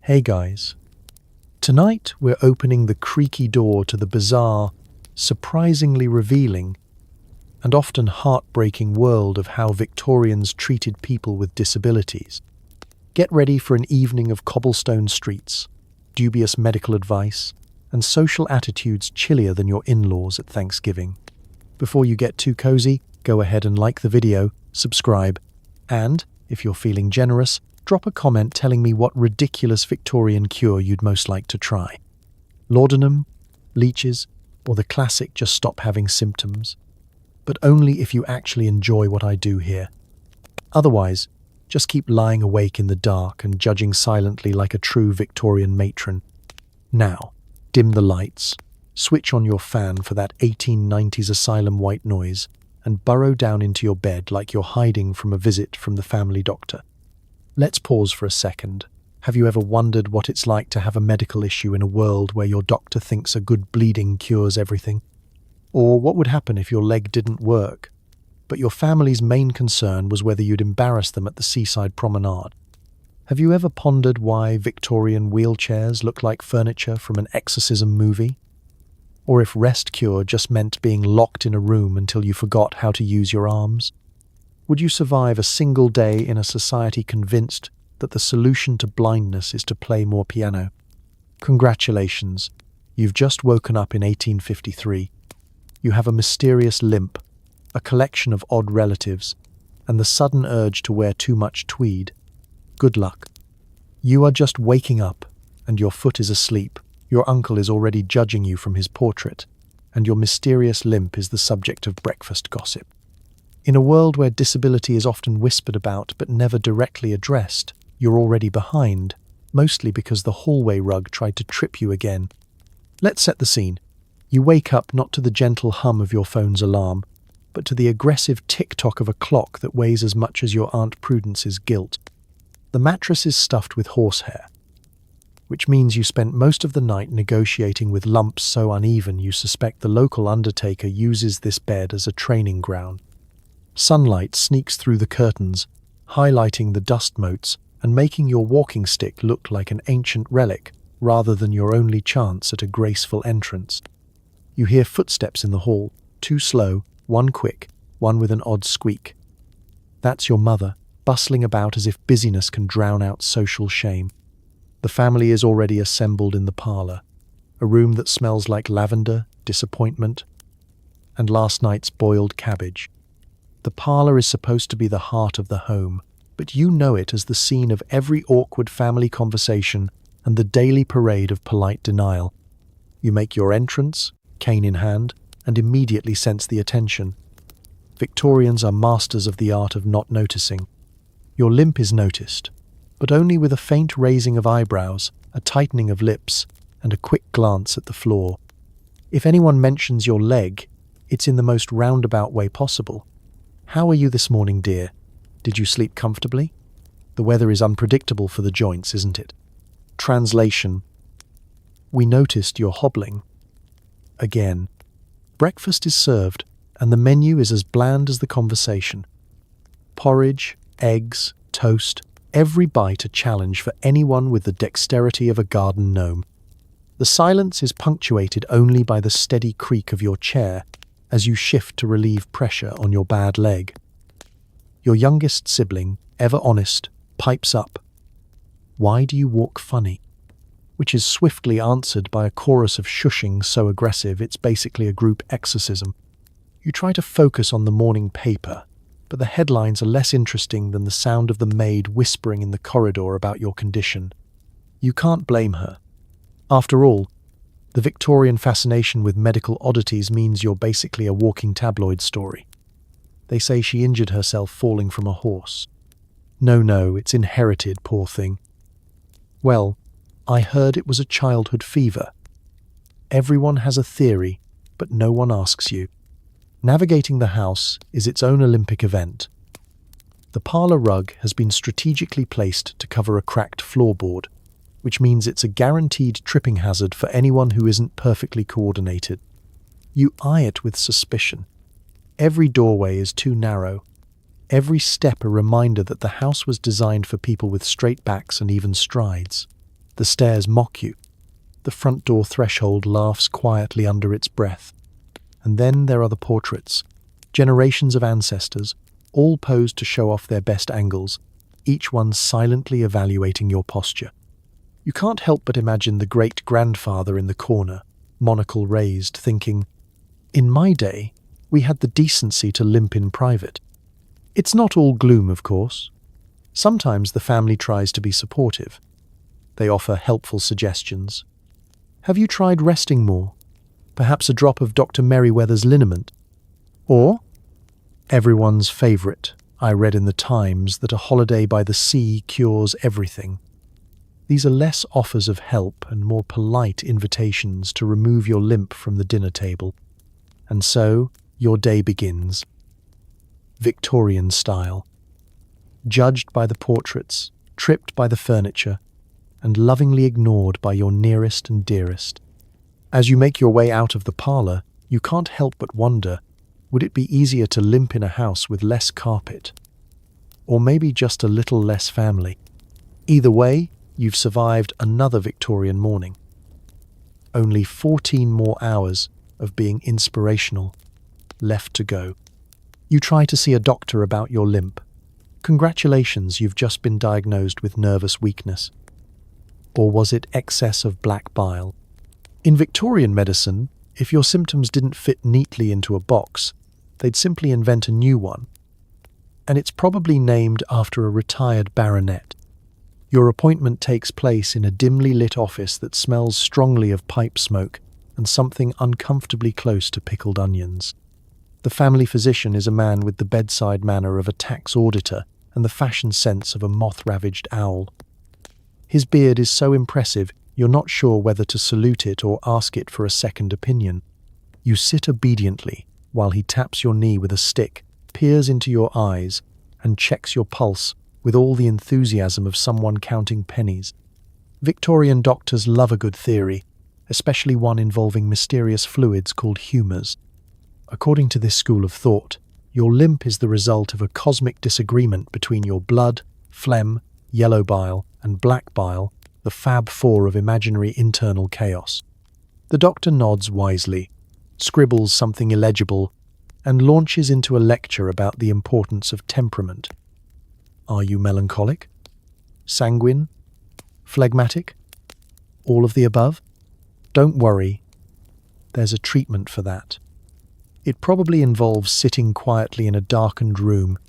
Hey guys. Tonight we're opening the creaky door to the bizarre, surprisingly revealing, and often heartbreaking world of how Victorians treated people with disabilities. Get ready for an evening of cobblestone streets, dubious medical advice, and social attitudes chillier than your in-laws at Thanksgiving. Before you get too cozy, go ahead and like the video, subscribe, and, if you're feeling generous, drop a comment telling me what ridiculous Victorian cure you'd most like to try. Laudanum, leeches, or the classic just stop having symptoms. But only if you actually enjoy what I do here. Otherwise, just keep lying awake in the dark and judging silently like a true Victorian matron. Now, dim the lights, switch on your fan for that 1890s asylum white noise, and burrow down into your bed like you're hiding from a visit from the family doctor. Let's pause for a second. Have you ever wondered what it's like to have a medical issue in a world where your doctor thinks a good bleeding cures everything? Or what would happen if your leg didn't work, but your family's main concern was whether you'd embarrass them at the seaside promenade? Have you ever pondered why Victorian wheelchairs look like furniture from an exorcism movie? Or if rest cure just meant being locked in a room until you forgot how to use your arms? Would you survive a single day in a society convinced that the solution to blindness is to play more piano? Congratulations, you've just woken up in 1853. You have a mysterious limp, a collection of odd relatives, and the sudden urge to wear too much tweed. Good luck. You are just waking up, and your foot is asleep. Your uncle is already judging you from his portrait, and your mysterious limp is the subject of breakfast gossip. In a world where disability is often whispered about but never directly addressed, you're already behind, mostly because the hallway rug tried to trip you again. Let's set the scene. You wake up not to the gentle hum of your phone's alarm, but to the aggressive tick-tock of a clock that weighs as much as your Aunt Prudence's guilt. The mattress is stuffed with horsehair, which means you spent most of the night negotiating with lumps so uneven you suspect the local undertaker uses this bed as a training ground. Sunlight sneaks through the curtains, highlighting the dust motes and making your walking stick look like an ancient relic rather than your only chance at a graceful entrance. You hear footsteps in the hall, two slow, one quick, one with an odd squeak. That's your mother, bustling about as if busyness can drown out social shame. The family is already assembled in the parlor, a room that smells like lavender, disappointment, and last night's boiled cabbage. The parlor is supposed to be the heart of the home, but you know it as the scene of every awkward family conversation and the daily parade of polite denial. You make your entrance, cane in hand, and immediately sense the attention. Victorians are masters of the art of not noticing. Your limp is noticed, but only with a faint raising of eyebrows, a tightening of lips, and a quick glance at the floor. If anyone mentions your leg, it's in the most roundabout way possible. How are you this morning, dear? Did you sleep comfortably? The weather is unpredictable for the joints, isn't it? Translation. We noticed you're hobbling. Again. Breakfast is served, and the menu is as bland as the conversation. Porridge, eggs, toast, every bite a challenge for anyone with the dexterity of a garden gnome. The silence is punctuated only by the steady creak of your chair as you shift to relieve pressure on your bad leg. Your youngest sibling, ever honest, pipes up. Why do you walk funny? Which is swiftly answered by a chorus of shushing so aggressive it's basically a group exorcism. You try to focus on the morning paper, but the headlines are less interesting than the sound of the maid whispering in the corridor about your condition. You can't blame her. After all, the Victorian fascination with medical oddities means you're basically a walking tabloid story. They say she injured herself falling from a horse. No, it's inherited, poor thing. Well, I heard it was a childhood fever. Everyone has a theory, but no one asks you. Navigating the house is its own Olympic event. The parlor rug has been strategically placed to cover a cracked floorboard, which means it's a guaranteed tripping hazard for anyone who isn't perfectly coordinated. You eye it with suspicion. Every doorway is too narrow. Every step a reminder that the house was designed for people with straight backs and even strides. The stairs mock you. The front door threshold laughs quietly under its breath. And then there are the portraits. Generations of ancestors, all posed to show off their best angles, each one silently evaluating your posture. You can't help but imagine the great-grandfather in the corner, monocle raised, thinking, "In my day, we had the decency to limp in private." It's not all gloom, of course. Sometimes the family tries to be supportive. They offer helpful suggestions. Have you tried resting more? Perhaps a drop of Dr. Merriweather's liniment? Or, everyone's favourite, I read in the Times that a holiday by the sea cures everything. These are less offers of help and more polite invitations to remove your limp from the dinner table. And so, your day begins. Victorian style. Judged by the portraits, tripped by the furniture, and lovingly ignored by your nearest and dearest. As you make your way out of the parlour, you can't help but wonder, would it be easier to limp in a house with less carpet? Or maybe just a little less family? Either way, you've survived another Victorian morning. Only 14 more hours of being inspirational left to go. You try to see a doctor about your limp. Congratulations, you've just been diagnosed with nervous weakness. Or was it excess of black bile? In Victorian medicine, if your symptoms didn't fit neatly into a box, they'd simply invent a new one. And it's probably named after a retired baronet. Your appointment takes place in a dimly lit office that smells strongly of pipe smoke and something uncomfortably close to pickled onions. The family physician is a man with the bedside manner of a tax auditor and the fashion sense of a moth-ravaged owl. His beard is so impressive, you're not sure whether to salute it or ask it for a second opinion. You sit obediently while he taps your knee with a stick, peers into your eyes, and checks your pulse with all the enthusiasm of someone counting pennies. Victorian doctors love a good theory, especially one involving mysterious fluids called humours. According to this school of thought, your limp is the result of a cosmic disagreement between your blood, phlegm, yellow bile, and black bile, the Fab Four of imaginary internal chaos. The doctor nods wisely, scribbles something illegible, and launches into a lecture about the importance of temperament. Are you melancholic? Sanguine? Phlegmatic? All of the above? Don't worry. There's a treatment for that. It probably involves sitting quietly in a darkened room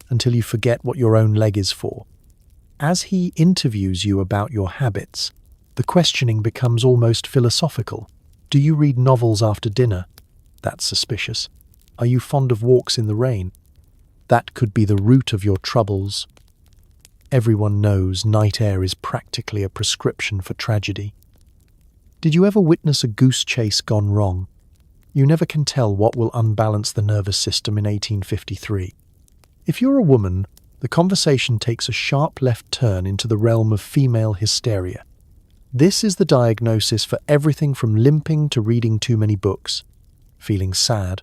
until you forget what your own leg is for. As he interviews you about your habits, the questioning becomes almost philosophical. Do you read novels after dinner? That's suspicious. Are you fond of walks in the rain? That could be the root of your troubles. Everyone knows night air is practically a prescription for tragedy. Did you ever witness a goose chase gone wrong? You never can tell what will unbalance the nervous system in 1853. If you're a woman, the conversation takes a sharp left turn into the realm of female hysteria. This is the diagnosis for everything from limping to reading too many books, feeling sad,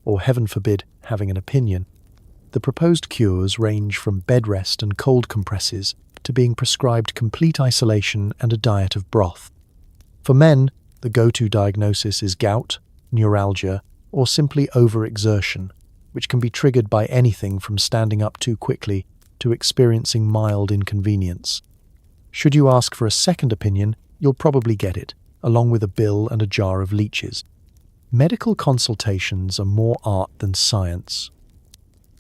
or heaven forbid, having an opinion. The proposed cures range from bed rest and cold compresses to being prescribed complete isolation and a diet of broth. For men, the go-to diagnosis is gout, neuralgia, or simply overexertion, which can be triggered by anything from standing up too quickly to experiencing mild inconvenience. Should you ask for a second opinion, you'll probably get it, along with a bill and a jar of leeches. Medical consultations are more art than science.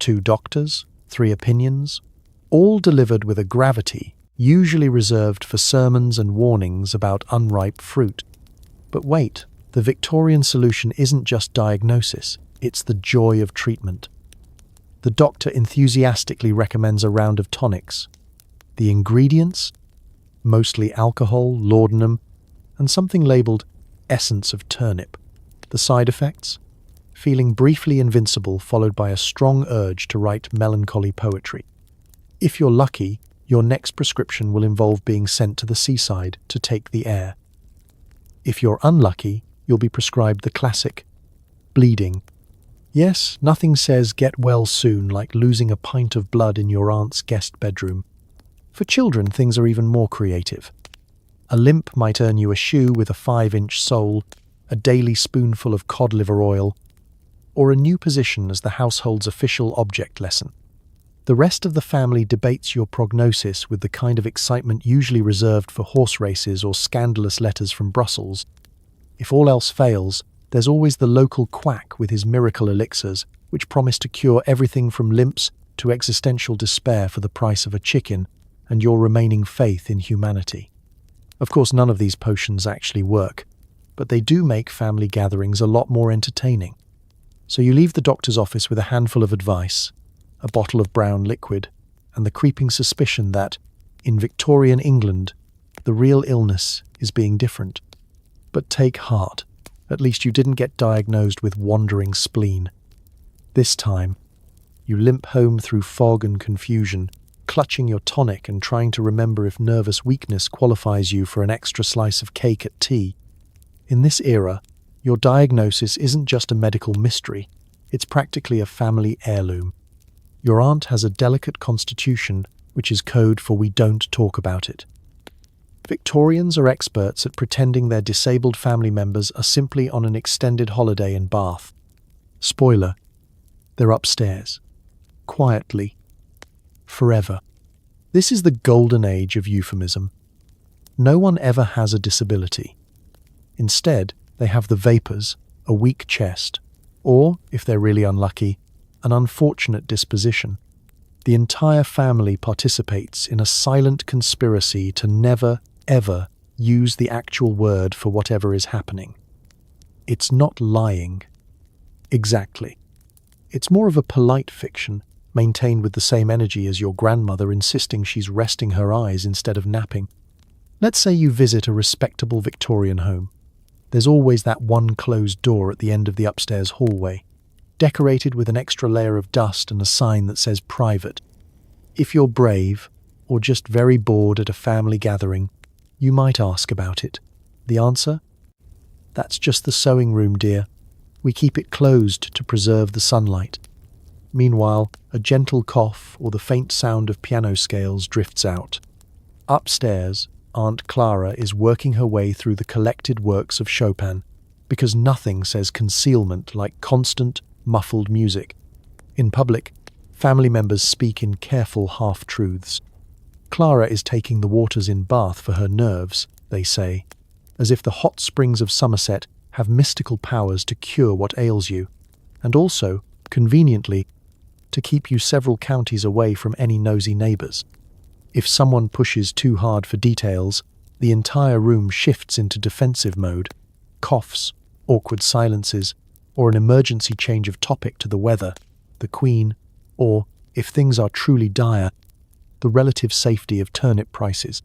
2 doctors, 3 opinions, all delivered with a gravity usually reserved for sermons and warnings about unripe fruit. But wait, the Victorian solution isn't just diagnosis, it's the joy of treatment. The doctor enthusiastically recommends a round of tonics. The ingredients? Mostly alcohol, laudanum, and something labelled essence of turnip. The side effects? Feeling briefly invincible followed by a strong urge to write melancholy poetry. If you're lucky, your next prescription will involve being sent to the seaside to take the air. If you're unlucky, you'll be prescribed the classic bleeding. Yes, nothing says get well soon like losing a pint of blood in your aunt's guest bedroom. For children, things are even more creative. A limp might earn you a shoe with a 5-inch sole, a daily spoonful of cod liver oil, or a new position as the household's official object lesson. The rest of the family debates your prognosis with the kind of excitement usually reserved for horse races or scandalous letters from Brussels. If all else fails, there's always the local quack with his miracle elixirs, which promise to cure everything from limps to existential despair for the price of a chicken and your remaining faith in humanity. Of course, none of these potions actually work, but they do make family gatherings a lot more entertaining. So you leave the doctor's office with a handful of advice, a bottle of brown liquid, and the creeping suspicion that, in Victorian England, the real illness is being different. But take heart, at least you didn't get diagnosed with wandering spleen. This time, you limp home through fog and confusion, clutching your tonic and trying to remember if nervous weakness qualifies you for an extra slice of cake at tea. In this era, your diagnosis isn't just a medical mystery, it's practically a family heirloom. Your aunt has a delicate constitution, which is code for we don't talk about it. Victorians are experts at pretending their disabled family members are simply on an extended holiday in Bath. Spoiler, they're upstairs. Quietly. Forever. This is the golden age of euphemism. No one ever has a disability. Instead, they have the vapours, a weak chest, or, if they're really unlucky, an unfortunate disposition. The entire family participates in a silent conspiracy to never, ever use the actual word for whatever is happening. It's not lying. Exactly. It's more of a polite fiction, maintained with the same energy as your grandmother insisting she's resting her eyes instead of napping. Let's say you visit a respectable Victorian home. There's always that one closed door at the end of the upstairs hallway, decorated with an extra layer of dust and a sign that says private. If you're brave, or just very bored at a family gathering, you might ask about it. The answer? That's just the sewing room, dear. We keep it closed to preserve the sunlight. Meanwhile, a gentle cough or the faint sound of piano scales drifts out. Upstairs, Aunt Clara is working her way through the collected works of Chopin, because nothing says concealment like constant, muffled music. In public, family members speak in careful half-truths. Clara is taking the waters in Bath for her nerves, they say, as if the hot springs of Somerset have mystical powers to cure what ails you, and also, conveniently, to keep you several counties away from any nosy neighbours. If someone pushes too hard for details, the entire room shifts into defensive mode, coughs, awkward silences, or an emergency change of topic to the weather, the Queen, or, if things are truly dire, the relative safety of turnip prices.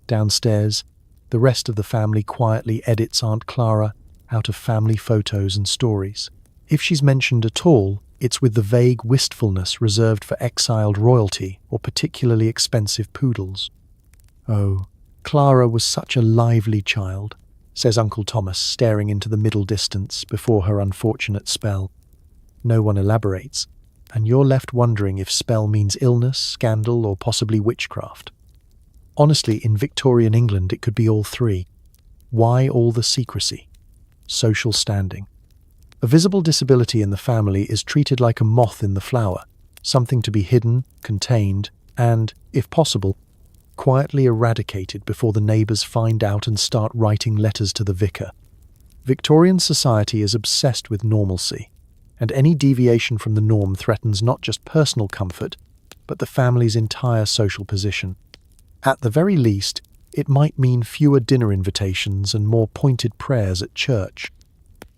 Downstairs, the rest of the family quietly edits Aunt Clara out of family photos and stories. If she's mentioned at all, it's with the vague wistfulness reserved for exiled royalty or particularly expensive poodles. Oh, Clara was such a lively child, says Uncle Thomas, staring into the middle distance before her unfortunate spell. No one elaborates, and you're left wondering if spell means illness, scandal, or possibly witchcraft. Honestly, in Victorian England, it could be all three. Why all the secrecy? Social standing. A visible disability in the family is treated like a moth in the flower, something to be hidden, contained, and, if possible, quietly eradicated before the neighbours find out and start writing letters to the vicar. Victorian society is obsessed with normalcy, and any deviation from the norm threatens not just personal comfort, but the family's entire social position. At the very least, it might mean fewer dinner invitations and more pointed prayers at church.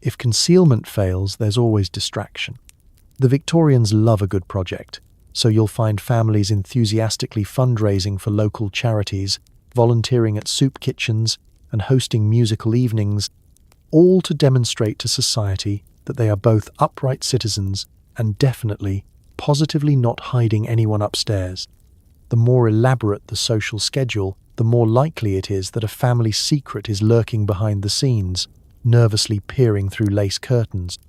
If concealment fails, there's always distraction. The Victorians love a good project, so you'll find families enthusiastically fundraising for local charities, volunteering at soup kitchens, and hosting musical evenings, all to demonstrate to society that they are both upright citizens and definitely, positively not hiding anyone upstairs. The more elaborate the social schedule, the more likely it is that a family secret is lurking behind the scenes, nervously peering through lace curtains.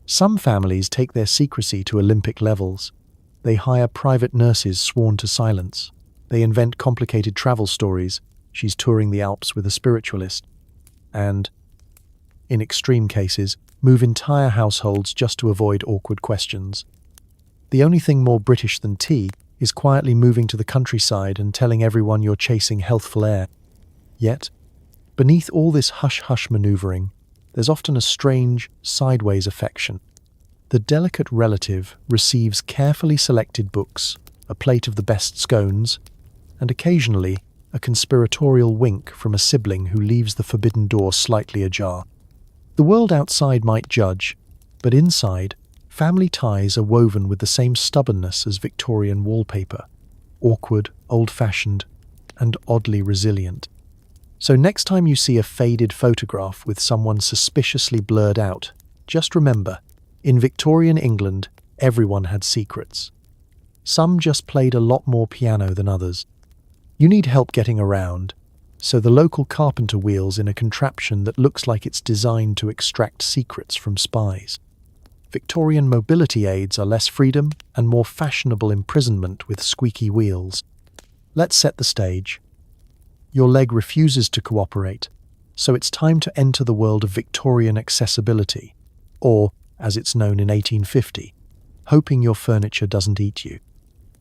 Some families take their secrecy to Olympic levels. They hire private nurses sworn to silence. They invent complicated travel stories, she's touring the Alps with a spiritualist. And, in extreme cases, move entire households just to avoid awkward questions. The only thing more British than tea is quietly moving to the countryside and telling everyone you're chasing healthful air. Yet, beneath all this hush-hush manoeuvring, there's often a strange, sideways affection. The delicate relative receives carefully selected books, a plate of the best scones, and occasionally a conspiratorial wink from a sibling who leaves the forbidden door slightly ajar. The world outside might judge, but inside, family ties are woven with the same stubbornness as Victorian wallpaper, awkward, old-fashioned, and oddly resilient. So next time you see a faded photograph with someone suspiciously blurred out, just remember, in Victorian England, everyone had secrets. Some just played a lot more piano than others. You need help getting around, so the local carpenter wheels in a contraption that looks like it's designed to extract secrets from spies. Victorian mobility aids are less freedom and more fashionable imprisonment with squeaky wheels. Let's set the stage. Your leg refuses to cooperate, so it's time to enter the world of Victorian accessibility, or, as it's known in 1850, hoping your furniture doesn't eat you.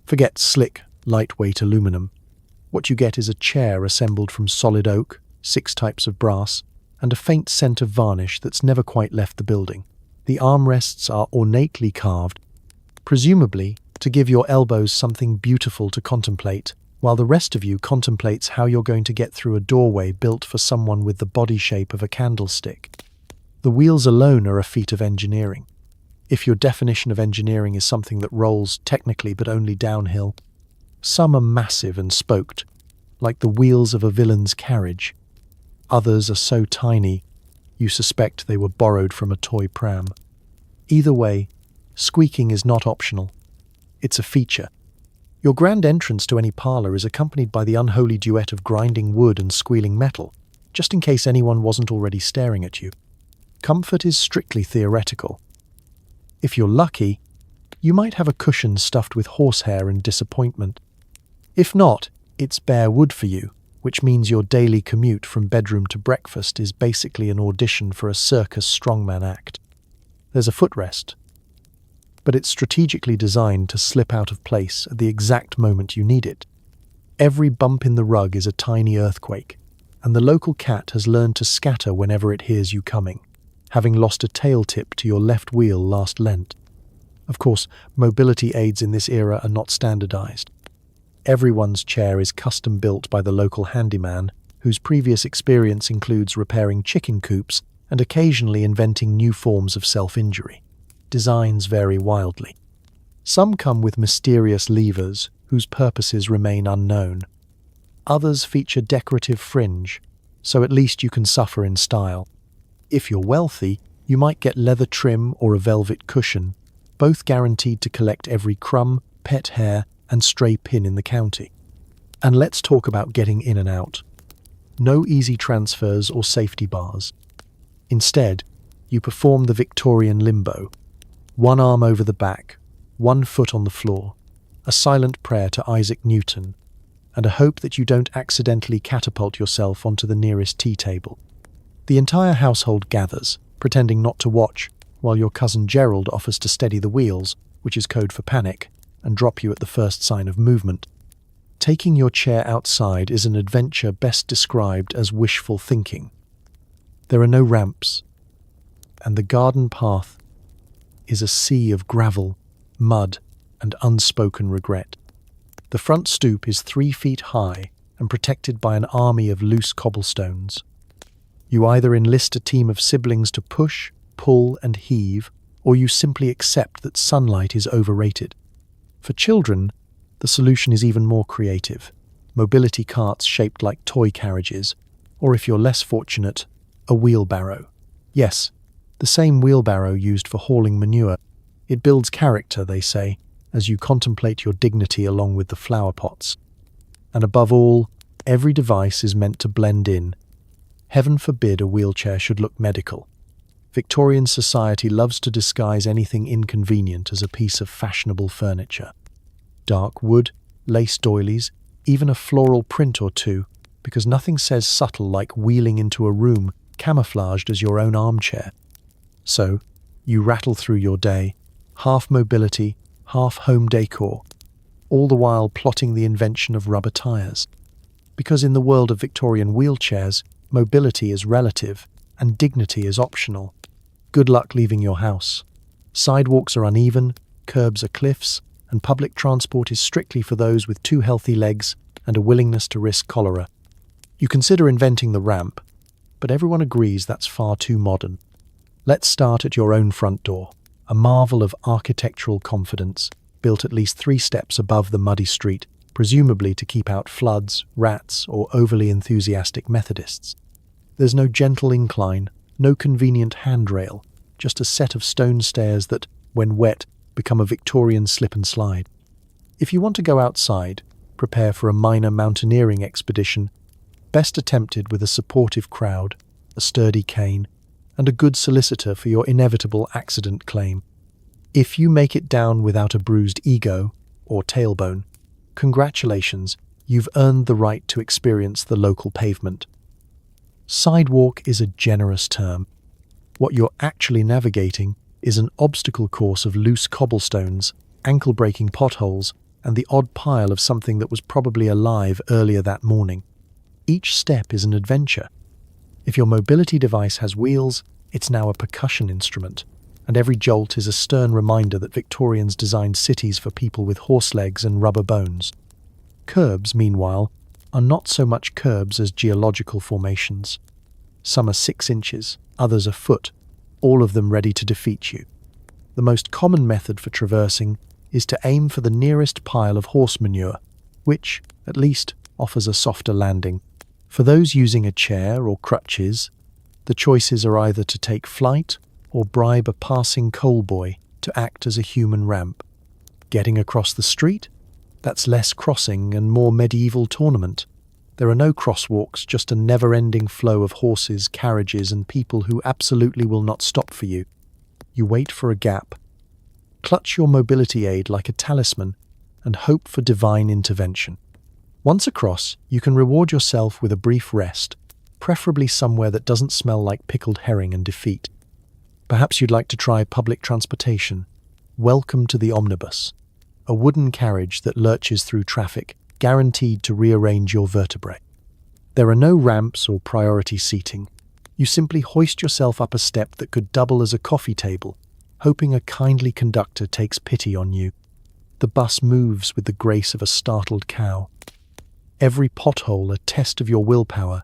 Forget slick, lightweight aluminum. What you get is a chair assembled from solid oak, 6 types of brass, and a faint scent of varnish that's never quite left the building. The armrests are ornately carved, presumably to give your elbows something beautiful to contemplate, while the rest of you contemplates how you're going to get through a doorway built for someone with the body shape of a candlestick. The wheels alone are a feat of engineering. If your definition of engineering is something that rolls technically but only downhill, some are massive and spoked, like the wheels of a villain's carriage. Others are so tiny, you suspect they were borrowed from a toy pram. Either way, squeaking is not optional. It's a feature. Your grand entrance to any parlour is accompanied by the unholy duet of grinding wood and squealing metal, just in case anyone wasn't already staring at you. Comfort is strictly theoretical. If you're lucky, you might have a cushion stuffed with horsehair and disappointment. If not, it's bare wood for you, which means your daily commute from bedroom to breakfast is basically an audition for a circus strongman act. There's a footrest, but it's strategically designed to slip out of place at the exact moment you need it. Every bump in the rug is a tiny earthquake, and the local cat has learned to scatter whenever it hears you coming, having lost a tail tip to your left wheel last Lent. Of course, mobility aids in this era are not standardized. Everyone's chair is custom built by the local handyman, whose previous experience includes repairing chicken coops and occasionally inventing new forms of self-injury. Designs vary wildly. Some come with mysterious levers whose purposes remain unknown. Others feature decorative fringe, so at least you can suffer in style. If you're wealthy, you might get leather trim or a velvet cushion, both guaranteed to collect every crumb, pet hair, and stray pin in the county. And let's talk about getting in and out. No easy transfers or safety bars. Instead, you perform the Victorian limbo. One arm over the back, one foot on the floor, a silent prayer to Isaac Newton, and a hope that you don't accidentally catapult yourself onto the nearest tea table. The entire household gathers, pretending not to watch, while your cousin Gerald offers to steady the wheels, which is code for panic, and drop you at the first sign of movement. Taking your chair outside is an adventure best described as wishful thinking. There are no ramps, and the garden path is a sea of gravel, mud, and unspoken regret. The front stoop is 3 feet high and protected by an army of loose cobblestones. You either enlist a team of siblings to push, pull, and heave, or you simply accept that sunlight is overrated. For children, the solution is even more creative. Mobility carts shaped like toy carriages, or if you're less fortunate, a wheelbarrow. Yes, the same wheelbarrow used for hauling manure. It builds character, they say, as you contemplate your dignity along with the flower pots. And above all, every device is meant to blend in. Heaven forbid a wheelchair should look medical. Victorian society loves to disguise anything inconvenient as a piece of fashionable furniture. Dark wood, lace doilies, even a floral print or two because nothing says subtle like wheeling into a room camouflaged as your own armchair. So, you rattle through your day, half mobility, half home decor, all the while plotting the invention of rubber tires. Because in the world of Victorian wheelchairs, mobility is relative and dignity is optional. Good luck leaving your house. Sidewalks are uneven, curbs are cliffs, and public transport is strictly for those with 2 healthy legs and a willingness to risk cholera. You consider inventing the ramp, but everyone agrees that's far too modern. Let's start at your own front door, a marvel of architectural confidence, built at least 3 steps above the muddy street, presumably to keep out floods, rats, or overly enthusiastic Methodists. There's no gentle incline, no convenient handrail, just a set of stone stairs that, when wet, become a Victorian slip and slide. If you want to go outside, prepare for a minor mountaineering expedition, best attempted with a supportive crowd, a sturdy cane, and a good solicitor for your inevitable accident claim. If you make it down without a bruised ego or tailbone, congratulations, you've earned the right to experience the local pavement. Sidewalk is a generous term. What you're actually navigating is an obstacle course of loose cobblestones, ankle-breaking potholes, and the odd pile of something that was probably alive earlier that morning. Each step is an adventure. If your mobility device has wheels, it's now a percussion instrument, and every jolt is a stern reminder that Victorians designed cities for people with horse legs and rubber bones. Curbs, meanwhile, are not so much curbs as geological formations. Some are 6 inches, others a foot, all of them ready to defeat you. The most common method for traversing is to aim for the nearest pile of horse manure, which, at least, offers a softer landing. For those using a chair or crutches, the choices are either to take flight or bribe a passing coal boy to act as a human ramp. Getting across the street? That's less crossing and more medieval tournament. There are no crosswalks, just a never-ending flow of horses, carriages, and people who absolutely will not stop for you. You wait for a gap, clutch your mobility aid like a talisman, and hope for divine intervention. Once across, you can reward yourself with a brief rest, preferably somewhere that doesn't smell like pickled herring and defeat. Perhaps you'd like to try public transportation. Welcome to the omnibus, a wooden carriage that lurches through traffic, guaranteed to rearrange your vertebrae. There are no ramps or priority seating. You simply hoist yourself up a step that could double as a coffee table, hoping a kindly conductor takes pity on you. The bus moves with the grace of a startled cow. Every pothole a test of your willpower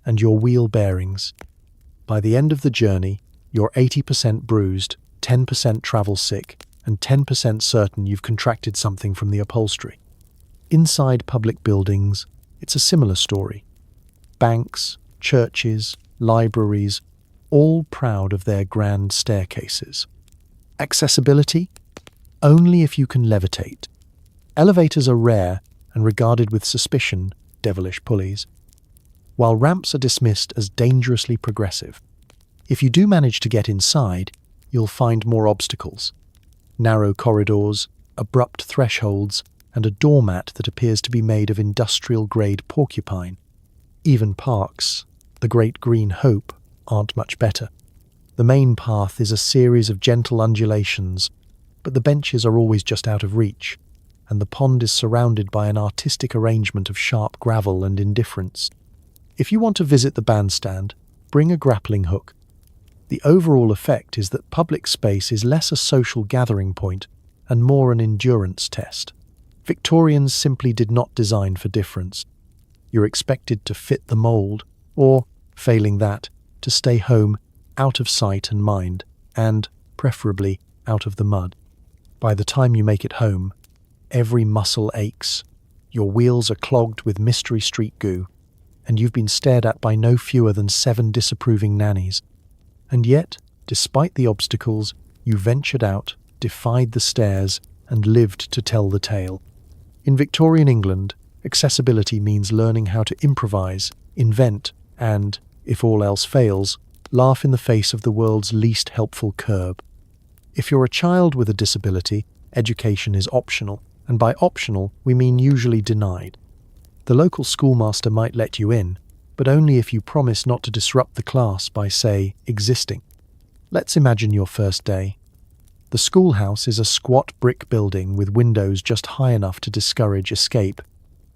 and your wheel bearings. By the end of the journey, you're 80% bruised, 10% travel sick, and 10% certain you've contracted something from the upholstery. Inside public buildings, it's a similar story. Banks, churches, libraries, all proud of their grand staircases. Accessibility? Only if you can levitate. Elevators are rare and regarded with suspicion, devilish pulleys, while ramps are dismissed as dangerously progressive. If you do manage to get inside, you'll find more obstacles. Narrow corridors, abrupt thresholds, and a doormat that appears to be made of industrial-grade porcupine. Even parks, the Great Green Hope, aren't much better. The main path is a series of gentle undulations, but the benches are always just out of reach, and the pond is surrounded by an artistic arrangement of sharp gravel and indifference. If you want to visit the bandstand, bring a grappling hook. The overall effect is that public space is less a social gathering point and more an endurance test. Victorians simply did not design for difference. You're expected to fit the mould, or, failing that, to stay home, out of sight and mind, and, preferably, out of the mud. By the time you make it home, every muscle aches, your wheels are clogged with Mystery Street goo, and you've been stared at by no fewer than 7 disapproving nannies. And yet, despite the obstacles, you ventured out, defied the stairs, and lived to tell the tale. In Victorian England, accessibility means learning how to improvise, invent, and, if all else fails, laugh in the face of the world's least helpful curb. If you're a child with a disability, education is optional, and by optional, we mean usually denied. The local schoolmaster might let you in, but only if you promise not to disrupt the class by, say, existing. Let's imagine your first day. The schoolhouse is a squat brick building with windows just high enough to discourage escape,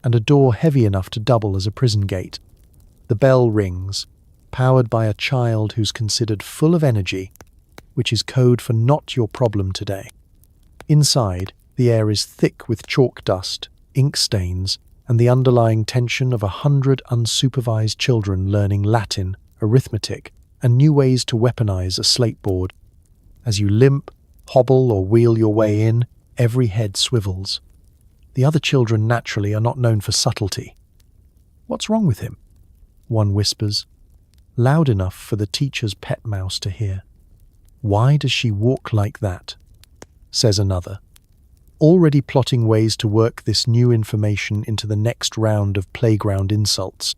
and a door heavy enough to double as a prison gate. The bell rings, powered by a child who's considered full of energy, which is code for not your problem today. Inside, the air is thick with chalk dust, ink stains, and the underlying tension of 100 unsupervised children learning Latin, arithmetic, and new ways to weaponize a slate board. As you limp, hobble, or wheel your way in, every head swivels. The other children naturally are not known for subtlety. "What's wrong with him?" one whispers, loud enough for the teacher's pet mouse to hear. "Why does she walk like that?" says another, already plotting ways to work this new information into the next round of playground insults.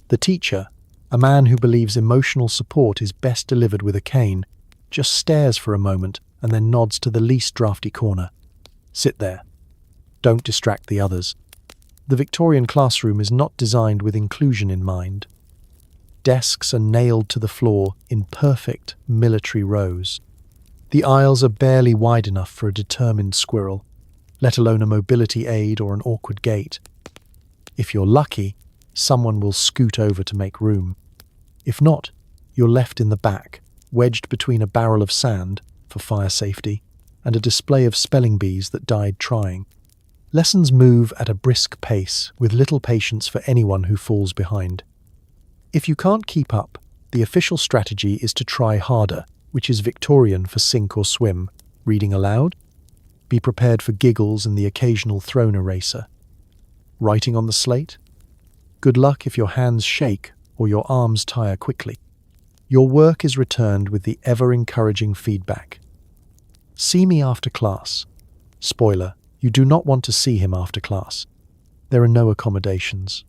The teacher, a man who believes emotional support is best delivered with a cane, just stares for a moment and then nods to the least drafty corner. "Sit there. Don't distract the others." The Victorian classroom is not designed with inclusion in mind. Desks are nailed to the floor in perfect military rows. The aisles are barely wide enough for a determined squirrel, let alone a mobility aid or an awkward gait. If you're lucky, someone will scoot over to make room. If not, you're left in the back, wedged between a barrel of sand, for fire safety, and a display of spelling bees that died trying. Lessons move at a brisk pace, with little patience for anyone who falls behind. If you can't keep up, the official strategy is to try harder, which is Victorian for sink or swim. Reading aloud? Be prepared for giggles and the occasional throne eraser. Writing on the slate? Good luck if your hands shake or your arms tire quickly. Your work is returned with the ever-encouraging feedback. "See me after class." Spoiler, you do not want to see him after class. There are no accommodations.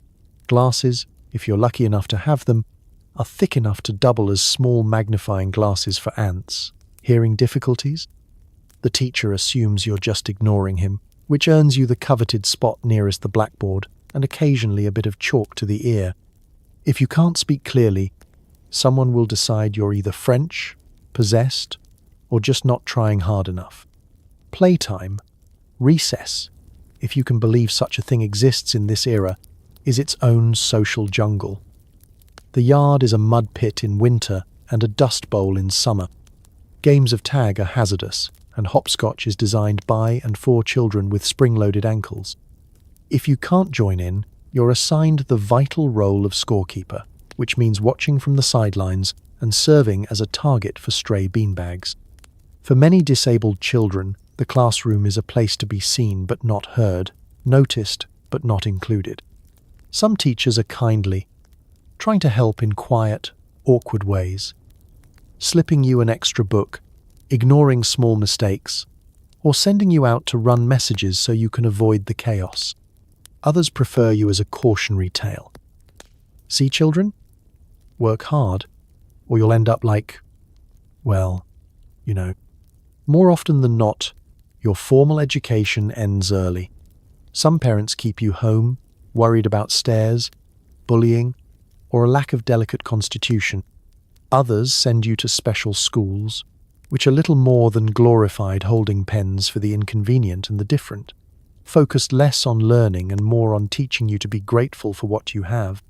Glasses, if you're lucky enough to have them, are thick enough to double as small magnifying glasses for ants. Hearing difficulties? The teacher assumes you're just ignoring him, which earns you the coveted spot nearest the blackboard and occasionally a bit of chalk to the ear. If you can't speak clearly, someone will decide you're either French, possessed, or just not trying hard enough. Playtime, recess, if you can believe such a thing exists in this era, is its own social jungle. The yard is a mud pit in winter and a dust bowl in summer. Games of tag are hazardous, and hopscotch is designed by and for children with spring-loaded ankles. If you can't join in, you're assigned the vital role of scorekeeper, which means watching from the sidelines and serving as a target for stray beanbags. For many disabled children, the classroom is a place to be seen but not heard, noticed but not included. Some teachers are kindly, trying to help in quiet, awkward ways, slipping you an extra book, ignoring small mistakes, or sending you out to run messages so you can avoid the chaos. Others prefer you as a cautionary tale. See, children? Work hard, or you'll end up like, well, you know. More often than not, your formal education ends early. Some parents keep you home, worried about stares, bullying, or a lack of delicate constitution. Others send you to special schools, which are little more than glorified holding pens for the inconvenient and the different, focused less on learning and more on teaching you to be grateful for what you have,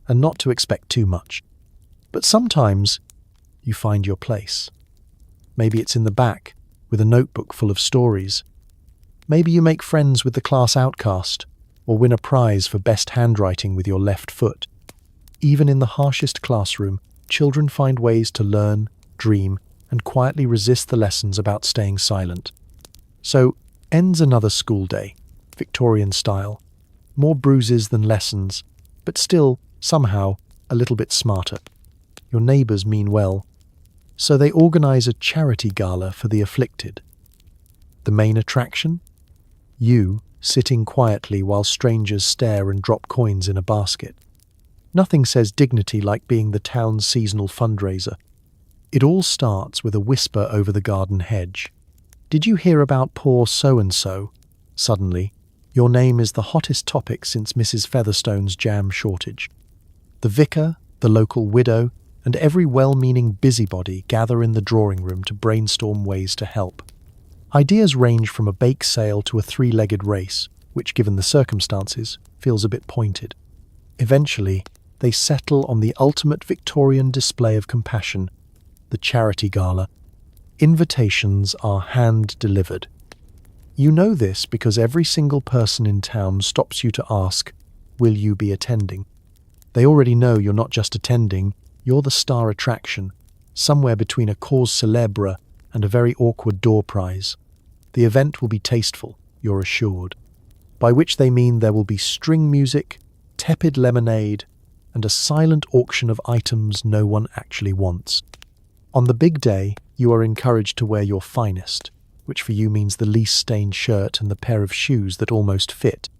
and not to expect too much. But sometimes you find your place. Maybe it's in the back, with a notebook full of stories. Maybe you make friends with the class outcast, or win a prize for best handwriting with your left foot. Even in the harshest classroom, children find ways to learn, dream, and quietly resist the lessons about staying silent. So, ends another school day, Victorian style. More bruises than lessons, but still, somehow, a little bit smarter. Your neighbours mean well, so they organise a charity gala for the afflicted. The main attraction? You, sitting quietly while strangers stare and drop coins in a basket. Nothing says dignity like being the town's seasonal fundraiser. It all starts with a whisper over the garden hedge. "Did you hear about poor so-and-so?" Suddenly, Your name is the hottest topic since Mrs. Featherstone's jam shortage. The vicar, the local widow, and every well-meaning busybody gather in the drawing room to brainstorm ways to help. Ideas range from a bake sale to a three-legged race, which, given the circumstances, feels a bit pointed. Eventually, they settle on the ultimate Victorian display of compassion, the charity gala. Invitations are hand-delivered. You know this because every single person in town stops you to ask, will you be attending? They already know you're not just attending, you're the star attraction, somewhere between a cause célèbre and a very awkward door prize. The event will be tasteful, you're assured, by which they mean there will be string music, tepid lemonade, and a silent auction of items no one actually wants. On the big day, you are encouraged to wear your finest, which for you means the least stained shirt and the pair of shoes that almost fit.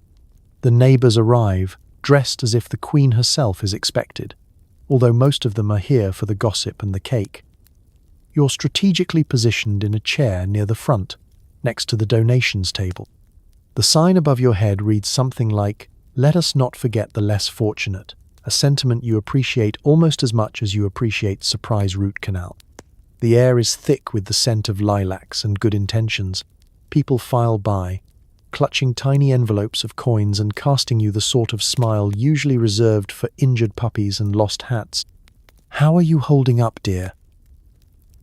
The neighbours arrive, dressed as if the Queen herself is expected, although most of them are here for the gossip and the cake. You're strategically positioned in a chair near the front, next to the donations table. The sign above your head reads something like, "Let us not forget the less fortunate," a sentiment you appreciate almost as much as you appreciate surprise root canal. The air is thick with the scent of lilacs and good intentions. People file by, clutching tiny envelopes of coins and casting you the sort of smile usually reserved for injured puppies and lost hats. "How are you holding up, dear?"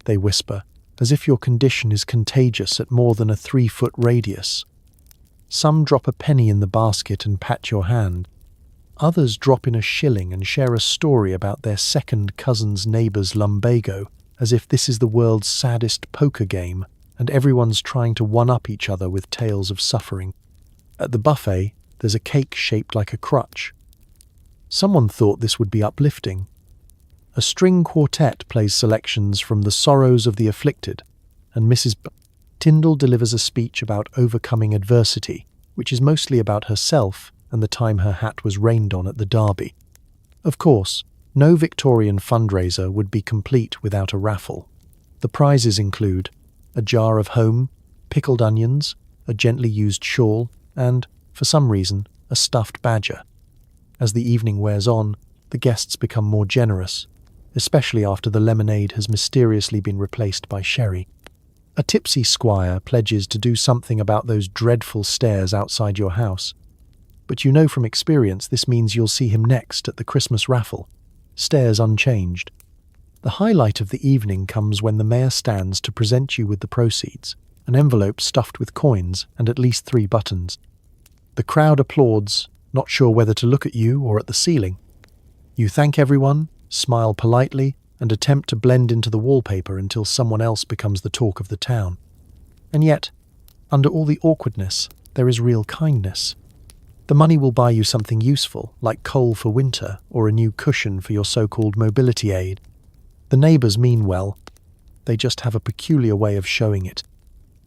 they whisper, as if your condition is contagious at more than a 3-foot radius. Some drop a penny in the basket and pat your hand. Others drop in a shilling and share a story about their second cousin's neighbour's lumbago, as if this is the world's saddest poker game, and everyone's trying to one-up each other with tales of suffering. At the buffet, there's a cake shaped like a crutch. Someone thought this would be uplifting. A string quartet plays selections from The Sorrows of the Afflicted, and Mrs. Tyndall delivers a speech about overcoming adversity, which is mostly about herself and the time her hat was rained on at the Derby. Of course, no Victorian fundraiser would be complete without a raffle. The prizes include a jar of home, pickled onions, a gently used shawl, and, for some reason, a stuffed badger. As the evening wears on, the guests become more generous, especially after the lemonade has mysteriously been replaced by sherry. A tipsy squire pledges to do something about those dreadful stairs outside your house. But you know from experience this means you'll see him next at the Christmas raffle. Stairs unchanged. The highlight of the evening comes when the mayor stands to present you with the proceeds, an envelope stuffed with coins and at least 3 buttons. The crowd applauds, not sure whether to look at you or at the ceiling. You thank everyone, smile politely, and attempt to blend into the wallpaper until someone else becomes the talk of the town. And yet, under all the awkwardness, there is real kindness. The money will buy you something useful, like coal for winter or a new cushion for your so-called mobility aid. The neighbours mean well. They just have a peculiar way of showing it.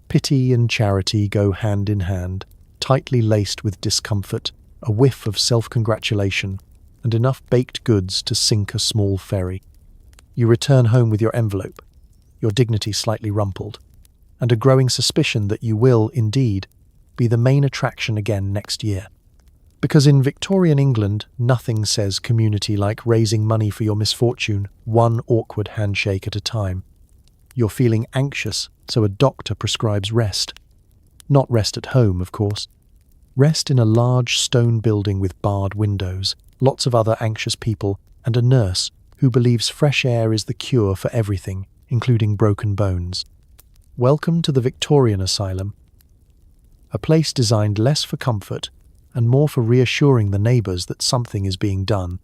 Pity and charity go hand in hand, tightly laced with discomfort, a whiff of self-congratulation, and enough baked goods to sink a small ferry. You return home with your envelope, your dignity slightly rumpled, and a growing suspicion that you will, indeed, be the main attraction again next year. Because in Victorian England, nothing says community like raising money for your misfortune, one awkward handshake at a time. You're feeling anxious, so a doctor prescribes rest. Not rest at home, of course. Rest in a large stone building with barred windows, lots of other anxious people, and a nurse who believes fresh air is the cure for everything, including broken bones. Welcome to the Victorian Asylum, a place designed less for comfort and more for reassuring the neighbours that something is being done.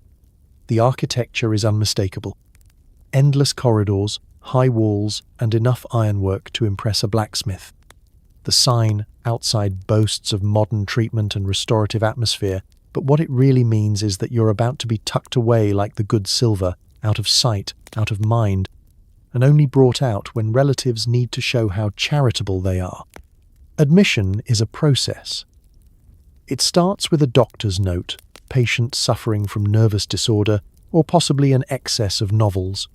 The architecture is unmistakable. Endless corridors, high walls, and enough ironwork to impress a blacksmith. The sign outside boasts of modern treatment and restorative atmosphere, but what it really means is that you're about to be tucked away like the good silver, out of sight, out of mind, and only brought out when relatives need to show how charitable they are. Admission is a process. It starts with a doctor's note, patient suffering from nervous disorder, or possibly an excess of novels,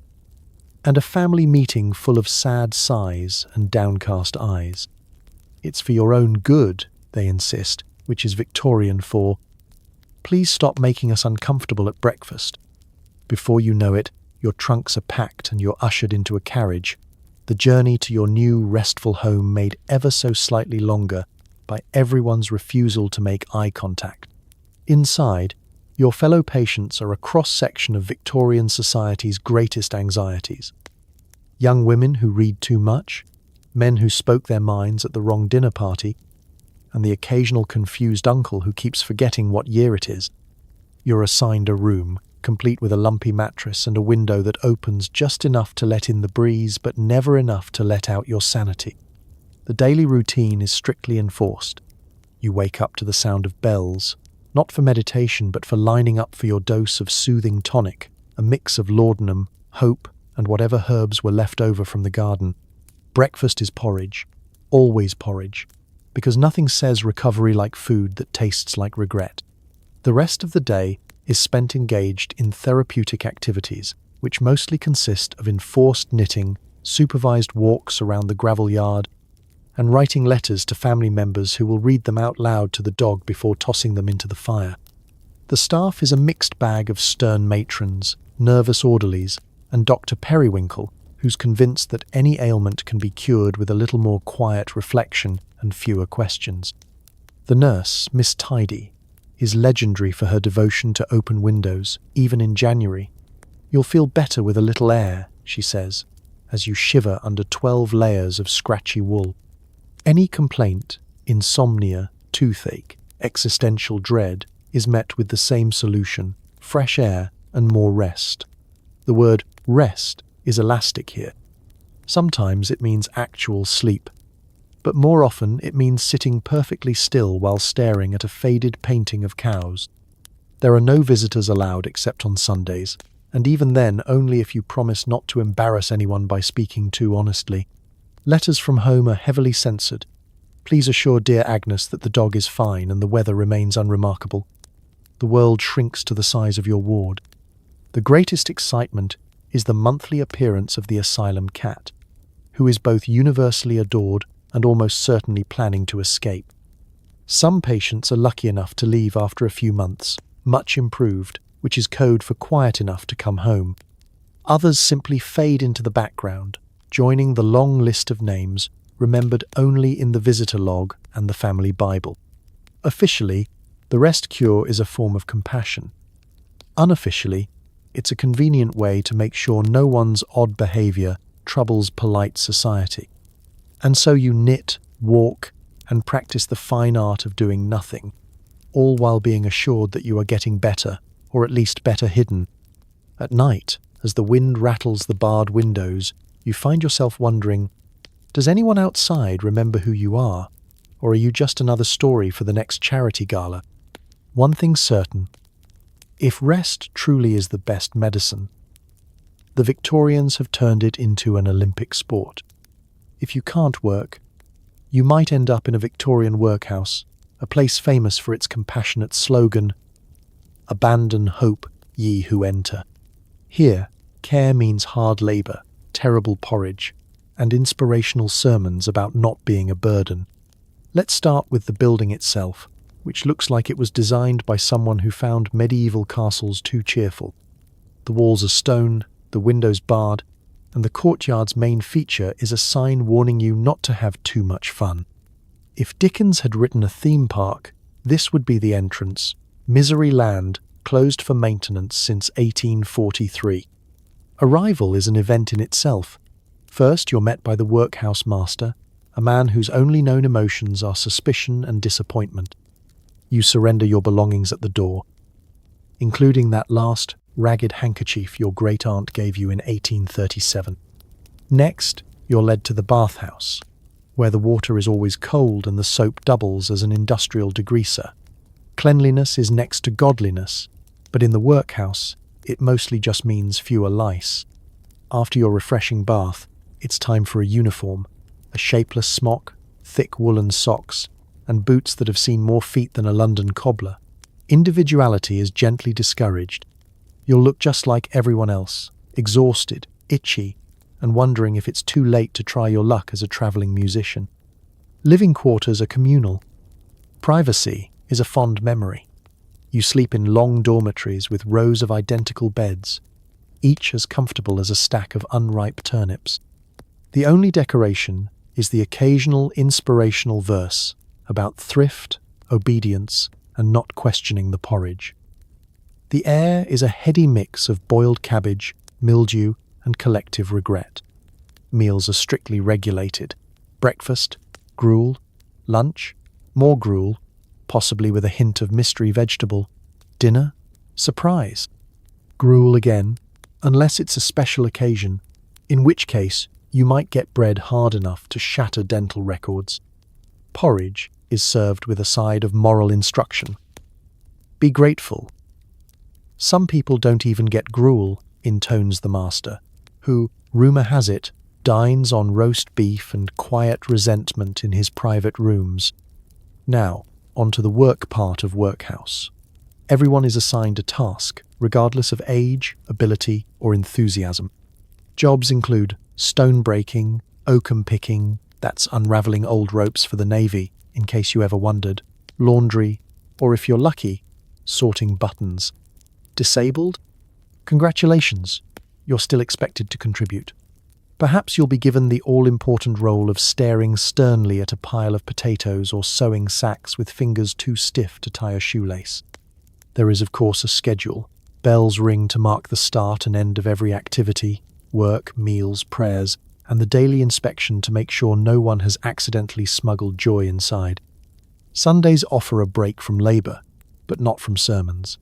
and a family meeting full of sad sighs and downcast eyes. It's for your own good, they insist, which is Victorian for "Please stop making us uncomfortable at breakfast." Before you know it, your trunks are packed and you're ushered into a carriage, the journey to your new, restful home made ever so slightly longer by everyone's refusal to make eye contact. Inside, your fellow patients are a cross-section of Victorian society's greatest anxieties. Young women who read too much, men who spoke their minds at the wrong dinner party, and the occasional confused uncle who keeps forgetting what year it is. You're assigned a room, complete with a lumpy mattress and a window that opens just enough to let in the breeze but never enough to let out your sanity. The daily routine is strictly enforced. You wake up to the sound of bells, not for meditation but for lining up for your dose of soothing tonic, a mix of laudanum, hope, and whatever herbs were left over from the garden. Breakfast is porridge, always porridge, because nothing says recovery like food that tastes like regret. The rest of the day is spent engaged in therapeutic activities, which mostly consist of enforced knitting, supervised walks around the gravel yard, and writing letters to family members who will read them out loud to the dog before tossing them into the fire. The staff is a mixed bag of stern matrons, nervous orderlies, and Dr. Periwinkle, who's convinced that any ailment can be cured with a little more quiet reflection and fewer questions. The nurse, Miss Tidy, is legendary for her devotion to open windows, even in January. "You'll feel better with a little air," she says, as you shiver under 12 layers of scratchy wool. Any complaint, insomnia, toothache, existential dread, is met with the same solution: fresh air and more rest. The word rest is elastic here. Sometimes it means actual sleep, but more often it means sitting perfectly still while staring at a faded painting of cows. There are no visitors allowed except on Sundays, and even then only if you promise not to embarrass anyone by speaking too honestly. Letters from home are heavily censored. Please assure dear Agnes that the dog is fine and the weather remains unremarkable. The world shrinks to the size of your ward. The greatest excitement is the monthly appearance of the asylum cat, who is both universally adored and almost certainly planning to escape. Some patients are lucky enough to leave after a few months, much improved, which is code for quiet enough to come home. Others simply fade into the background, joining the long list of names remembered only in the visitor log and the family Bible. Officially, the rest cure is a form of compassion. Unofficially, it's a convenient way to make sure no one's odd behavior troubles polite society. And so you knit, walk, and practice the fine art of doing nothing, all while being assured that you are getting better, or at least better hidden. At night, as the wind rattles the barred windows, you find yourself wondering, does anyone outside remember who you are, or are you just another story for the next charity gala? One thing's certain: if rest truly is the best medicine, the Victorians have turned it into an Olympic sport. If you can't work, you might end up in a Victorian workhouse, a place famous for its compassionate slogan, "Abandon hope, ye who enter." Here, care means hard labour, terrible porridge, and inspirational sermons about not being a burden. Let's start with the building itself, which looks like it was designed by someone who found medieval castles too cheerful. The walls are stone, the windows barred, and the courtyard's main feature is a sign warning you not to have too much fun. If Dickens had written a theme park, this would be the entrance: Misery Land, closed for maintenance since 1843. Arrival is an event in itself. First, you're met by the workhouse master, a man whose only known emotions are suspicion and disappointment. You surrender your belongings at the door, including that last ragged handkerchief your great-aunt gave you in 1837. Next, you're led to the bathhouse, where the water is always cold and the soap doubles as an industrial degreaser. Cleanliness is next to godliness, but in the workhouse, it mostly just means fewer lice. After your refreshing bath, it's time for a uniform, a shapeless smock, thick woolen socks, and boots that have seen more feet than a London cobbler. Individuality is gently discouraged. You'll look just like everyone else, exhausted, itchy, and wondering if it's too late to try your luck as a travelling musician. Living quarters are communal. Privacy is a fond memory. You sleep in long dormitories with rows of identical beds, each as comfortable as a stack of unripe turnips. The only decoration is the occasional inspirational verse about thrift, obedience, and not questioning the porridge. The air is a heady mix of boiled cabbage, mildew, and collective regret. Meals are strictly regulated. Breakfast, gruel. Lunch, more gruel, possibly with a hint of mystery vegetable. Dinner, surprise. Gruel again, unless it's a special occasion, in which case you might get bread hard enough to shatter dental records. Porridge is served with a side of moral instruction. Be grateful. Some people don't even get gruel, intones the master, who, rumour has it, dines on roast beef and quiet resentment in his private rooms. Now, on to the work part of workhouse. Everyone is assigned a task, regardless of age, ability, or enthusiasm. Jobs include stone breaking, oakum picking, that's unraveling old ropes for the Navy, in case you ever wondered, laundry, or if you're lucky, sorting buttons. Disabled? Congratulations, you're still expected to contribute. Perhaps you'll be given the all-important role of staring sternly at a pile of potatoes or sewing sacks with fingers too stiff to tie a shoelace. There is, of course, a schedule. Bells ring to mark the start and end of every activity, work, meals, prayers, and the daily inspection to make sure no one has accidentally smuggled joy inside. Sundays offer a break from labour, but not from sermons.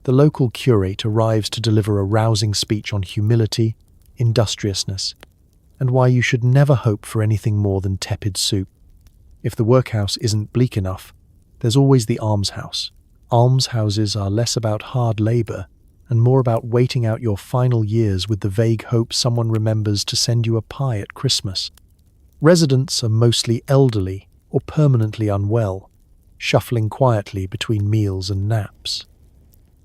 The local curate arrives to deliver a rousing speech on humility, industriousness, and why you should never hope for anything more than tepid soup. If the workhouse isn't bleak enough, there's always the almshouse. Almshouses are less about hard labour and more about waiting out your final years with the vague hope someone remembers to send you a pie at Christmas. Residents are mostly elderly or permanently unwell, shuffling quietly between meals and naps.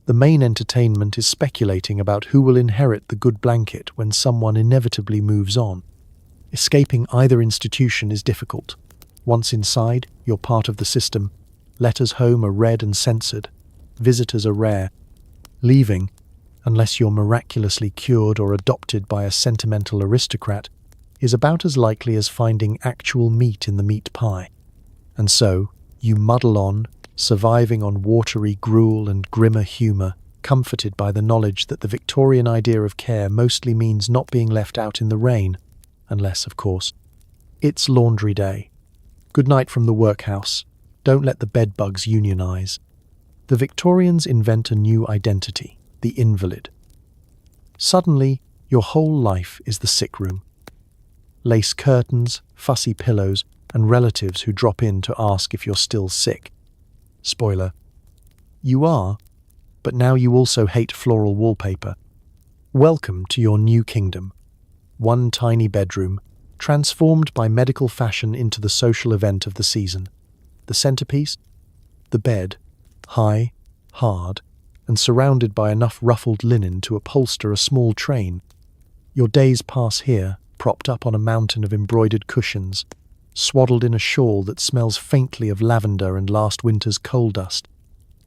The main entertainment is speculating about who will inherit the good blanket when someone inevitably moves on. Escaping either institution is difficult. Once inside, you're part of the system. Letters home are read and censored. Visitors are rare. Leaving, unless you're miraculously cured or adopted by a sentimental aristocrat, is about as likely as finding actual meat in the meat pie. And so, you muddle on, surviving on watery gruel and grimmer humour, comforted by the knowledge that the Victorian idea of care mostly means not being left out in the rain, unless, of course, it's laundry day. Good night from the workhouse. Don't let the bedbugs unionise. The Victorians invent a new identity, the invalid. Suddenly, your whole life is the sick room. Lace curtains, fussy pillows, and relatives who drop in to ask if you're still sick. Spoiler. You are, but now you also hate floral wallpaper. Welcome to your new kingdom. One tiny bedroom, transformed by medical fashion into the social event of the season. The centerpiece? The bed, high, hard, and surrounded by enough ruffled linen to upholster a small train. Your days pass here, propped up on a mountain of embroidered cushions, swaddled in a shawl that smells faintly of lavender and last winter's coal dust.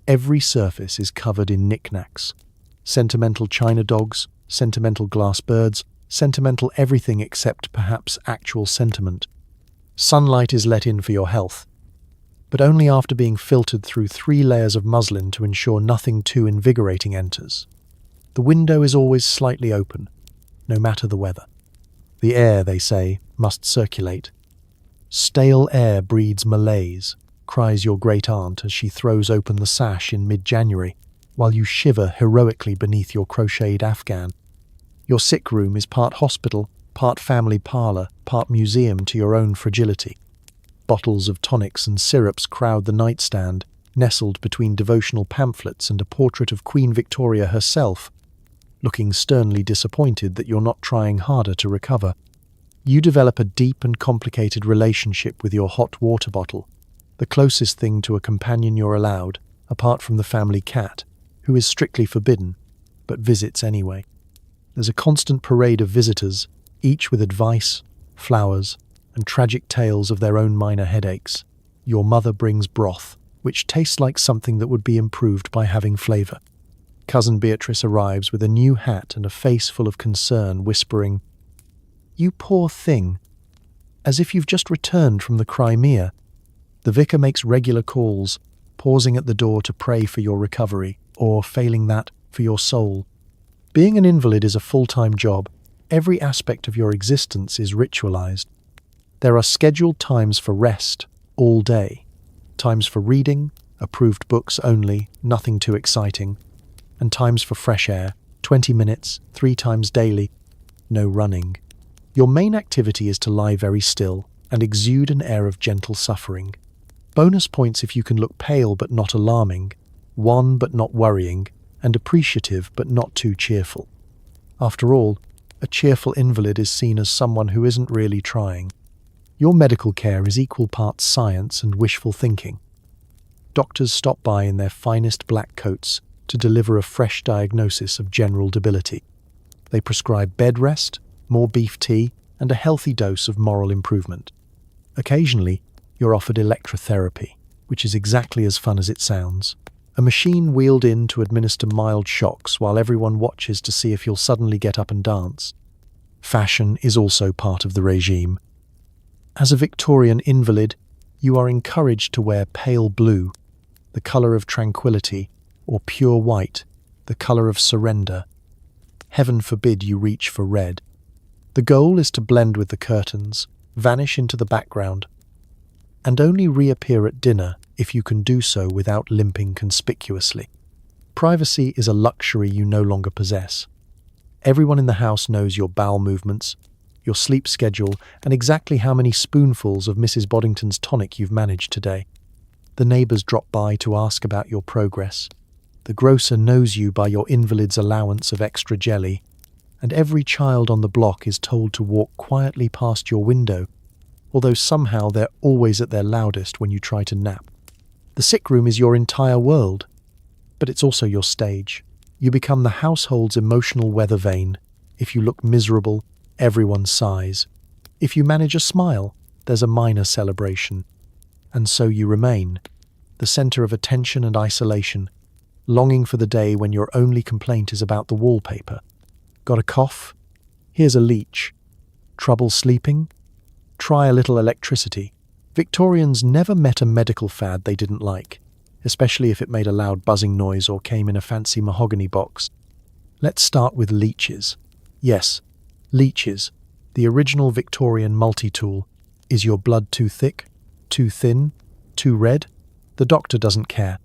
Every surface is covered in knickknacks. Sentimental china dogs, sentimental glass birds, sentimental everything except perhaps actual sentiment. Sunlight is let in for your health, but only after being filtered through 3 layers of muslin to ensure nothing too invigorating enters. The window is always slightly open, no matter the weather. The air, they say, must circulate. Stale air breeds malaise, cries your great-aunt as she throws open the sash in mid-January, while you shiver heroically beneath your crocheted afghan. Your sick room is part hospital, part family parlour, part museum to your own fragility. Bottles of tonics and syrups crowd the nightstand, nestled between devotional pamphlets and a portrait of Queen Victoria herself, looking sternly disappointed that you're not trying harder to recover. You develop a deep and complicated relationship with your hot water bottle, the closest thing to a companion you're allowed, apart from the family cat, who is strictly forbidden, but visits anyway. There's a constant parade of visitors, each with advice, flowers, and tragic tales of their own minor headaches. Your mother brings broth, which tastes like something that would be improved by having flavour. Cousin Beatrice arrives with a new hat and a face full of concern, whispering, "You poor thing," as if you've just returned from the Crimea. The vicar makes regular calls, pausing at the door to pray for your recovery, or, failing that, for your soul. Being an invalid is a full-time job. Every aspect of your existence is ritualized. There are scheduled times for rest, all day. Times for reading, approved books only, nothing too exciting. And times for fresh air, 20 minutes, 3 times daily, no running. Your main activity is to lie very still and exude an air of gentle suffering. Bonus points if you can look pale but not alarming, wan but not worrying, and appreciative but not too cheerful. After all, a cheerful invalid is seen as someone who isn't really trying. Your medical care is equal parts science and wishful thinking. Doctors stop by in their finest black coats to deliver a fresh diagnosis of general debility. They prescribe bed rest, more beef tea, and a healthy dose of moral improvement. Occasionally, you're offered electrotherapy, which is exactly as fun as it sounds. A machine wheeled in to administer mild shocks while everyone watches to see if you'll suddenly get up and dance. Fashion is also part of the regime. As a Victorian invalid, you are encouraged to wear pale blue, the colour of tranquility, or pure white, the colour of surrender. Heaven forbid you reach for red. The goal is to blend with the curtains, vanish into the background, and only reappear at dinner if you can do so without limping conspicuously. Privacy is a luxury you no longer possess. Everyone in the house knows your bowel movements, your sleep schedule, and exactly how many spoonfuls of Mrs. Boddington's tonic you've managed today. The neighbours drop by to ask about your progress. The grocer knows you by your invalid's allowance of extra jelly, and every child on the block is told to walk quietly past your window, although somehow they're always at their loudest when you try to nap. The sick room is your entire world, but it's also your stage. You become the household's emotional weather vane. If you look miserable, everyone sighs. If you manage a smile, there's a minor celebration. And so you remain, the centre of attention and isolation, longing for the day when your only complaint is about the wallpaper. Got a cough? Here's a leech. Trouble sleeping? Try a little electricity. Victorians never met a medical fad they didn't like, especially if it made a loud buzzing noise or came in a fancy mahogany box. Let's start with leeches. Yes, leeches, the original Victorian multi-tool. Is your blood too thick? Too thin? Too red? The doctor doesn't care.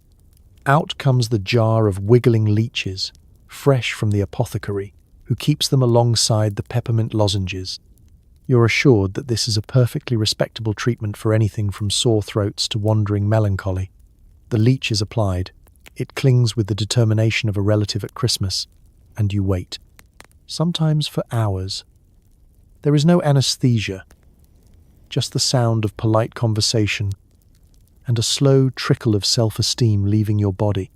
Out comes the jar of wiggling leeches, fresh from the apothecary, who keeps them alongside the peppermint lozenges. You're assured that this is a perfectly respectable treatment for anything from sore throats to wandering melancholy. The leech is applied. It clings with the determination of a relative at Christmas, and you wait. Sometimes for hours. There is no anesthesia, just the sound of polite conversation and a slow trickle of self-esteem leaving your body.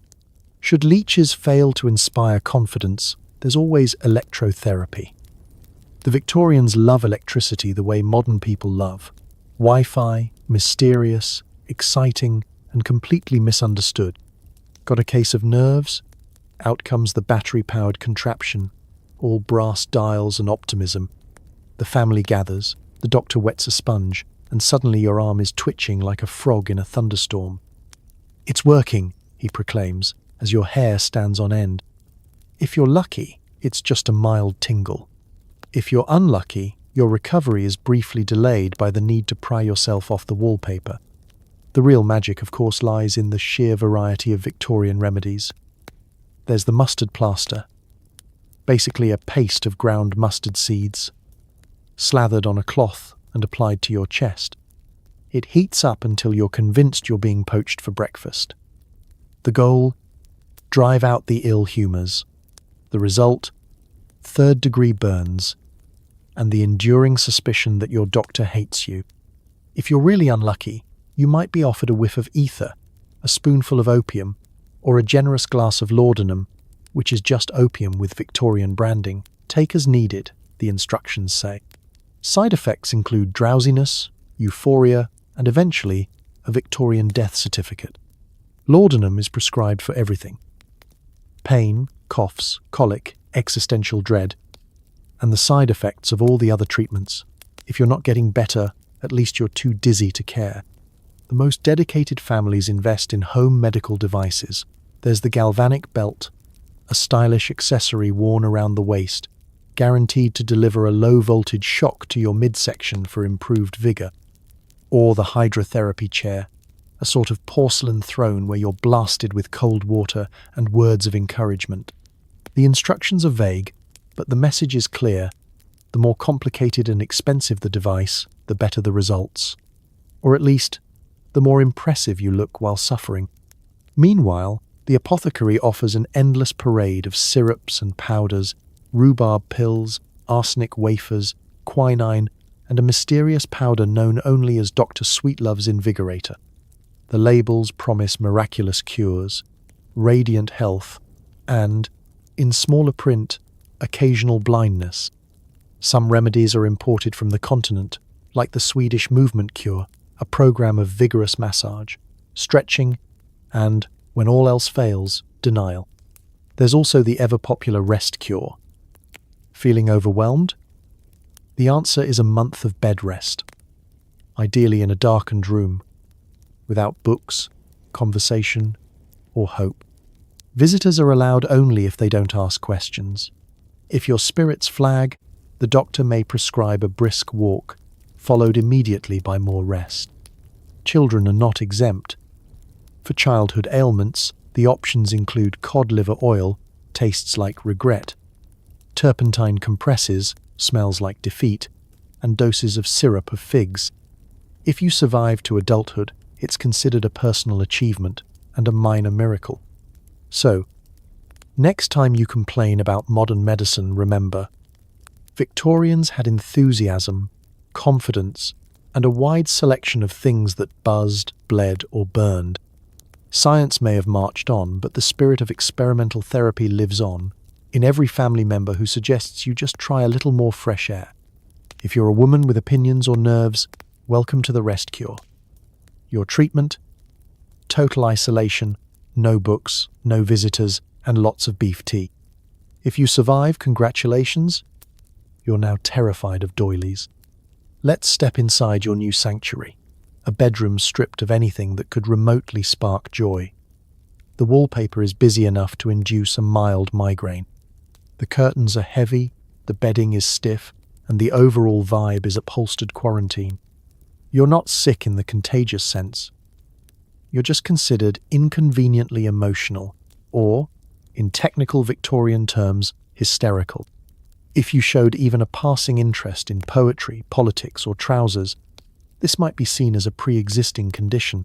Should leeches fail to inspire confidence, there's always electrotherapy. The Victorians love electricity the way modern people love. Wi-Fi, mysterious, exciting, and completely misunderstood. Got a case of nerves? Out comes the battery-powered contraption, all brass dials and optimism. The family gathers, the doctor wets a sponge, and suddenly your arm is twitching like a frog in a thunderstorm. "It's working," he proclaims, as your hair stands on end. If you're lucky, it's just a mild tingle. If you're unlucky, your recovery is briefly delayed by the need to pry yourself off the wallpaper. The real magic, of course, lies in the sheer variety of Victorian remedies. There's the mustard plaster, basically a paste of ground mustard seeds, slathered on a cloth and applied to your chest. It heats up until you're convinced you're being poached for breakfast. The goal? Drive out the ill humours. The result? Third-degree burns, and the enduring suspicion that your doctor hates you. If you're really unlucky, you might be offered a whiff of ether, a spoonful of opium, or a generous glass of laudanum, which is just opium with Victorian branding. Take as needed, the instructions say. Side effects include drowsiness, euphoria, and eventually a Victorian death certificate. Laudanum is prescribed for everything: pain, coughs, colic, existential dread, and the side effects of all the other treatments. If you're not getting better, at least you're too dizzy to care. The most dedicated families invest in home medical devices. There's the galvanic belt, a stylish accessory worn around the waist, guaranteed to deliver a low-voltage shock to your midsection for improved vigor. Or the hydrotherapy chair, a sort of porcelain throne where you're blasted with cold water and words of encouragement. The instructions are vague, but the message is clear. The more complicated and expensive the device, the better the results. Or at least, the more impressive you look while suffering. Meanwhile, the apothecary offers an endless parade of syrups and powders, rhubarb pills, arsenic wafers, quinine, and a mysterious powder known only as Dr. Sweetlove's Invigorator. The labels promise miraculous cures, radiant health, and, in smaller print, occasional blindness. Some remedies are imported from the continent, like the Swedish movement cure, a program of vigorous massage, stretching, and, when all else fails, denial. There's also the ever-popular rest cure. Feeling overwhelmed? The answer is a month of bed rest, ideally in a darkened room, without books, conversation, or hope. Visitors are allowed only if they don't ask questions. If your spirits flag, the doctor may prescribe a brisk walk, followed immediately by more rest. Children are not exempt. For childhood ailments, the options include cod liver oil, tastes like regret, turpentine compresses, smells like defeat, and doses of syrup of figs. If you survive to adulthood, it's considered a personal achievement and a minor miracle. So, next time you complain about modern medicine, remember, Victorians had enthusiasm, confidence, and a wide selection of things that buzzed, bled, or burned. Science may have marched on, but the spirit of experimental therapy lives on in every family member who suggests you just try a little more fresh air. If you're a woman with opinions or nerves, welcome to the rest cure. Your treatment? Total isolation, no books, no visitors, and lots of beef tea. If you survive, congratulations. You're now terrified of doilies. Let's step inside your new sanctuary, a bedroom stripped of anything that could remotely spark joy. The wallpaper is busy enough to induce a mild migraine. The curtains are heavy, the bedding is stiff, and the overall vibe is upholstered quarantine. You're not sick in the contagious sense. You're just considered inconveniently emotional, or, in technical Victorian terms, hysterical. If you showed even a passing interest in poetry, politics, or trousers, this might be seen as a pre-existing condition.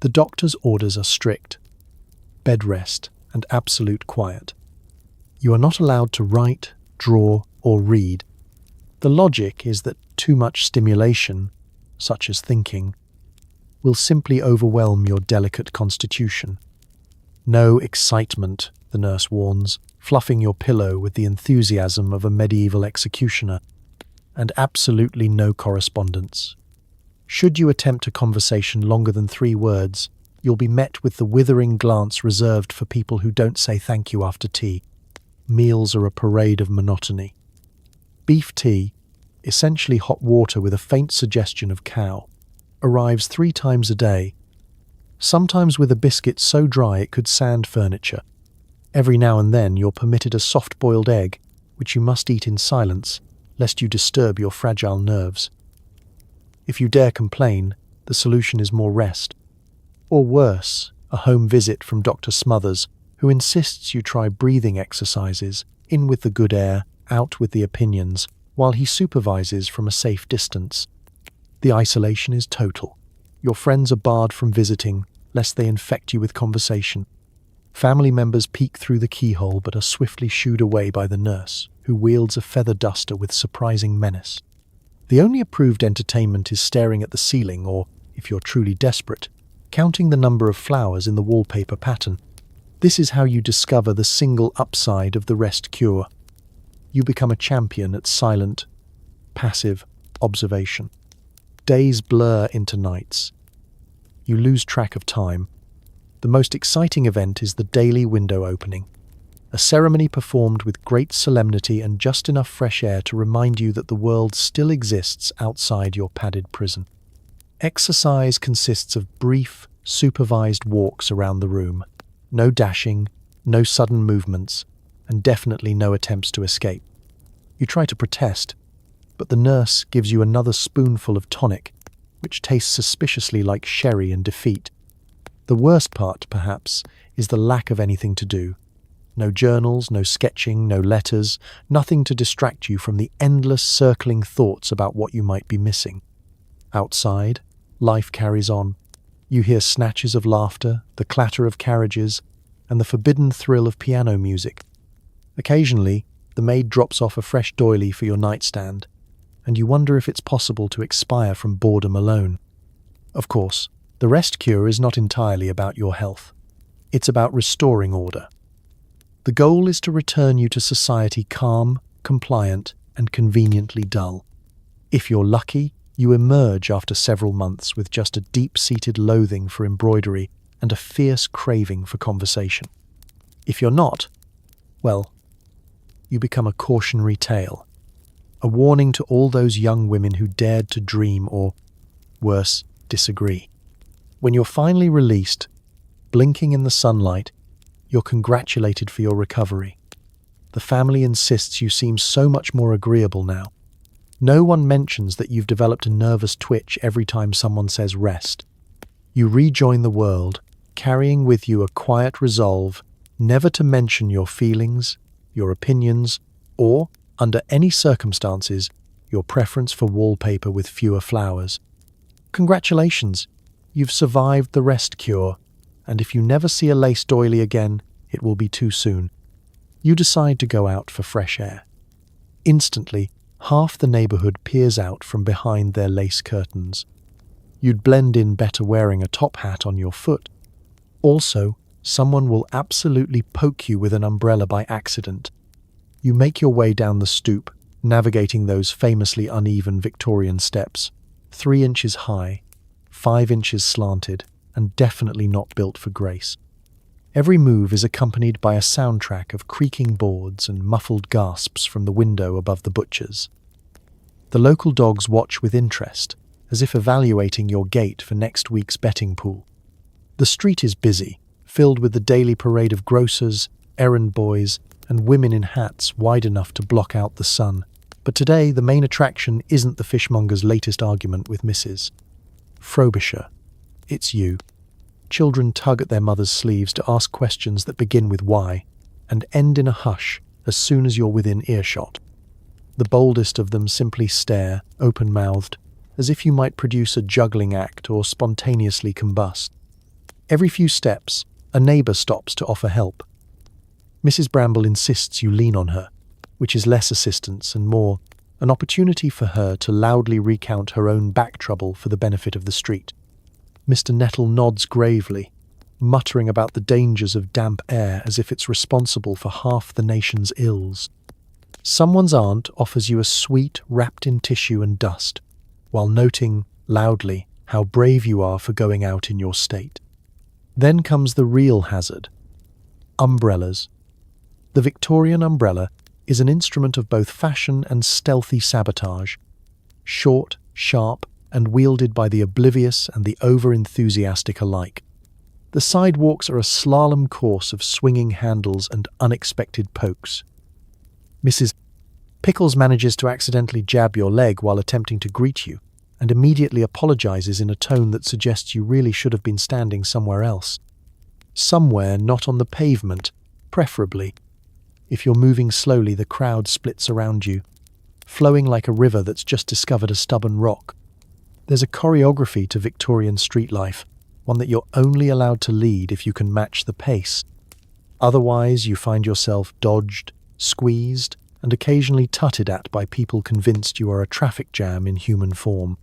The doctor's orders are strict: bed rest and absolute quiet. You are not allowed to write, draw, or read. The logic is that too much stimulation, such as thinking, will simply overwhelm your delicate constitution. No excitement, the nurse warns, fluffing your pillow with the enthusiasm of a medieval executioner, and absolutely no correspondence. Should you attempt a conversation longer than 3 words, you'll be met with the withering glance reserved for people who don't say thank you after tea. Meals are a parade of monotony. Beef tea, essentially hot water with a faint suggestion of cow, arrives 3 times a day, sometimes with a biscuit so dry it could sand furniture. Every now and then you're permitted a soft-boiled egg, which you must eat in silence, lest you disturb your fragile nerves. If you dare complain, the solution is more rest. Or worse, a home visit from Dr. Smothers, who insists you try breathing exercises, in with the good air, out with the opinions, while he supervises from a safe distance. The isolation is total. Your friends are barred from visiting, lest they infect you with conversation. Family members peek through the keyhole but are swiftly shooed away by the nurse, who wields a feather duster with surprising menace. The only approved entertainment is staring at the ceiling or, if you're truly desperate, counting the number of flowers in the wallpaper pattern. This is how you discover the single upside of the rest cure. You become a champion at silent, passive observation. Days blur into nights. You lose track of time. The most exciting event is the daily window opening, a ceremony performed with great solemnity and just enough fresh air to remind you that the world still exists outside your padded prison. Exercise consists of brief, supervised walks around the room. No dashing, no sudden movements, and definitely no attempts to escape. You try to protest, but the nurse gives you another spoonful of tonic, which tastes suspiciously like sherry and defeat. The worst part, perhaps, is the lack of anything to do. No journals, no sketching, no letters, nothing to distract you from the endless circling thoughts about what you might be missing. Outside, life carries on. You hear snatches of laughter, the clatter of carriages, and the forbidden thrill of piano music. Occasionally, the maid drops off a fresh doily for your nightstand, and you wonder if it's possible to expire from boredom alone. Of course, the rest cure is not entirely about your health. It's about restoring order. The goal is to return you to society calm, compliant, and conveniently dull. If you're lucky, you emerge after several months with just a deep-seated loathing for embroidery and a fierce craving for conversation. If you're not, well, you become a cautionary tale, a warning to all those young women who dared to dream or, worse, disagree. When you're finally released, blinking in the sunlight, you're congratulated for your recovery. The family insists you seem so much more agreeable now. No one mentions that you've developed a nervous twitch every time someone says rest. You rejoin the world, carrying with you a quiet resolve never to mention your feelings, your opinions, or, under any circumstances, your preference for wallpaper with fewer flowers. Congratulations! You've survived the rest cure, and if you never see a lace doily again, it will be too soon. You decide to go out for fresh air. Instantly, half the neighborhood peers out from behind their lace curtains. You'd blend in better wearing a top hat on your foot. Also, someone will absolutely poke you with an umbrella by accident. You make your way down the stoop, navigating those famously uneven Victorian steps, 3 inches high, 5 inches slanted, and definitely not built for grace. Every move is accompanied by a soundtrack of creaking boards and muffled gasps from the window above the butcher's. The local dogs watch with interest, as if evaluating your gait for next week's betting pool. The street is busy, filled with the daily parade of grocers, errand boys, and women in hats wide enough to block out the sun. But today, the main attraction isn't the fishmonger's latest argument with Mrs. Frobisher. It's you. Children tug at their mother's sleeves to ask questions that begin with why, and end in a hush as soon as you're within earshot. The boldest of them simply stare, open-mouthed, as if you might produce a juggling act or spontaneously combust. Every few steps, a neighbour stops to offer help. Mrs. Bramble insists you lean on her, which is less assistance and more an opportunity for her to loudly recount her own back trouble for the benefit of the street. Mr. Nettle nods gravely, muttering about the dangers of damp air as if it's responsible for half the nation's ills. Someone's aunt offers you a sweet wrapped in tissue and dust, while noting, loudly, how brave you are for going out in your state. Then comes the real hazard. Umbrellas. The Victorian umbrella is an instrument of both fashion and stealthy sabotage. Short, sharp, and wielded by the oblivious and the over-enthusiastic alike. The sidewalks are a slalom course of swinging handles and unexpected pokes. Mrs. Pickles manages to accidentally jab your leg while attempting to greet you, and immediately apologizes in a tone that suggests you really should have been standing somewhere else. Somewhere not on the pavement, preferably. If you're moving slowly, the crowd splits around you, flowing like a river that's just discovered a stubborn rock. There's a choreography to Victorian street life, one that you're only allowed to lead if you can match the pace. Otherwise, you find yourself dodged, squeezed, and occasionally tutted at by people convinced you are a traffic jam in human form.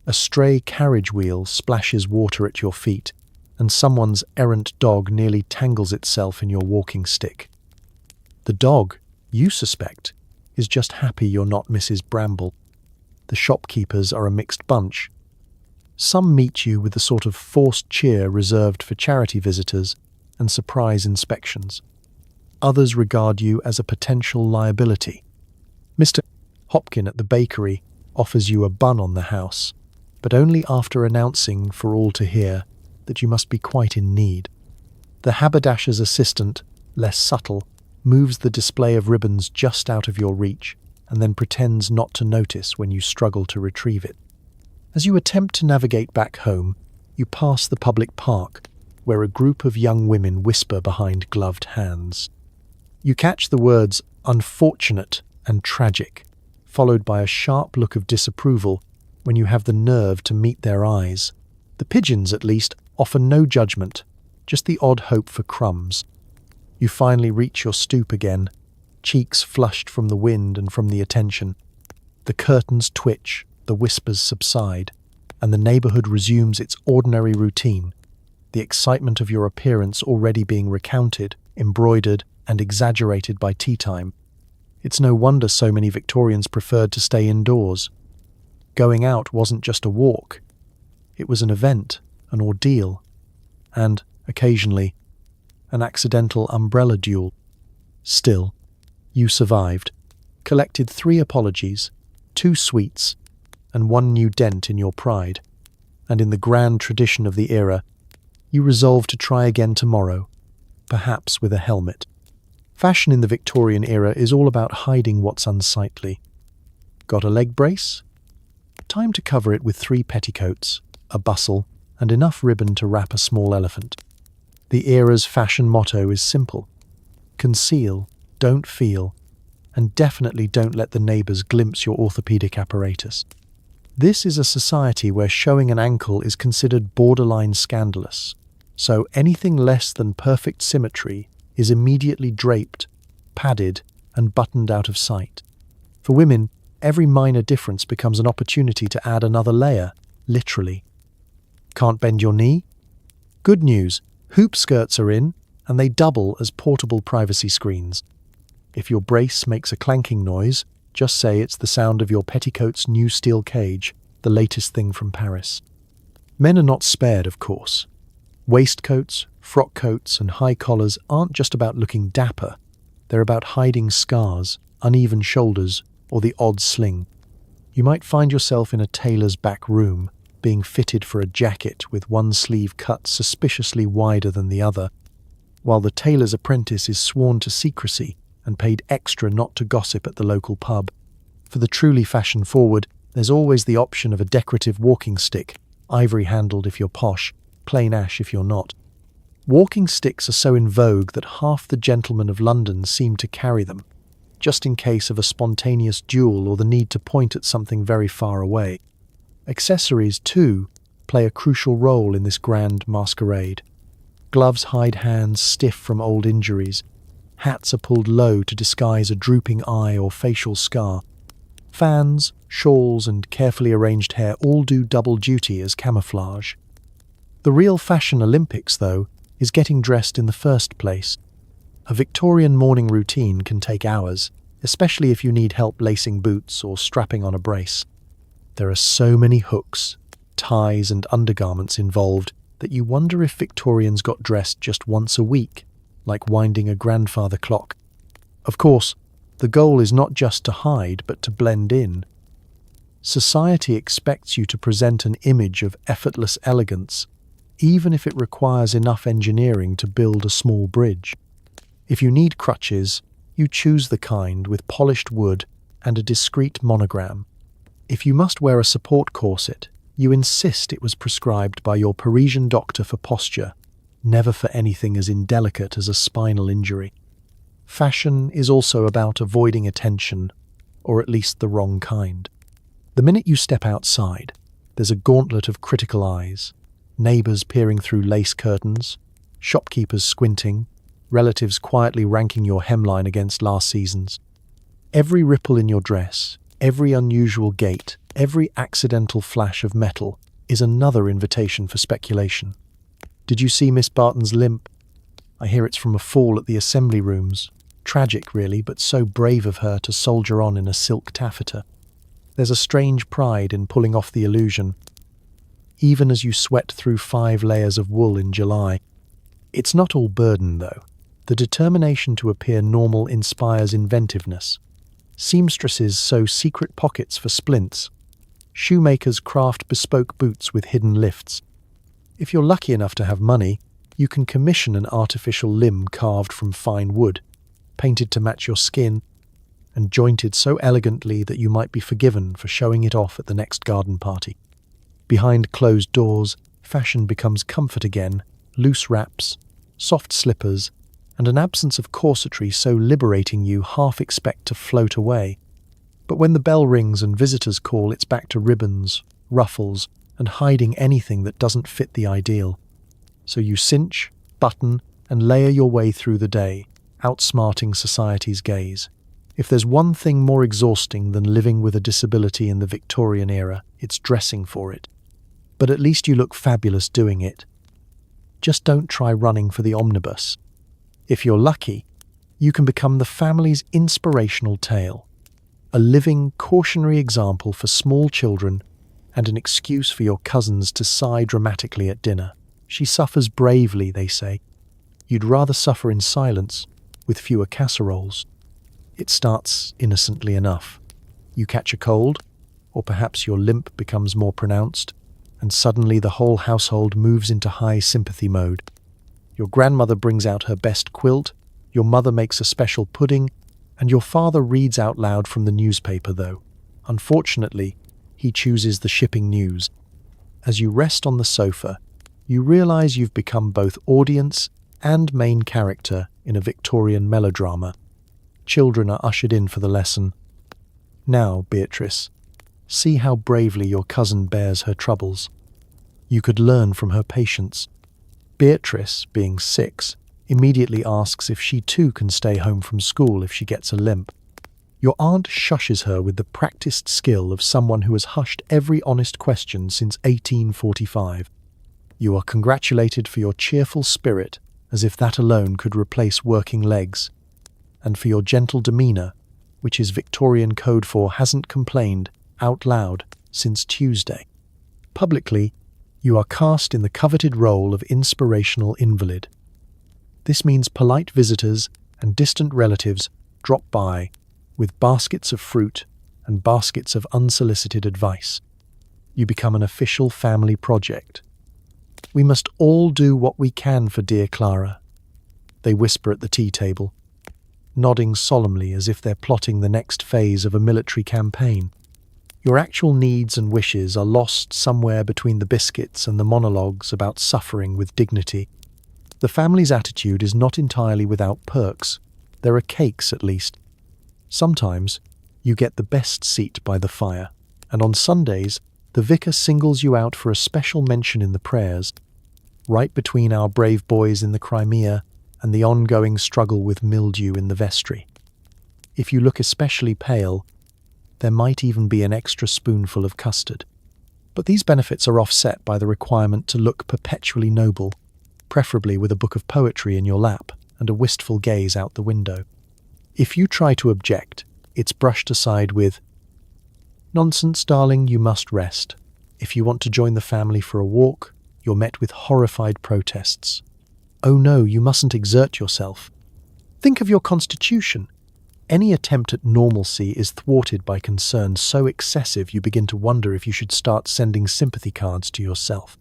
A stray carriage wheel splashes water at your feet, and someone's errant dog nearly tangles itself in your walking stick. The dog, you suspect, is just happy you're not Mrs. Bramble. The shopkeepers are a mixed bunch. Some meet you with the sort of forced cheer reserved for charity visitors and surprise inspections. Others regard you as a potential liability. Mr. Hopkin at the bakery offers you a bun on the house, but only after announcing for all to hear that you must be quite in need. The haberdasher's assistant, less subtle, moves the display of ribbons just out of your reach and then pretends not to notice when you struggle to retrieve it. As you attempt to navigate back home, you pass the public park, where a group of young women whisper behind gloved hands. You catch the words unfortunate and tragic, followed by a sharp look of disapproval when you have the nerve to meet their eyes. The pigeons, at least, offer no judgment, just the odd hope for crumbs. You finally reach your stoop again, cheeks flushed from the wind and from the attention. The curtains twitch, the whispers subside, and the neighbourhood resumes its ordinary routine, the excitement of your appearance already being recounted, embroidered, and exaggerated by tea time. It's no wonder so many Victorians preferred to stay indoors. Going out wasn't just a walk. It was an event, an ordeal, and, occasionally, an accidental umbrella duel. Still, you survived, collected 3 apologies, 2 sweets, and 1 new dent in your pride, and in the grand tradition of the era, you resolved to try again tomorrow, perhaps with a helmet. Fashion in the Victorian era is all about hiding what's unsightly. Got a leg brace? Time to cover it with 3 petticoats, a bustle, and enough ribbon to wrap a small elephant. The era's fashion motto is simple: conceal, don't feel, and definitely don't let the neighbours glimpse your orthopedic apparatus. This is a society where showing an ankle is considered borderline scandalous, so anything less than perfect symmetry is immediately draped, padded, and buttoned out of sight. For women, every minor difference becomes an opportunity to add another layer, literally. Can't bend your knee? Good news, hoop skirts are in, and they double as portable privacy screens. If your brace makes a clanking noise, just say it's the sound of your petticoat's new steel cage, the latest thing from Paris. Men are not spared, of course. Waistcoats, frock coats, and high collars aren't just about looking dapper. They're about hiding scars, uneven shoulders, or the odd sling. You might find yourself in a tailor's back room, being fitted for a jacket with one sleeve cut suspiciously wider than the other, while the tailor's apprentice is sworn to secrecy and paid extra not to gossip at the local pub. For the truly fashion-forward, there's always the option of a decorative walking stick, ivory-handled if you're posh, plain ash if you're not. Walking sticks are so in vogue that half the gentlemen of London seem to carry them, just in case of a spontaneous duel or the need to point at something very far away. Accessories, too, play a crucial role in this grand masquerade. Gloves hide hands stiff from old injuries. Hats are pulled low to disguise a drooping eye or facial scar. Fans, shawls, and carefully arranged hair all do double duty as camouflage. The real fashion Olympics, though, is getting dressed in the first place. A Victorian morning routine can take hours, especially if you need help lacing boots or strapping on a brace. There are so many hooks, ties, and undergarments involved that you wonder if Victorians got dressed just once a week, like winding a grandfather clock. Of course, the goal is not just to hide, but to blend in. Society expects you to present an image of effortless elegance, even if it requires enough engineering to build a small bridge. If you need crutches, you choose the kind with polished wood and a discreet monogram. If you must wear a support corset, you insist it was prescribed by your Parisian doctor for posture, never for anything as indelicate as a spinal injury. Fashion is also about avoiding attention, or at least the wrong kind. The minute you step outside, there's a gauntlet of critical eyes, neighbours peering through lace curtains, shopkeepers squinting, relatives quietly ranking your hemline against last season's. Every ripple in your dress, every unusual gait, every accidental flash of metal is another invitation for speculation. Did you see Miss Barton's limp? I hear it's from a fall at the assembly rooms. Tragic, really, but so brave of her to soldier on in a silk taffeta. There's a strange pride in pulling off the illusion. even as you sweat through 5 layers of wool in July. It's not all burden, though. The determination to appear normal inspires inventiveness. Seamstresses sew secret pockets for splints. Shoemakers craft bespoke boots with hidden lifts. If you're lucky enough to have money, you can commission an artificial limb carved from fine wood, painted to match your skin, and jointed so elegantly that you might be forgiven for showing it off at the next garden party. Behind closed doors, fashion becomes comfort again, loose wraps, soft slippers, and an absence of corsetry so liberating you half expect to float away. But when the bell rings and visitors call, it's back to ribbons, ruffles, and hiding anything that doesn't fit the ideal. So you cinch, button, and layer your way through the day, outsmarting society's gaze. If there's one thing more exhausting than living with a disability in the Victorian era, it's dressing for it. But at least you look fabulous doing it. Just don't try running for the omnibus. If you're lucky, you can become the family's inspirational tale, a living, cautionary example for small children and an excuse for your cousins to sigh dramatically at dinner. She suffers bravely, they say. You'd rather suffer in silence, with fewer casseroles. It starts innocently enough. You catch a cold, or perhaps your limp becomes more pronounced, and suddenly the whole household moves into high sympathy mode. Your grandmother brings out her best quilt, your mother makes a special pudding, and your father reads out loud from the newspaper, though. Unfortunately, he chooses the shipping news. As you rest on the sofa, you realize you've become both audience and main character in a Victorian melodrama. Children are ushered in for the lesson. Now, Beatrice, see how bravely your cousin bears her troubles. You could learn from her patience. Beatrice, being 6, immediately asks if she too can stay home from school if she gets a limp. Your aunt shushes her with the practiced skill of someone who has hushed every honest question since 1845. You are congratulated for your cheerful spirit, as if that alone could replace working legs, and for your gentle demeanour, which is Victorian code for hasn't complained out loud since Tuesday. Publicly, you are cast in the coveted role of inspirational invalid. This means polite visitors and distant relatives drop by with baskets of fruit and baskets of unsolicited advice. You become an official family project. We must all do what we can for dear Clara, they whisper at the tea table, nodding solemnly as if they're plotting the next phase of a military campaign. Your actual needs and wishes are lost somewhere between the biscuits and the monologues about suffering with dignity. The family's attitude is not entirely without perks. There are cakes, at least. Sometimes you get the best seat by the fire, and on Sundays the vicar singles you out for a special mention in the prayers, right between our brave boys in the Crimea and the ongoing struggle with mildew in the vestry. If you look especially pale, there might even be an extra spoonful of custard. But these benefits are offset by the requirement to look perpetually noble, preferably with a book of poetry in your lap and a wistful gaze out the window. If you try to object, it's brushed aside with, "Nonsense, darling, you must rest." If you want to join the family for a walk, you're met with horrified protests. "Oh no, you mustn't exert yourself. Think of your constitution." Any attempt at normalcy is thwarted by concerns so excessive you begin to wonder if you should start sending sympathy cards to yourself.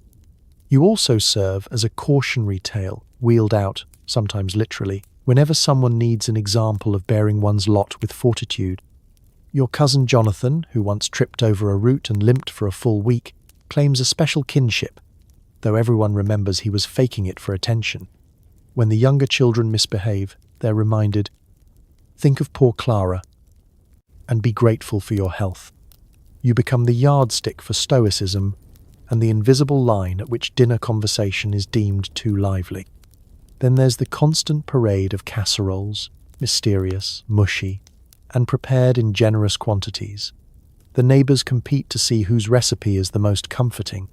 You also serve as a cautionary tale, wheeled out, sometimes literally, whenever someone needs an example of bearing one's lot with fortitude. Your cousin Jonathan, who once tripped over a root and limped for a full week, claims a special kinship, though everyone remembers he was faking it for attention. When the younger children misbehave, they're reminded, "Think of poor Clara, and be grateful for your health." You become the yardstick for stoicism and the invisible line at which dinner conversation is deemed too lively. Then there's the constant parade of casseroles, mysterious, mushy, and prepared in generous quantities. The neighbours compete to see whose recipe is the most comforting.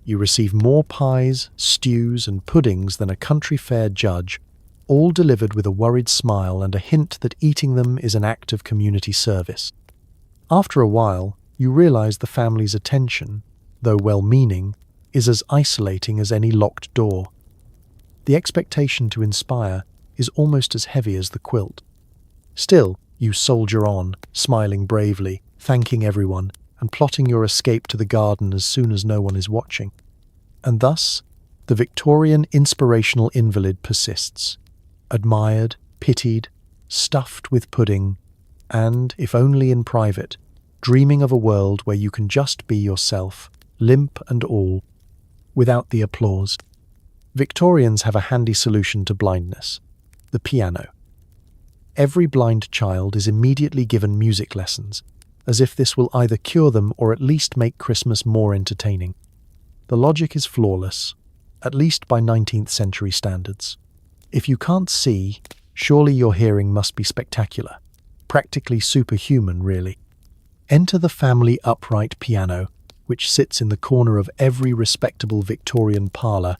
You receive more pies, stews, and puddings than a country fair judge, all delivered with a worried smile and a hint that eating them is an act of community service. After a while, you realise the family's attention, though well-meaning, is as isolating as any locked door. The expectation to inspire is almost as heavy as the quilt. Still, you soldier on, smiling bravely, thanking everyone, and plotting your escape to the garden as soon as no one is watching. And thus, the Victorian inspirational invalid persists, admired, pitied, stuffed with pudding, and, if only in private, dreaming of a world where you can just be yourself, limp and all, without the applause. Victorians have a handy solution to blindness: the piano. Every blind child is immediately given music lessons, as if this will either cure them or at least make Christmas more entertaining. The logic is flawless, at least by 19th century standards. If you can't see, surely your hearing must be spectacular, practically superhuman, really. Enter the family upright piano, which sits in the corner of every respectable Victorian parlour,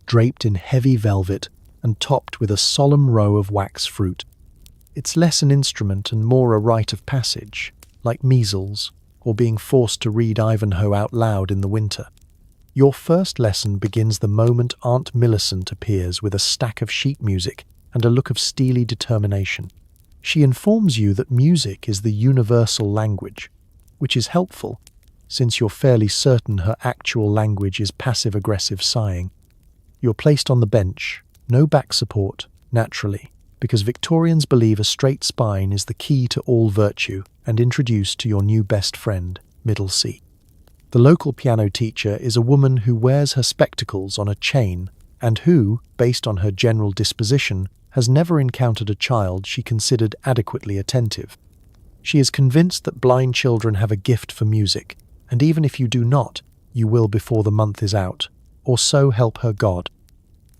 draped in heavy velvet and topped with a solemn row of wax fruit. It's less an instrument and more a rite of passage, like measles, or being forced to read Ivanhoe out loud in the winter. Your first lesson begins the moment Aunt Millicent appears with a stack of sheet music and a look of steely determination. She informs you that music is the universal language, which is helpful, since you're fairly certain her actual language is passive-aggressive sighing. You're placed on the bench, no back support, naturally, because Victorians believe a straight spine is the key to all virtue, and introduced to your new best friend, Middle C. The local piano teacher is a woman who wears her spectacles on a chain and who, based on her general disposition, has never encountered a child she considered adequately attentive. She is convinced that blind children have a gift for music, and even if you do not, you will before the month is out, or so help her God.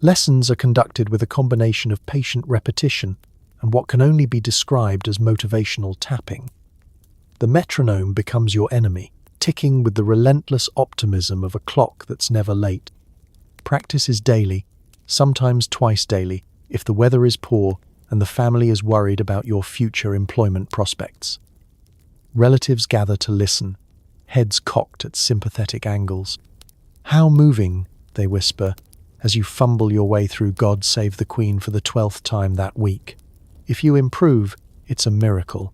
Lessons are conducted with a combination of patient repetition and what can only be described as motivational tapping. The metronome becomes your enemy, ticking with the relentless optimism of a clock that's never late. Practice is daily, sometimes twice daily, if the weather is poor and the family is worried about your future employment prospects. Relatives gather to listen, heads cocked at sympathetic angles. "How moving," they whisper, as you fumble your way through God Save the Queen for the 12th time that week. If you improve, it's a miracle.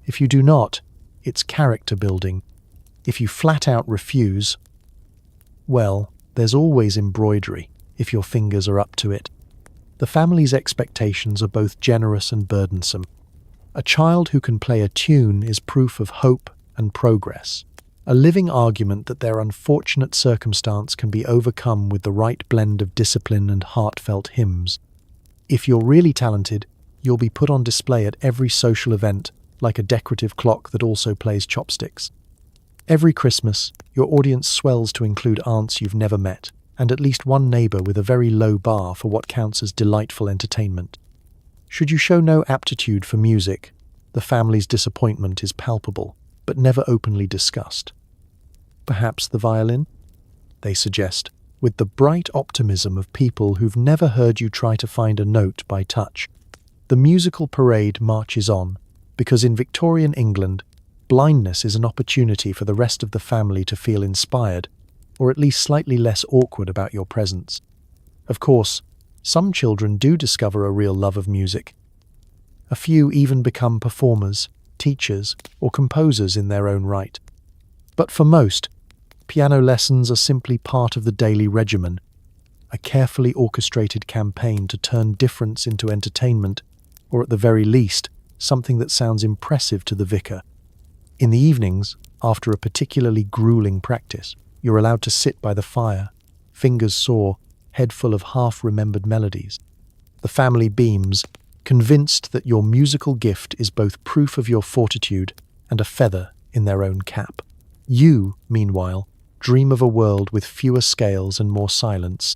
If you do not, it's character building. If you flat out refuse, well, there's always embroidery, if your fingers are up to it. The family's expectations are both generous and burdensome. A child who can play a tune is proof of hope and progress, a living argument that their unfortunate circumstance can be overcome with the right blend of discipline and heartfelt hymns. If you're really talented, you'll be put on display at every social event, like a decorative clock that also plays chopsticks. Every Christmas, your audience swells to include aunts you've never met, and at least one neighbour with a very low bar for what counts as delightful entertainment. Should you show no aptitude for music, the family's disappointment is palpable, but never openly discussed. Perhaps the violin? They suggest, with the bright optimism of people who've never heard you try to find a note by touch. The musical parade marches on, because in Victorian England, blindness is an opportunity for the rest of the family to feel inspired, or at least slightly less awkward about your presence. Of course, some children do discover a real love of music. A few even become performers, teachers, or composers in their own right. But for most, piano lessons are simply part of the daily regimen, a carefully orchestrated campaign to turn difference into entertainment, or at the very least, something that sounds impressive to the vicar. In the evenings, after a particularly grueling practice, you're allowed to sit by the fire, fingers sore, head full of half-remembered melodies. The family beams, convinced that your musical gift is both proof of your fortitude and a feather in their own cap. You, meanwhile, dream of a world with fewer scales and more silence.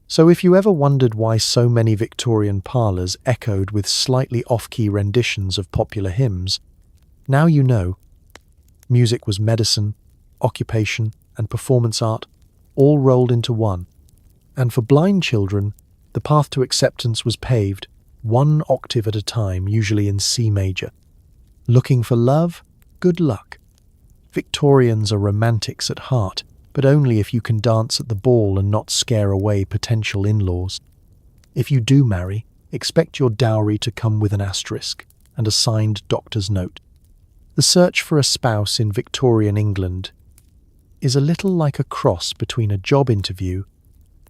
So if you ever wondered why so many Victorian parlours echoed with slightly off-key renditions of popular hymns, now you know. Music was medicine, occupation, and performance art, all rolled into one. And for blind children, the path to acceptance was paved, one octave at a time, usually in C major. Looking for love? Good luck. Victorians are romantics at heart, but only if you can dance at the ball and not scare away potential in-laws. If you do marry, expect your dowry to come with an asterisk and a signed doctor's note. The search for a spouse in Victorian England is a little like a cross between a job interview,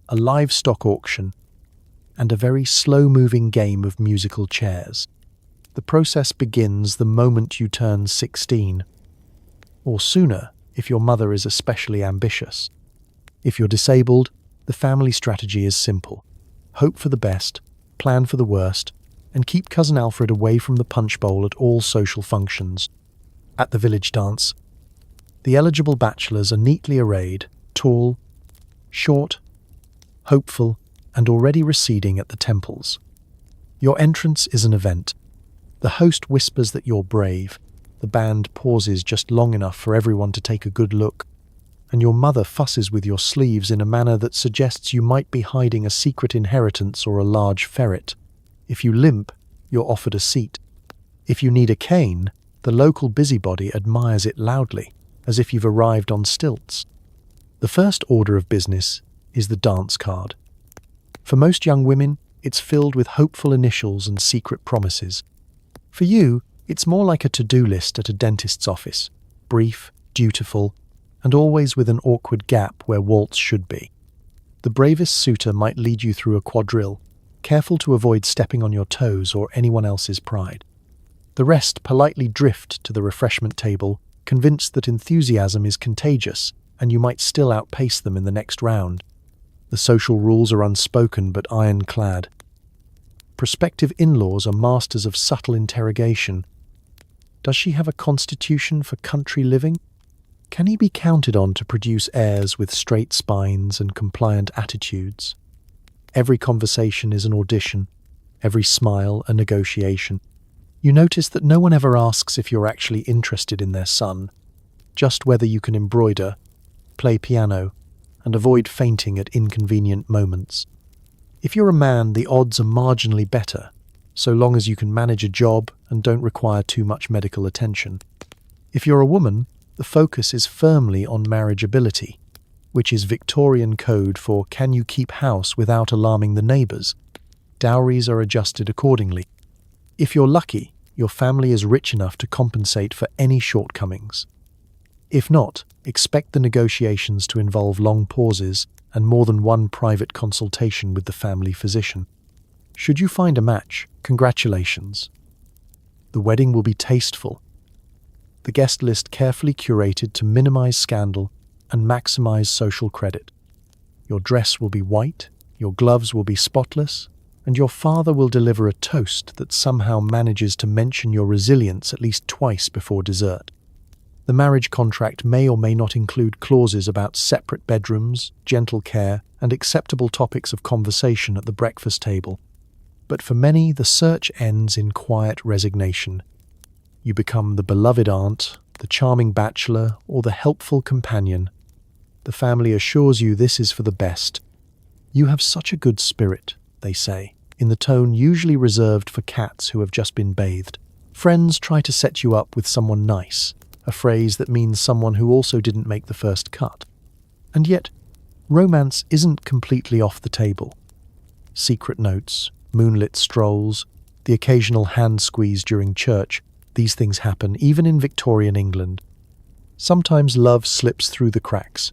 a livestock auction, and a very slow-moving game of musical chairs. The process begins the moment you turn 16, or sooner if your mother is especially ambitious. If you're disabled, the family strategy is simple. Hope for the best, plan for the worst, and keep Cousin Alfred away from the punch bowl at all social functions. At the village dance, the eligible bachelors are neatly arrayed, tall, short, hopeful, and already receding at the temples. Your entrance is an event. The host whispers that you're brave, the band pauses just long enough for everyone to take a good look, and your mother fusses with your sleeves in a manner that suggests you might be hiding a secret inheritance or a large ferret. If you limp, you're offered a seat. If you need a cane, the local busybody admires it loudly, as if you've arrived on stilts. The first order of business is the dance card. For most young women, it's filled with hopeful initials and secret promises. For you, it's more like a to-do list at a dentist's office, brief, dutiful, and always with an awkward gap where waltz should be. The bravest suitor might lead you through a quadrille, careful to avoid stepping on your toes or anyone else's pride. The rest politely drift to the refreshment table, convinced that enthusiasm is contagious and you might still outpace them in the next round. The social rules are unspoken but ironclad. Prospective in-laws are masters of subtle interrogation. Does she have a constitution for country living? Can he be counted on to produce heirs with straight spines and compliant attitudes? Every conversation is an audition, every smile a negotiation. You notice that no one ever asks if you're actually interested in their son, just whether you can embroider, play piano, and avoid fainting at inconvenient moments. If you're a man, the odds are marginally better, so long as you can manage a job and don't require too much medical attention. If you're a woman, the focus is firmly on marriageability, which is Victorian code for can you keep house without alarming the neighbours. Dowries are adjusted accordingly. If you're lucky, your family is rich enough to compensate for any shortcomings. If not, expect the negotiations to involve long pauses and more than one private consultation with the family physician. Should you find a match, congratulations. The wedding will be tasteful. The guest list carefully curated to minimize scandal and maximize social credit. Your dress will be white, your gloves will be spotless, and your father will deliver a toast that somehow manages to mention your resilience at least twice before dessert. The marriage contract may or may not include clauses about separate bedrooms, gentle care, and acceptable topics of conversation at the breakfast table. But for many, the search ends in quiet resignation. You become the beloved aunt, the charming bachelor, or the helpful companion. The family assures you this is for the best. You have such a good spirit, they say, in the tone usually reserved for cats who have just been bathed. Friends try to set you up with someone nice, a phrase that means someone who also didn't make the first cut. And yet, romance isn't completely off the table. Secret notes, moonlit strolls, the occasional hand squeeze during church, these things happen even in Victorian England. Sometimes love slips through the cracks,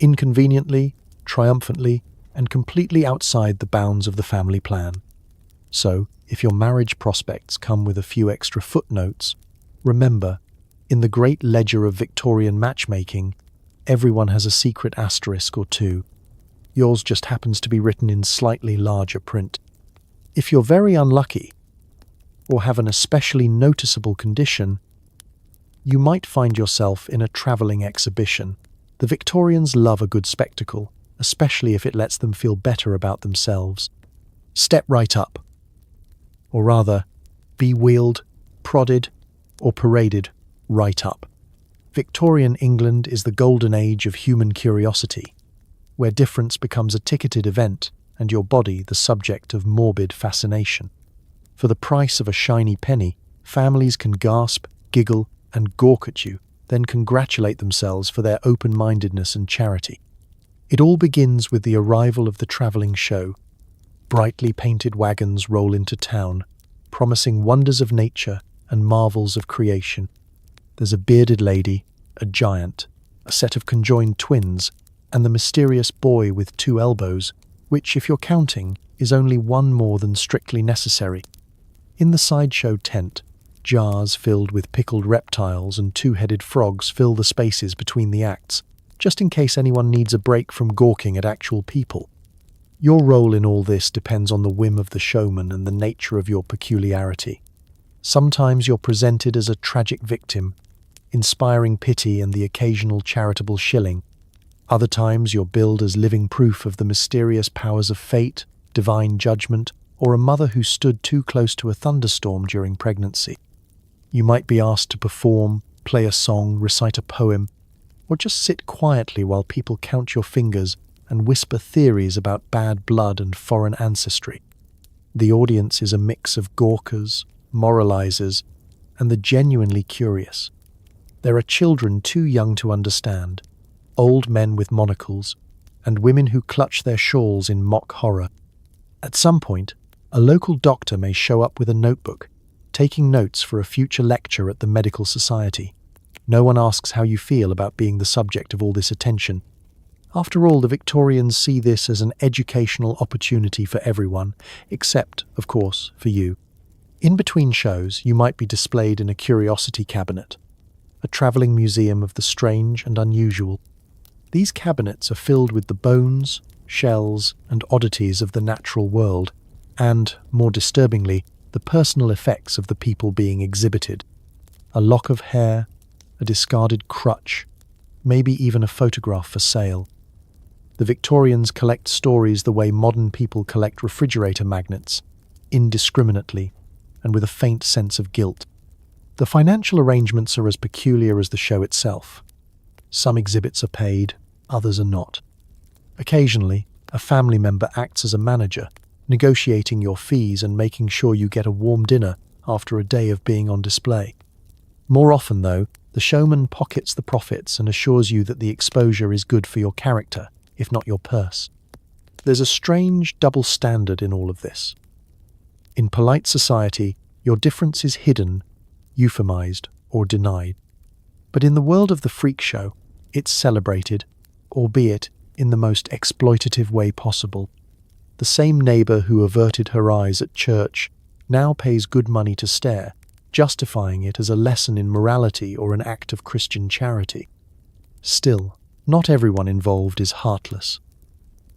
inconveniently, triumphantly, and completely outside the bounds of the family plan. So, if your marriage prospects come with a few extra footnotes, remember, in the great ledger of Victorian matchmaking, everyone has a secret asterisk or two. Yours just happens to be written in slightly larger print. If you're very unlucky, or have an especially noticeable condition, you might find yourself in a travelling exhibition. The Victorians love a good spectacle, especially if it lets them feel better about themselves. Step right up. Or rather, be wheeled, prodded, or paraded right up. Victorian England is the golden age of human curiosity, where difference becomes a ticketed event and your body the subject of morbid fascination. For the price of a shiny penny, families can gasp, giggle, and gawk at you, then congratulate themselves for their open-mindedness and charity. It all begins with the arrival of the travelling show. Brightly painted wagons roll into town, promising wonders of nature and marvels of creation. There's a bearded lady, a giant, a set of conjoined twins, and the mysterious boy with 2 elbows, which, if you're counting, is only one more than strictly necessary. In the sideshow tent, jars filled with pickled reptiles and 2-headed frogs fill the spaces between the acts, just in case anyone needs a break from gawking at actual people. Your role in all this depends on the whim of the showman and the nature of your peculiarity. Sometimes you're presented as a tragic victim, inspiring pity and the occasional charitable shilling. Other times you're billed as living proof of the mysterious powers of fate, divine judgment, or a mother who stood too close to a thunderstorm during pregnancy. You might be asked to perform, play a song, recite a poem, or just sit quietly while people count your fingers and whisper theories about bad blood and foreign ancestry. The audience is a mix of gawkers, moralizers, and the genuinely curious. There are children too young to understand, old men with monocles, and women who clutch their shawls in mock horror. At some point, a local doctor may show up with a notebook, taking notes for a future lecture at the medical society. No one asks how you feel about being the subject of all this attention. After all, the Victorians see this as an educational opportunity for everyone, except, of course, for you. In between shows, you might be displayed in a curiosity cabinet, a travelling museum of the strange and unusual. These cabinets are filled with the bones, shells, and oddities of the natural world, and, more disturbingly, the personal effects of the people being exhibited. A lock of hair, a discarded crutch, maybe even a photograph for sale. The Victorians collect stories the way modern people collect refrigerator magnets, indiscriminately, and with a faint sense of guilt. The financial arrangements are as peculiar as the show itself. Some exhibits are paid, others are not. Occasionally, a family member acts as a manager, negotiating your fees and making sure you get a warm dinner after a day of being on display. More often, though, the showman pockets the profits and assures you that the exposure is good for your character, if not your purse. There's a strange double standard in all of this. In polite society, your difference is hidden, euphemized, or denied. But in the world of the freak show, it's celebrated, albeit in the most exploitative way possible. The same neighbour who averted her eyes at church now pays good money to stare, justifying it as a lesson in morality or an act of Christian charity. Still, not everyone involved is heartless.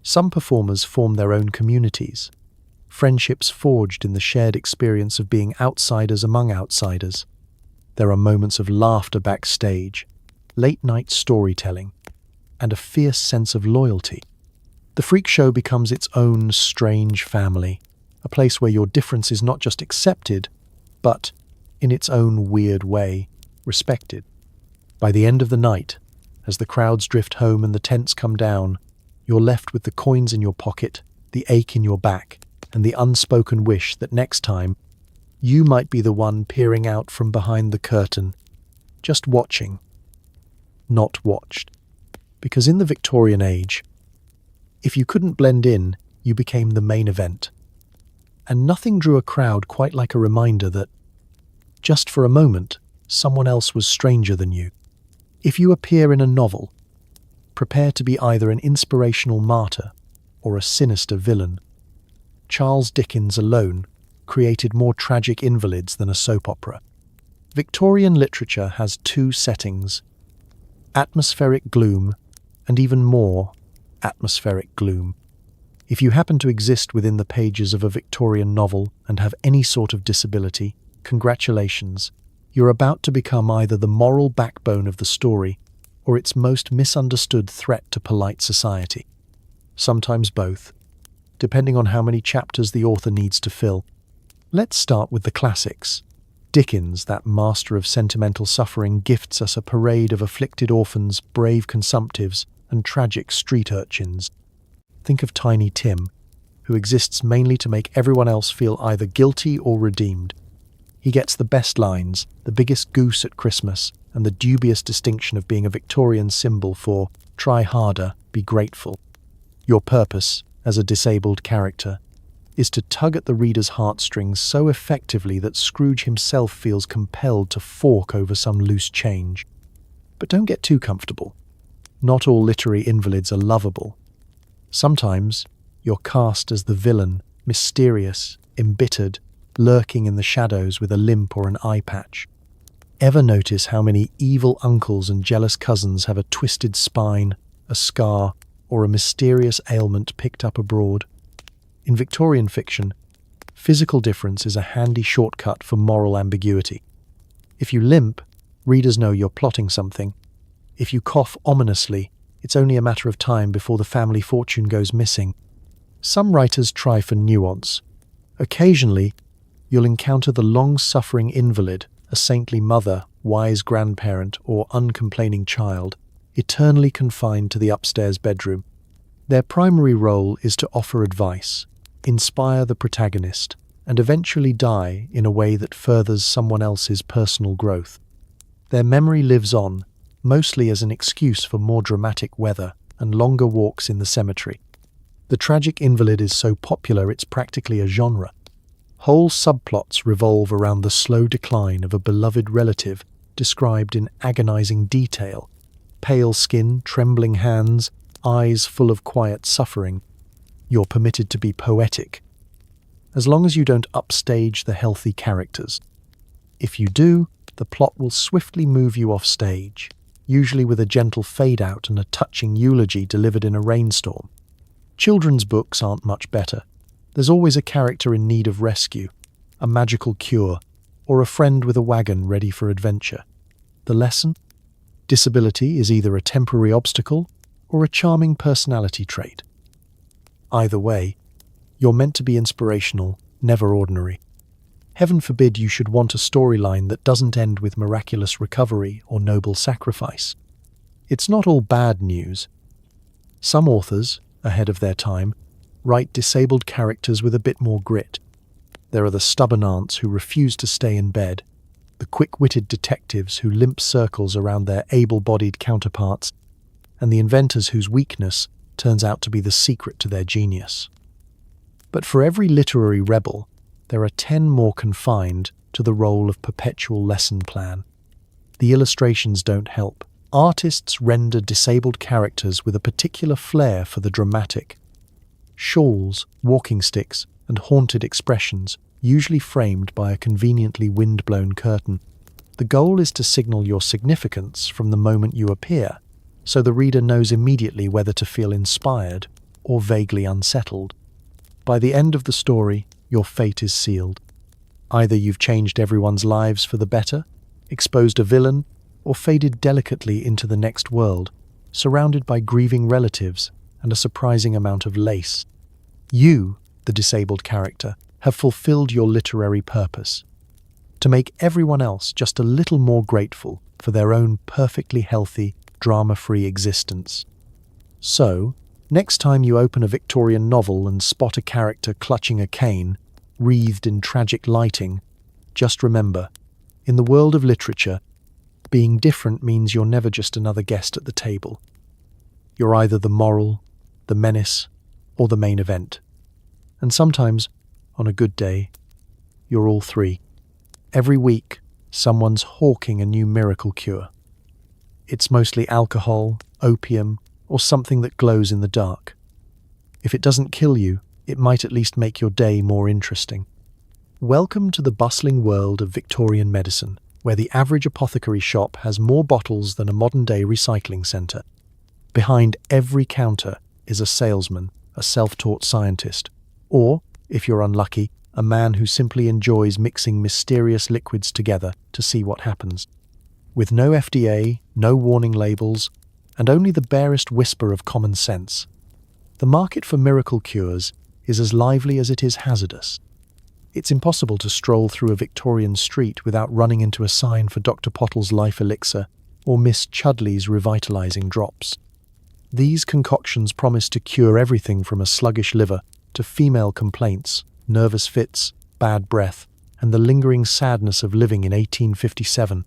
Some performers form their own communities, friendships forged in the shared experience of being outsiders among outsiders. There are moments of laughter backstage, late-night storytelling, and a fierce sense of loyalty. The freak show becomes its own strange family, a place where your difference is not just accepted, but, in its own weird way, respected. By the end of the night, as the crowds drift home and the tents come down, you're left with the coins in your pocket, the ache in your back, and the unspoken wish that next time, you might be the one peering out from behind the curtain, just watching, not watched. Because in the Victorian age, if you couldn't blend in, you became the main event. And nothing drew a crowd quite like a reminder that, just for a moment, someone else was stranger than you. If you appear in a novel, prepare to be either an inspirational martyr or a sinister villain. Charles Dickens alone created more tragic invalids than a soap opera. Victorian literature has 2 settings: atmospheric gloom and even more atmospheric gloom. If you happen to exist within the pages of a Victorian novel and have any sort of disability, congratulations. You're about to become either the moral backbone of the story or its most misunderstood threat to polite society. Sometimes both, depending on how many chapters the author needs to fill. Let's start with the classics. Dickens, that master of sentimental suffering, gifts us a parade of afflicted orphans, brave consumptives, and tragic street urchins. Think of Tiny Tim, who exists mainly to make everyone else feel either guilty or redeemed. He gets the best lines, the biggest goose at Christmas, and the dubious distinction of being a Victorian symbol for try harder, be grateful. Your purpose, as a disabled character, is to tug at the reader's heartstrings so effectively that Scrooge himself feels compelled to fork over some loose change. But don't get too comfortable. Not all literary invalids are lovable. Sometimes you're cast as the villain, mysterious, embittered, lurking in the shadows with a limp or an eye patch. Ever notice how many evil uncles and jealous cousins have a twisted spine, a scar, or a mysterious ailment picked up abroad? In Victorian fiction, physical difference is a handy shortcut for moral ambiguity. If you limp, readers know you're plotting something. If you cough ominously, it's only a matter of time before the family fortune goes missing. Some writers try for nuance. Occasionally, you'll encounter the long-suffering invalid, a saintly mother, wise grandparent, or uncomplaining child, eternally confined to the upstairs bedroom. Their primary role is to offer advice, inspire the protagonist, and eventually die in a way that furthers someone else's personal growth. Their memory lives on, mostly as an excuse for more dramatic weather and longer walks in the cemetery. The tragic invalid is so popular it's practically a genre. Whole subplots revolve around the slow decline of a beloved relative described in agonizing detail. Pale skin, trembling hands, eyes full of quiet suffering. You're permitted to be poetic, as long as you don't upstage the healthy characters. If you do, the plot will swiftly move you off stage, usually with a gentle fade-out and a touching eulogy delivered in a rainstorm. Children's books aren't much better. There's always a character in need of rescue, a magical cure, or a friend with a wagon ready for adventure. The lesson? Disability is either a temporary obstacle or a charming personality trait. Either way, you're meant to be inspirational, never ordinary. Heaven forbid you should want a storyline that doesn't end with miraculous recovery or noble sacrifice. It's not all bad news. Some authors, ahead of their time, write disabled characters with a bit more grit. There are the stubborn aunts who refuse to stay in bed, the quick-witted detectives who limp circles around their able-bodied counterparts, and the inventors whose weakness turns out to be the secret to their genius. But for every literary rebel, there are 10 more confined to the role of perpetual lesson plan. The illustrations don't help. Artists render disabled characters with a particular flair for the dramatic. Shawls, walking sticks, and haunted expressions, usually framed by a conveniently wind-blown curtain. The goal is to signal your significance from the moment you appear, so the reader knows immediately whether to feel inspired or vaguely unsettled. By the end of the story, your fate is sealed. Either you've changed everyone's lives for the better, exposed a villain, or faded delicately into the next world, surrounded by grieving relatives and a surprising amount of lace. You, the disabled character, have fulfilled your literary purpose: to make everyone else just a little more grateful for their own perfectly healthy, drama-free existence. So, next time you open a Victorian novel and spot a character clutching a cane, wreathed in tragic lighting, just remember, in the world of literature, being different means you're never just another guest at the table. You're either the moral, the menace, or the main event. And sometimes, on a good day, you're all three. Every week, someone's hawking a new miracle cure. It's mostly alcohol, opium, or something that glows in the dark. If it doesn't kill you, it might at least make your day more interesting. Welcome to the bustling world of Victorian medicine, where the average apothecary shop has more bottles than a modern-day recycling centre. Behind every counter is a salesman, a self-taught scientist, or, if you're unlucky, a man who simply enjoys mixing mysterious liquids together to see what happens. With no FDA, no warning labels, and only the barest whisper of common sense, the market for miracle cures is as lively as it is hazardous. It's impossible to stroll through a Victorian street without running into a sign for Dr. Pottle's Life Elixir or Miss Chudley's Revitalizing Drops. These concoctions promise to cure everything from a sluggish liver to female complaints, nervous fits, bad breath, and the lingering sadness of living in 1857.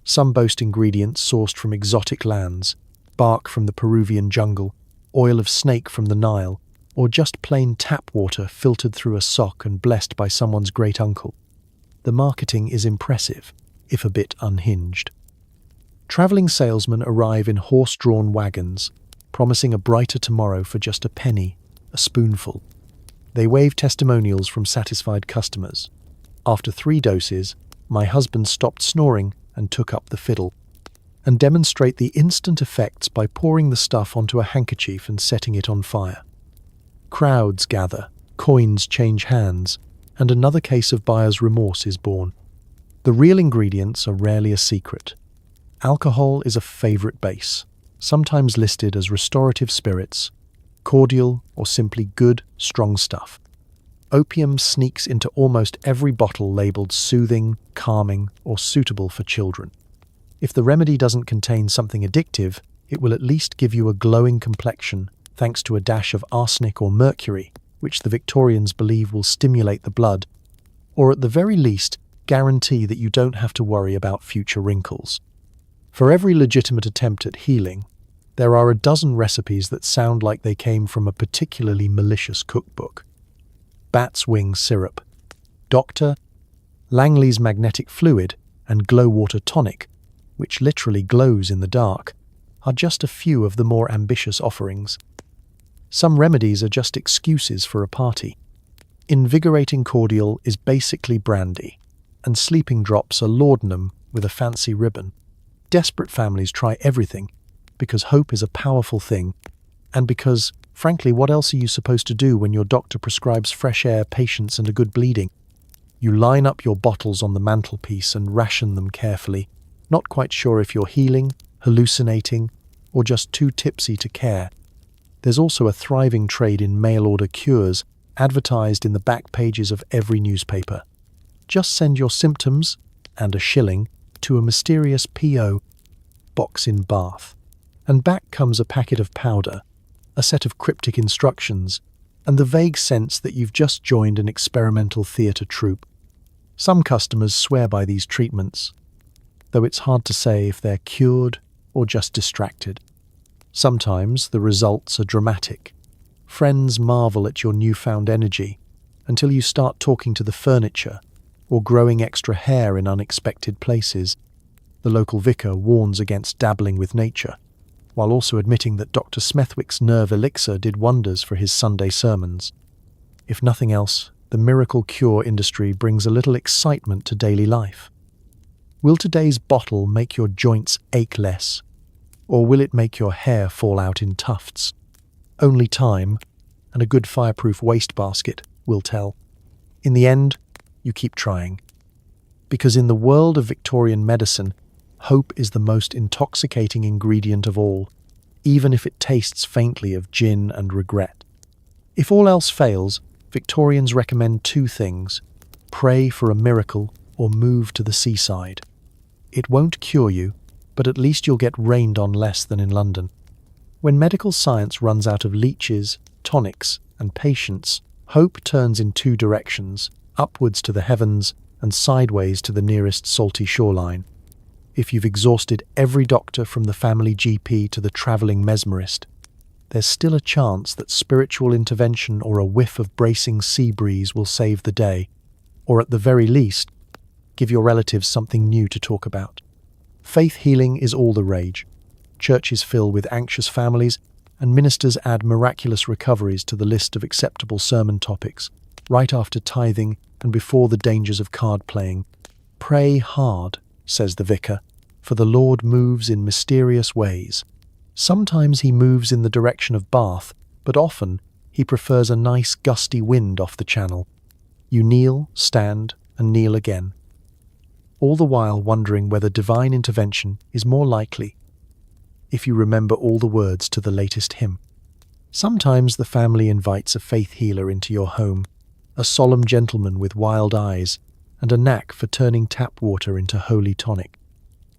Some boast ingredients sourced from exotic lands, bark from the Peruvian jungle, oil of snake from the Nile, or just plain tap water filtered through a sock and blessed by someone's great uncle. The marketing is impressive, if a bit unhinged. Travelling salesmen arrive in horse-drawn wagons, promising a brighter tomorrow for just a penny, a spoonful. They wave testimonials from satisfied customers. After 3 doses, my husband stopped snoring and took up the fiddle, and demonstrate the instant effects by pouring the stuff onto a handkerchief and setting it on fire. Crowds gather, coins change hands, and another case of buyer's remorse is born. The real ingredients are rarely a secret. Alcohol is a favourite base, sometimes listed as restorative spirits, cordial, or simply good, strong stuff. Opium sneaks into almost every bottle labelled soothing, calming, or suitable for children. If the remedy doesn't contain something addictive, it will at least give you a glowing complexion thanks to a dash of arsenic or mercury, which the Victorians believe will stimulate the blood, or at the very least, guarantee that you don't have to worry about future wrinkles. For every legitimate attempt at healing, there are a dozen recipes that sound like they came from a particularly malicious cookbook. Bat's wing syrup, Dr. Langley's magnetic fluid, and glow water tonic, which literally glows in the dark, are just a few of the more ambitious offerings. Some remedies are just excuses for a party. Invigorating cordial is basically brandy, and sleeping drops are laudanum with a fancy ribbon. Desperate families try everything, because hope is a powerful thing, and because, frankly, what else are you supposed to do when your doctor prescribes fresh air, patience, and a good bleeding? You line up your bottles on the mantelpiece and ration them carefully, not quite sure if you're healing, hallucinating, or just too tipsy to care. There's also a thriving trade in mail-order cures, advertised in the back pages of every newspaper. Just send your symptoms, and a shilling, to a mysterious P.O. box in Bath, and back comes a packet of powder, a set of cryptic instructions, and the vague sense that you've just joined an experimental theatre troupe. Some customers swear by these treatments, though it's hard to say if they're cured or just distracted. Sometimes the results are dramatic. Friends marvel at your newfound energy until you start talking to the furniture or growing extra hair in unexpected places. The local vicar warns against dabbling with nature, while also admitting that Dr. Smethwick's nerve elixir did wonders for his Sunday sermons. If nothing else, the miracle cure industry brings a little excitement to daily life. Will today's bottle make your joints ache less, or will it make your hair fall out in tufts? Only time, and a good fireproof wastebasket, will tell. In the end, you keep trying. Because in the world of Victorian medicine, hope is the most intoxicating ingredient of all, even if it tastes faintly of gin and regret. If all else fails, Victorians recommend 2 things: pray for a miracle or move to the seaside. It won't cure you, but at least you'll get rained on less than in London. When medical science runs out of leeches, tonics, and patience, hope turns in 2 directions, upwards to the heavens and sideways to the nearest salty shoreline. If you've exhausted every doctor from the family GP to the travelling mesmerist, there's still a chance that spiritual intervention or a whiff of bracing sea breeze will save the day, or at the very least, give your relatives something new to talk about. Faith healing is all the rage. Churches fill with anxious families, and ministers add miraculous recoveries to the list of acceptable sermon topics, right after tithing and before the dangers of card playing. Pray hard, says the vicar, for the Lord moves in mysterious ways. Sometimes he moves in the direction of Bath, but often he prefers a nice gusty wind off the channel. You kneel, stand, and kneel again, all the while wondering whether divine intervention is more likely if you remember all the words to the latest hymn. Sometimes the family invites a faith healer into your home, a solemn gentleman with wild eyes and a knack for turning tap water into holy tonic.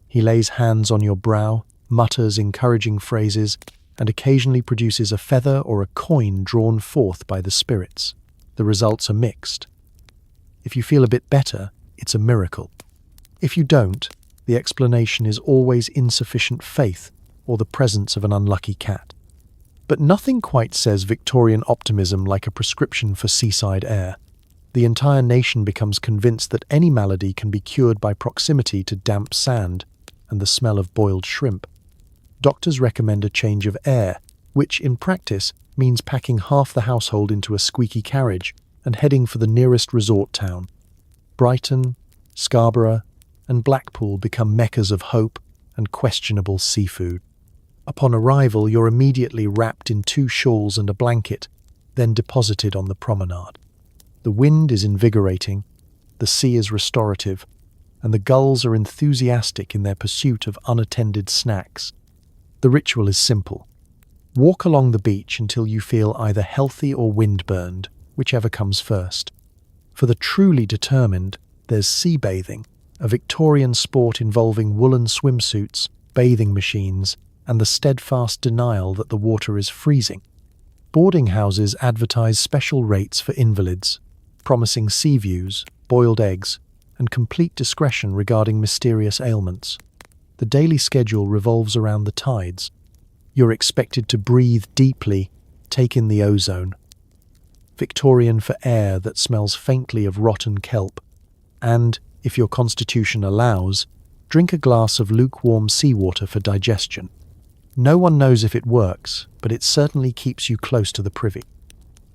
He lays hands on your brow, mutters encouraging phrases, and occasionally produces a feather or a coin drawn forth by the spirits. The results are mixed. If you feel a bit better, it's a miracle. If you don't, the explanation is always insufficient faith or the presence of an unlucky cat. But nothing quite says Victorian optimism like a prescription for seaside air. The entire nation becomes convinced that any malady can be cured by proximity to damp sand and the smell of boiled shrimp. Doctors recommend a change of air, which, in practice, means packing half the household into a squeaky carriage and heading for the nearest resort town. Brighton, Scarborough, and Blackpool become meccas of hope and questionable seafood. Upon arrival, you're immediately wrapped in 2 shawls and a blanket, then deposited on the promenade. The wind is invigorating, the sea is restorative, and the gulls are enthusiastic in their pursuit of unattended snacks. The ritual is simple. Walk along the beach until you feel either healthy or windburned, whichever comes first. For the truly determined, there's sea bathing, a Victorian sport involving woolen swimsuits, bathing machines, and the steadfast denial that the water is freezing. Boarding houses advertise special rates for invalids, promising sea views, boiled eggs, and complete discretion regarding mysterious ailments. The daily schedule revolves around the tides. You're expected to breathe deeply, take in the ozone. Victorian for air that smells faintly of rotten kelp, and, if your constitution allows, drink a glass of lukewarm seawater for digestion. No one knows if it works, but it certainly keeps you close to the privy.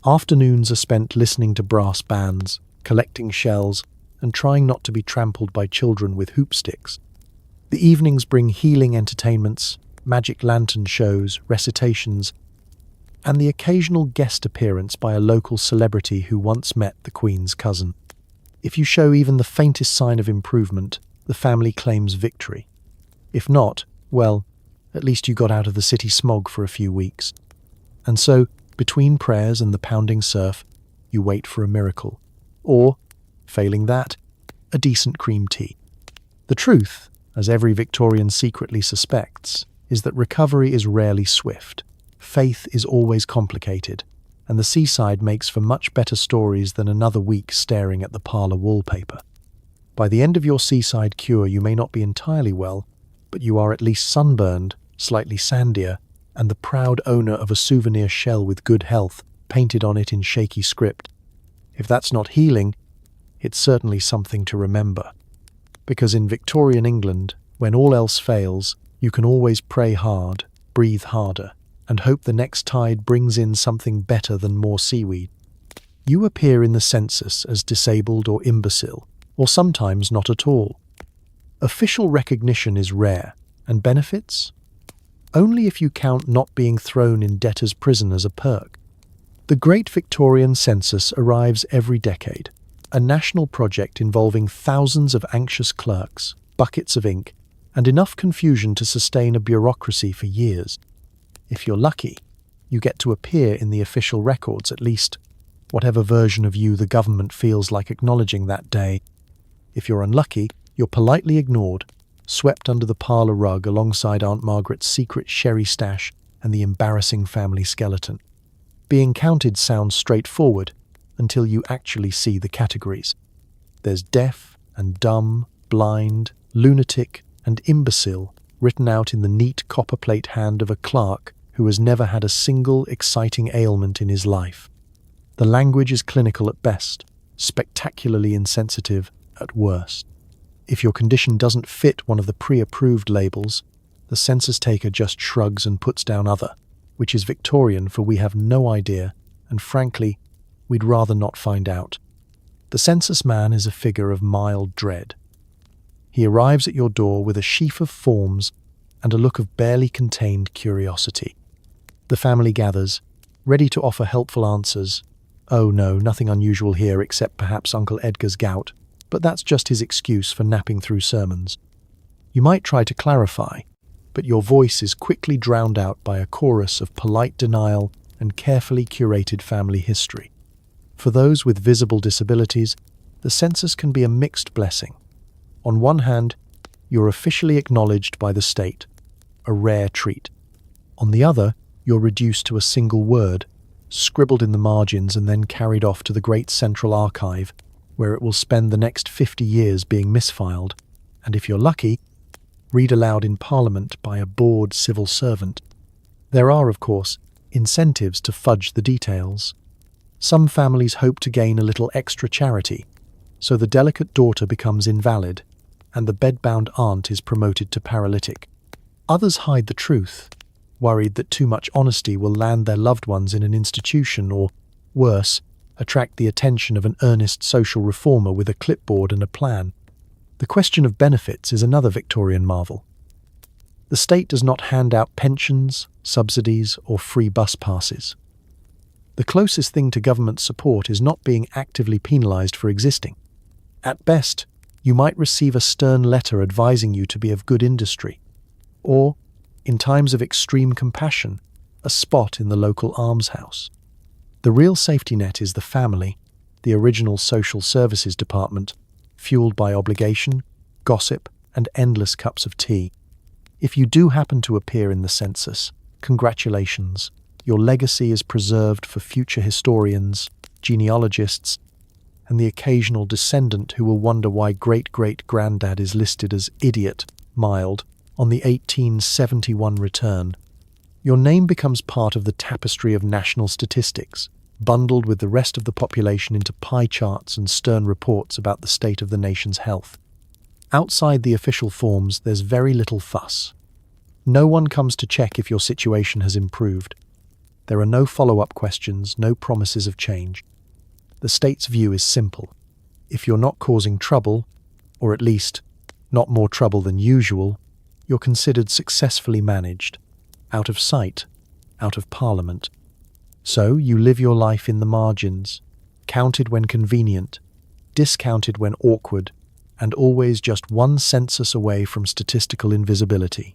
Afternoons are spent listening to brass bands, collecting shells, and trying not to be trampled by children with hoop sticks. The evenings bring healing entertainments, magic lantern shows, recitations, and the occasional guest appearance by a local celebrity who once met the Queen's cousin. If you show even the faintest sign of improvement, the family claims victory. If not, well, at least you got out of the city smog for a few weeks. And so, between prayers and the pounding surf, you wait for a miracle. Or, failing that, a decent cream tea. The truth, as every Victorian secretly suspects, is that recovery is rarely swift. Faith is always complicated, and the seaside makes for much better stories than another week staring at the parlour wallpaper. By the end of your seaside cure, you may not be entirely well, but you are at least sunburned, slightly sandier, and the proud owner of a souvenir shell with good health painted on it in shaky script. If that's not healing, it's certainly something to remember. Because in Victorian England, when all else fails, you can always pray hard, breathe harder, and hope the next tide brings in something better than more seaweed. You appear in the census as disabled or imbecile, or sometimes not at all. Official recognition is rare, and benefits? Only if you count not being thrown in debtor's prison as a perk. The Great Victorian Census arrives every decade, a national project involving thousands of anxious clerks, buckets of ink, and enough confusion to sustain a bureaucracy for years. If you're lucky, you get to appear in the official records, at least whatever version of you the government feels like acknowledging that day. If you're unlucky, you're politely ignored, swept under the parlour rug alongside Aunt Margaret's secret sherry stash and the embarrassing family skeleton. Being counted sounds straightforward until you actually see the categories. There's deaf and dumb, blind, lunatic, and imbecile written out in the neat copperplate hand of a clerk who has never had a single exciting ailment in his life. The language is clinical at best, spectacularly insensitive at worst. If your condition doesn't fit one of the pre-approved labels, the census taker just shrugs and puts down other, which is Victorian for we have no idea, and frankly, we'd rather not find out. The census man is a figure of mild dread. He arrives at your door with a sheaf of forms and a look of barely contained curiosity. The family gathers, ready to offer helpful answers. Oh no, nothing unusual here except perhaps Uncle Edgar's gout, but that's just his excuse for napping through sermons. You might try to clarify, but your voice is quickly drowned out by a chorus of polite denial and carefully curated family history. For those with visible disabilities, the census can be a mixed blessing. On one hand, you're officially acknowledged by the state, a rare treat. On the other, you're reduced to a single word, scribbled in the margins and then carried off to the Great Central Archive, where it will spend the next 50 years being misfiled, and if you're lucky, read aloud in Parliament by a bored civil servant. There are, of course, incentives to fudge the details. Some families hope to gain a little extra charity, so the delicate daughter becomes invalid, and the bedbound aunt is promoted to paralytic. Others hide the truth, worried that too much honesty will land their loved ones in an institution or, worse, attract the attention of an earnest social reformer with a clipboard and a plan. The question of benefits is another Victorian marvel. The state does not hand out pensions, subsidies, or free bus passes. The closest thing to government support is not being actively penalised for existing. At best, you might receive a stern letter advising you to be of good industry, or, in times of extreme compassion, a spot in the local almshouse. The real safety net is the family, the original social services department, fueled by obligation, gossip, and endless cups of tea. If you do happen to appear in the census, congratulations. Your legacy is preserved for future historians, genealogists, and the occasional descendant who will wonder why great-great-granddad is listed as idiot, mild, on the 1871 return. Your name becomes part of the tapestry of national statistics, bundled with the rest of the population into pie charts and stern reports about the state of the nation's health. Outside the official forms, there's very little fuss. No one comes to check if your situation has improved. There are no follow-up questions, no promises of change. The state's view is simple. If you're not causing trouble, or at least not more trouble than usual, you're considered successfully managed, out of sight, out of Parliament. So you live your life in the margins, counted when convenient, discounted when awkward, and always just one census away from statistical invisibility.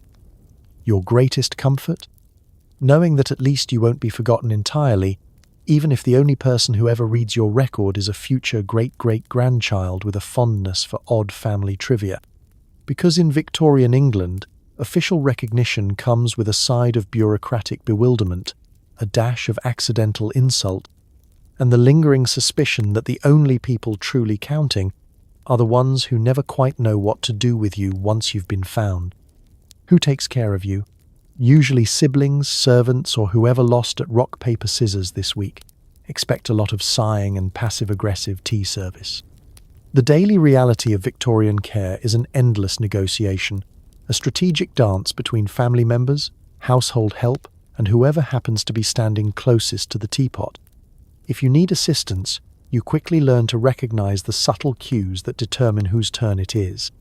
Your greatest comfort? Knowing that at least you won't be forgotten entirely, even if the only person who ever reads your record is a future great-great-grandchild with a fondness for odd family trivia. Because in Victorian England, official recognition comes with a side of bureaucratic bewilderment, a dash of accidental insult, and the lingering suspicion that the only people truly counting are the ones who never quite know what to do with you once you've been found. Who takes care of you? Usually siblings, servants, or whoever lost at rock, paper, scissors this week. Expect a lot of sighing and passive-aggressive tea service. The daily reality of Victorian care is an endless negotiation, a strategic dance between family members, household help, and whoever happens to be standing closest to the teapot. If you need assistance, you quickly learn to recognize the subtle cues that determine whose turn it is.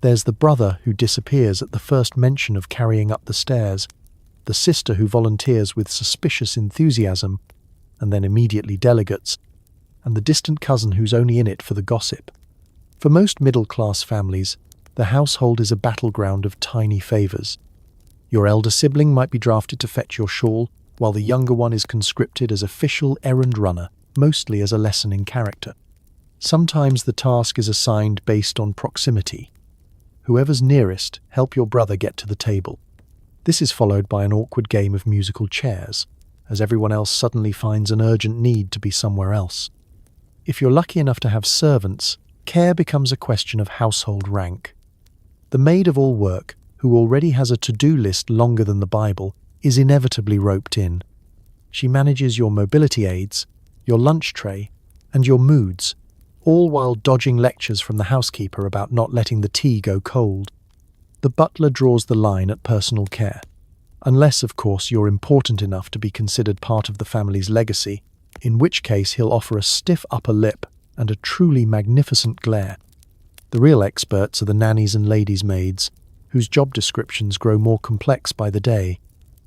There's the brother who disappears at the first mention of carrying up the stairs, the sister who volunteers with suspicious enthusiasm, and then immediately delegates, and the distant cousin who's only in it for the gossip. For most middle-class families, the household is a battleground of tiny favors. Your elder sibling might be drafted to fetch your shawl, while the younger one is conscripted as official errand runner, mostly as a lesson in character. Sometimes the task is assigned based on proximity. Whoever's nearest, help your brother get to the table. This is followed by an awkward game of musical chairs, as everyone else suddenly finds an urgent need to be somewhere else. If you're lucky enough to have servants, care becomes a question of household rank. The maid of all work, who already has a to-do list longer than the Bible, is inevitably roped in. She manages your mobility aids, your lunch tray, and your moods, all while dodging lectures from the housekeeper about not letting the tea go cold. The butler draws the line at personal care, unless, of course, you're important enough to be considered part of the family's legacy, in which case he'll offer a stiff upper lip and a truly magnificent glare. The real experts are the nannies and ladies' maids, whose job descriptions grow more complex by the day.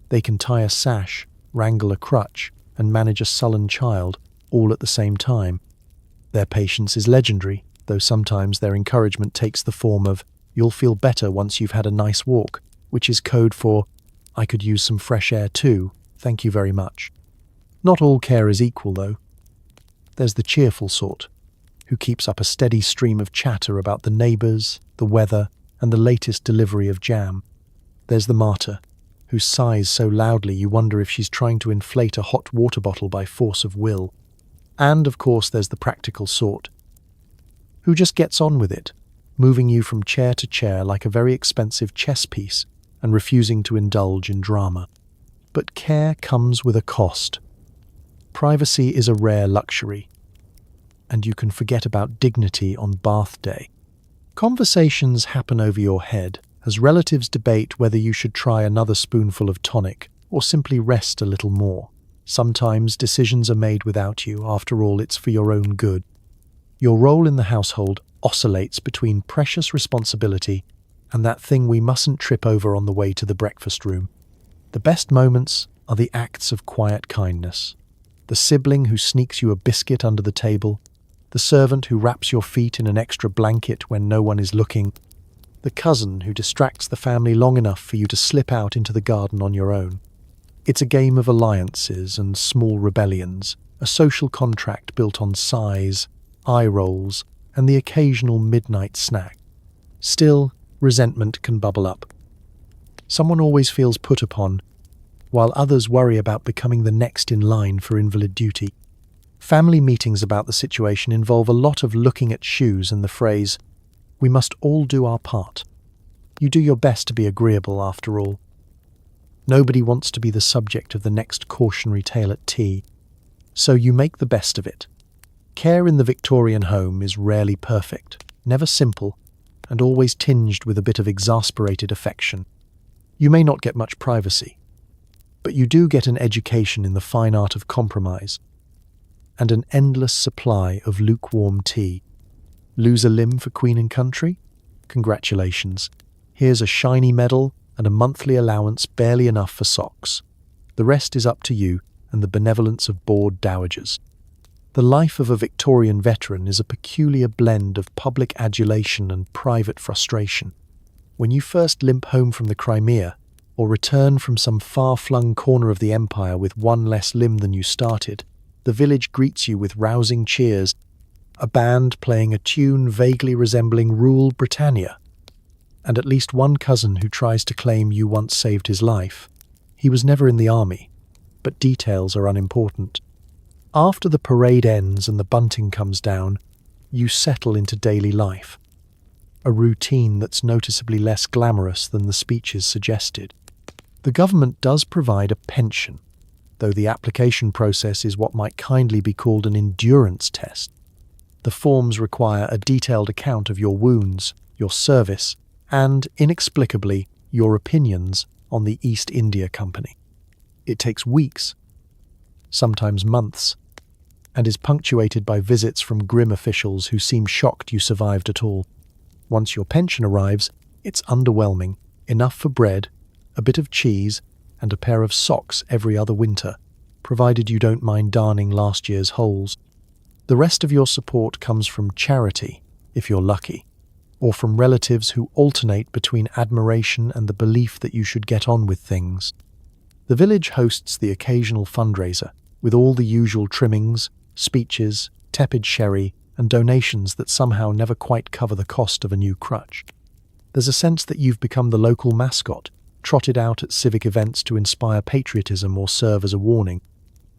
They can tie a sash, wrangle a crutch, and manage a sullen child, all at the same time. Their patience is legendary, though sometimes their encouragement takes the form of, "You'll feel better once you've had a nice walk," which is code for, "I could use some fresh air too, thank you very much." Not all care is equal, though. There's the cheerful sort, who keeps up a steady stream of chatter about the neighbours, the weather, and the latest delivery of jam. There's the martyr, who sighs so loudly you wonder if she's trying to inflate a hot water bottle by force of will. And, of course, there's the practical sort, who just gets on with it, moving you from chair to chair like a very expensive chess piece and refusing to indulge in drama. But care comes with a cost. Privacy is a rare luxury, and you can forget about dignity on bath day. Conversations happen over your head as relatives debate whether you should try another spoonful of tonic or simply rest a little more. Sometimes decisions are made without you. After all, it's for your own good. Your role in the household oscillates between precious responsibility and that thing we mustn't trip over on the way to the breakfast room. The best moments are the acts of quiet kindness. The sibling who sneaks you a biscuit under the table, the servant who wraps your feet in an extra blanket when no one is looking, the cousin who distracts the family long enough for you to slip out into the garden on your own. It's a game of alliances and small rebellions, a social contract built on sighs, eye rolls, and the occasional midnight snack. Still, resentment can bubble up. Someone always feels put upon, while others worry about becoming the next in line for invalid duty. Family meetings about the situation involve a lot of looking at shoes and the phrase, "We must all do our part." You do your best to be agreeable, after all. Nobody wants to be the subject of the next cautionary tale at tea, so you make the best of it. Care in the Victorian home is rarely perfect, never simple, and always tinged with a bit of exasperated affection. You may not get much privacy, but you do get an education in the fine art of compromise, and an endless supply of lukewarm tea. Lose a limb for Queen and Country? Congratulations. Here's a shiny medal and a monthly allowance barely enough for socks. The rest is up to you and the benevolence of bored dowagers. The life of a Victorian veteran is a peculiar blend of public adulation and private frustration. When you first limp home from the Crimea, or return from some far-flung corner of the empire with one less limb than you started, the village greets you with rousing cheers, a band playing a tune vaguely resembling Rule Britannia, and at least one cousin who tries to claim you once saved his life. He was never in the army, but details are unimportant. After the parade ends and the bunting comes down, you settle into daily life, a routine that's noticeably less glamorous than the speeches suggested. The government does provide a pension, though the application process is what might kindly be called an endurance test. The forms require a detailed account of your wounds, your service, and, inexplicably, your opinions on the East India Company. It takes weeks, sometimes months, and is punctuated by visits from grim officials who seem shocked you survived at all. Once your pension arrives, it's underwhelming, enough for bread, a bit of cheese, and a pair of socks every other winter, provided you don't mind darning last year's holes. The rest of your support comes from charity, if you're lucky, or from relatives who alternate between admiration and the belief that you should get on with things. The village hosts the occasional fundraiser, with all the usual trimmings, speeches, tepid sherry, and donations that somehow never quite cover the cost of a new crutch. There's a sense that you've become the local mascot, trotted out at civic events to inspire patriotism or serve as a warning.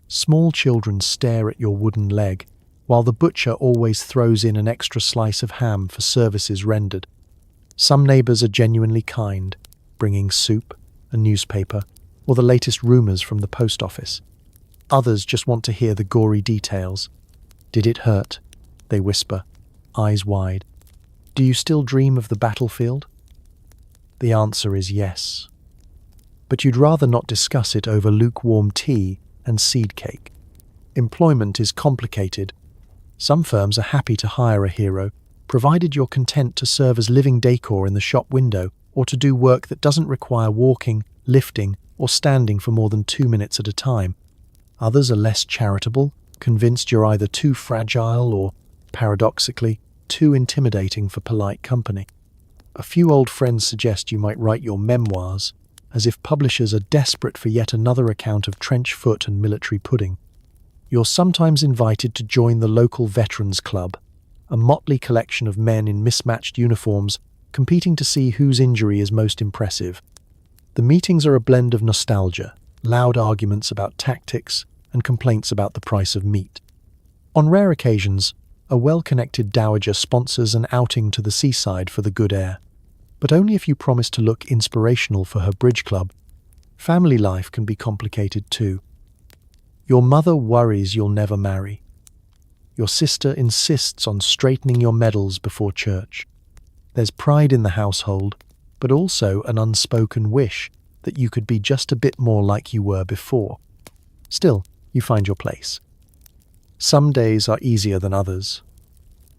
Small children stare at your wooden leg, while the butcher always throws in an extra slice of ham for services rendered. Some neighbours are genuinely kind, bringing soup, a newspaper, or the latest rumours from the post office. Others just want to hear the gory details. Did it hurt? They whisper, eyes wide. Do you still dream of the battlefield? The answer is yes. But you'd rather not discuss it over lukewarm tea and seed cake. Employment is complicated. Some firms are happy to hire a hero, provided you're content to serve as living decor in the shop window or to do work that doesn't require walking, lifting, or standing for more than 2 minutes at a time. Others are less charitable, convinced you're either too fragile or, paradoxically, too intimidating for polite company. A few old friends suggest you might write your memoirs, as if publishers are desperate for yet another account of trench foot and military pudding. You're sometimes invited to join the local Veterans Club, a motley collection of men in mismatched uniforms competing to see whose injury is most impressive. The meetings are a blend of nostalgia, loud arguments about tactics, and complaints about the price of meat. On rare occasions, A well-connected dowager sponsors an outing to the seaside for the good air, but only if you promise to look inspirational for her bridge club. Family life can be complicated too. Your mother worries you'll never marry. Your sister insists on straightening your medals before church. There's pride in the household, but also an unspoken wish that you could be just a bit more like you were before. Still, you find your place. Some days are easier than others.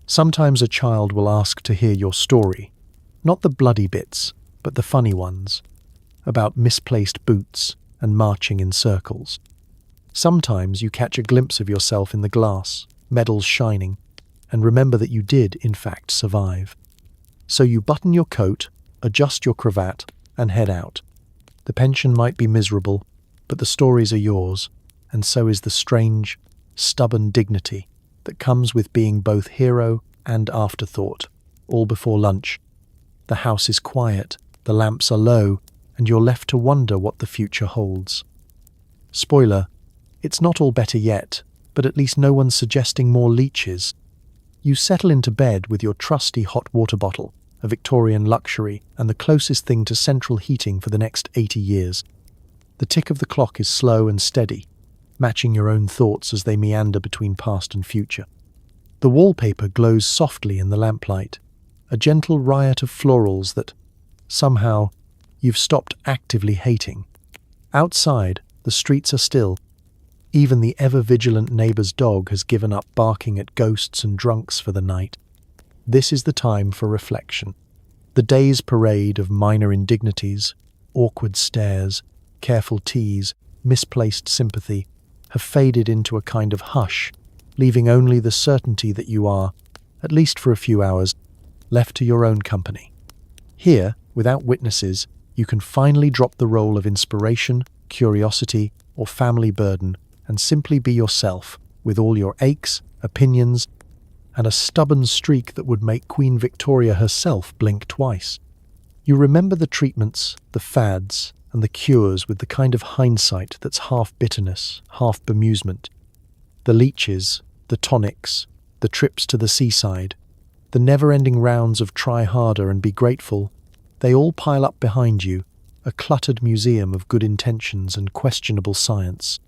Sometimes a child will ask to hear your story, not the bloody bits, but the funny ones, about misplaced boots and marching in circles. Sometimes you catch a glimpse of yourself in the glass, medals shining, and remember that you did, in fact, survive. So you button your coat, adjust your cravat, and head out. The pension might be miserable, but the stories are yours, and so is the strange, stubborn dignity that comes with being both hero and afterthought, all before lunch. The house is quiet, the lamps are low, and you're left to wonder what the future holds. Spoiler, it's not all better yet, but at least no one's suggesting more leeches. You settle into bed with your trusty hot water bottle, a Victorian luxury and the closest thing to central heating for the next 80 years. The tick of the clock is slow and steady, matching your own thoughts as they meander between past and future. The wallpaper glows softly in the lamplight, a gentle riot of florals that, somehow, you've stopped actively hating. Outside, the streets are still. Even the ever-vigilant neighbour's dog has given up barking at ghosts and drunks for the night. This is the time for reflection. The day's parade of minor indignities, awkward stares, careful tease, misplaced sympathy, have faded into a kind of hush, leaving only the certainty that you are, at least for a few hours, left to your own company. Here, without witnesses, you can finally drop the role of inspiration, curiosity, or family burden and simply be yourself, with all your aches, opinions, and a stubborn streak that would make Queen Victoria herself blink twice. You remember the treatments, the fads, and the cures with the kind of hindsight that's half bitterness, half bemusement. The leeches, the tonics, the trips to the seaside, the never-ending rounds of try harder and be grateful, they all pile up behind you, a cluttered museum of good intentions and questionable science.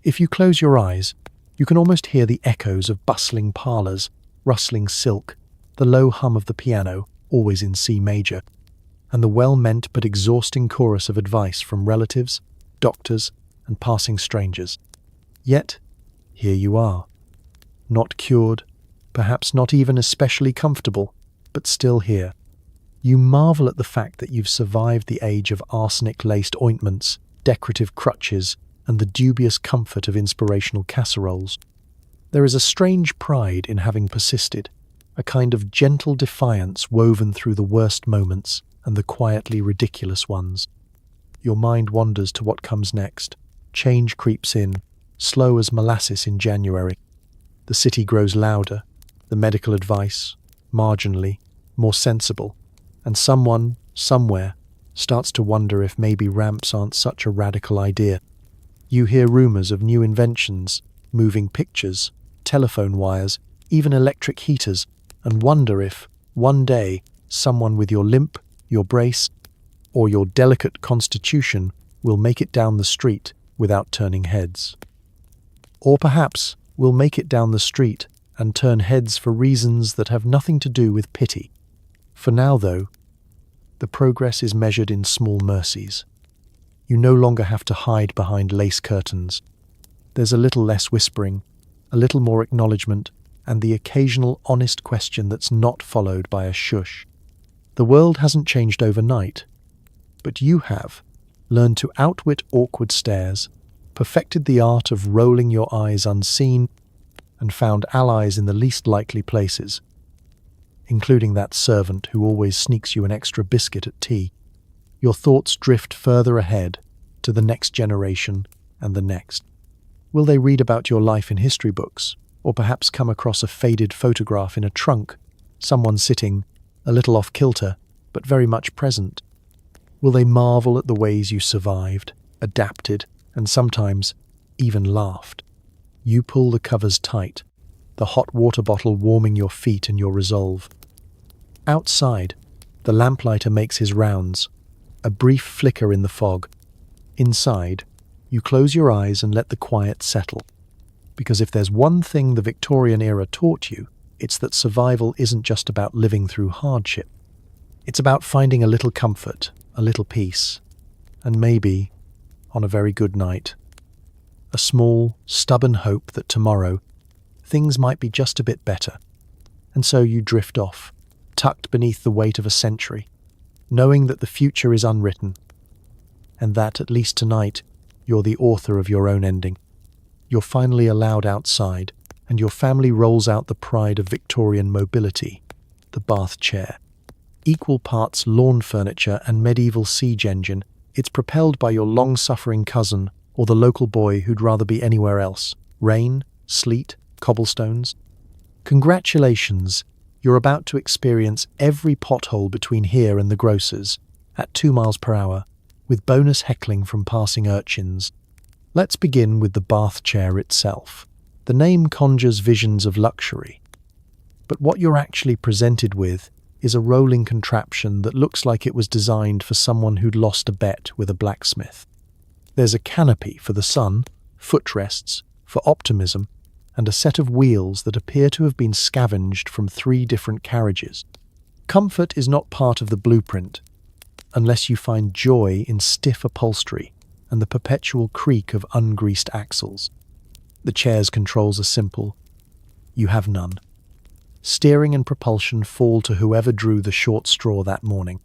If you close your eyes, you can almost hear the echoes of bustling parlors, rustling silk, the low hum of the piano, always in C major, and the well-meant but exhausting chorus of advice from relatives, doctors, and passing strangers. Yet, here you are. Not cured, perhaps not even especially comfortable, but still here. You marvel at the fact that you've survived the age of arsenic-laced ointments, decorative crutches, and the dubious comfort of inspirational casseroles. There is a strange pride in having persisted, a kind of gentle defiance woven through the worst moments and the quietly ridiculous ones. Your mind wanders to what comes next. Change creeps in, slow as molasses in January. The city grows louder, the medical advice, marginally, more sensible, and someone, somewhere, starts to wonder if maybe ramps aren't such a radical idea. You hear rumours of new inventions, moving pictures, telephone wires, even electric heaters, and wonder if, one day, someone with your limp, your brace, or your delicate constitution will make it down the street without turning heads. Or perhaps will make it down the street and turn heads for reasons that have nothing to do with pity. For now, though, the progress is measured in small mercies. You no longer have to hide behind lace curtains. There's a little less whispering, a little more acknowledgement, and the occasional honest question that's not followed by a shush. The world hasn't changed overnight, but you have learned to outwit awkward stares, perfected the art of rolling your eyes unseen, and found allies in the least likely places, including that servant who always sneaks you an extra biscuit at tea. Your thoughts drift further ahead, to the next generation and the next. Will they read about your life in history books, or perhaps come across a faded photograph in a trunk, someone sitting, a little off-kilter, but very much present? Will they marvel at the ways you survived, adapted, and sometimes even laughed? You pull the covers tight, the hot water bottle warming your feet and your resolve. Outside, the lamplighter makes his rounds, a brief flicker in the fog. Inside, you close your eyes and let the quiet settle. Because if there's one thing the Victorian era taught you, it's that survival isn't just about living through hardship. It's about finding a little comfort, a little peace, and maybe, on a very good night, a small, stubborn hope that tomorrow things might be just a bit better. And so you drift off, tucked beneath the weight of a century, knowing that the future is unwritten, and that, at least tonight, you're the author of your own ending. You're finally allowed outside, and your family rolls out the pride of Victorian mobility, the bath chair. Equal parts lawn furniture and medieval siege engine, it's propelled by your long-suffering cousin or the local boy who'd rather be anywhere else. Rain, sleet, cobblestones. Congratulations, you're about to experience every pothole between here and the grocer's, at 2 miles per hour, with bonus heckling from passing urchins. Let's begin with the bath chair itself. The name conjures visions of luxury, but what you're actually presented with is a rolling contraption that looks like it was designed for someone who'd lost a bet with a blacksmith. There's a canopy for the sun, footrests for optimism, and a set of wheels that appear to have been scavenged from 3 different carriages. Comfort is not part of the blueprint, unless you find joy in stiff upholstery and the perpetual creak of ungreased axles. The chair's controls are simple. You have none. Steering and propulsion fall to whoever drew the short straw that morning.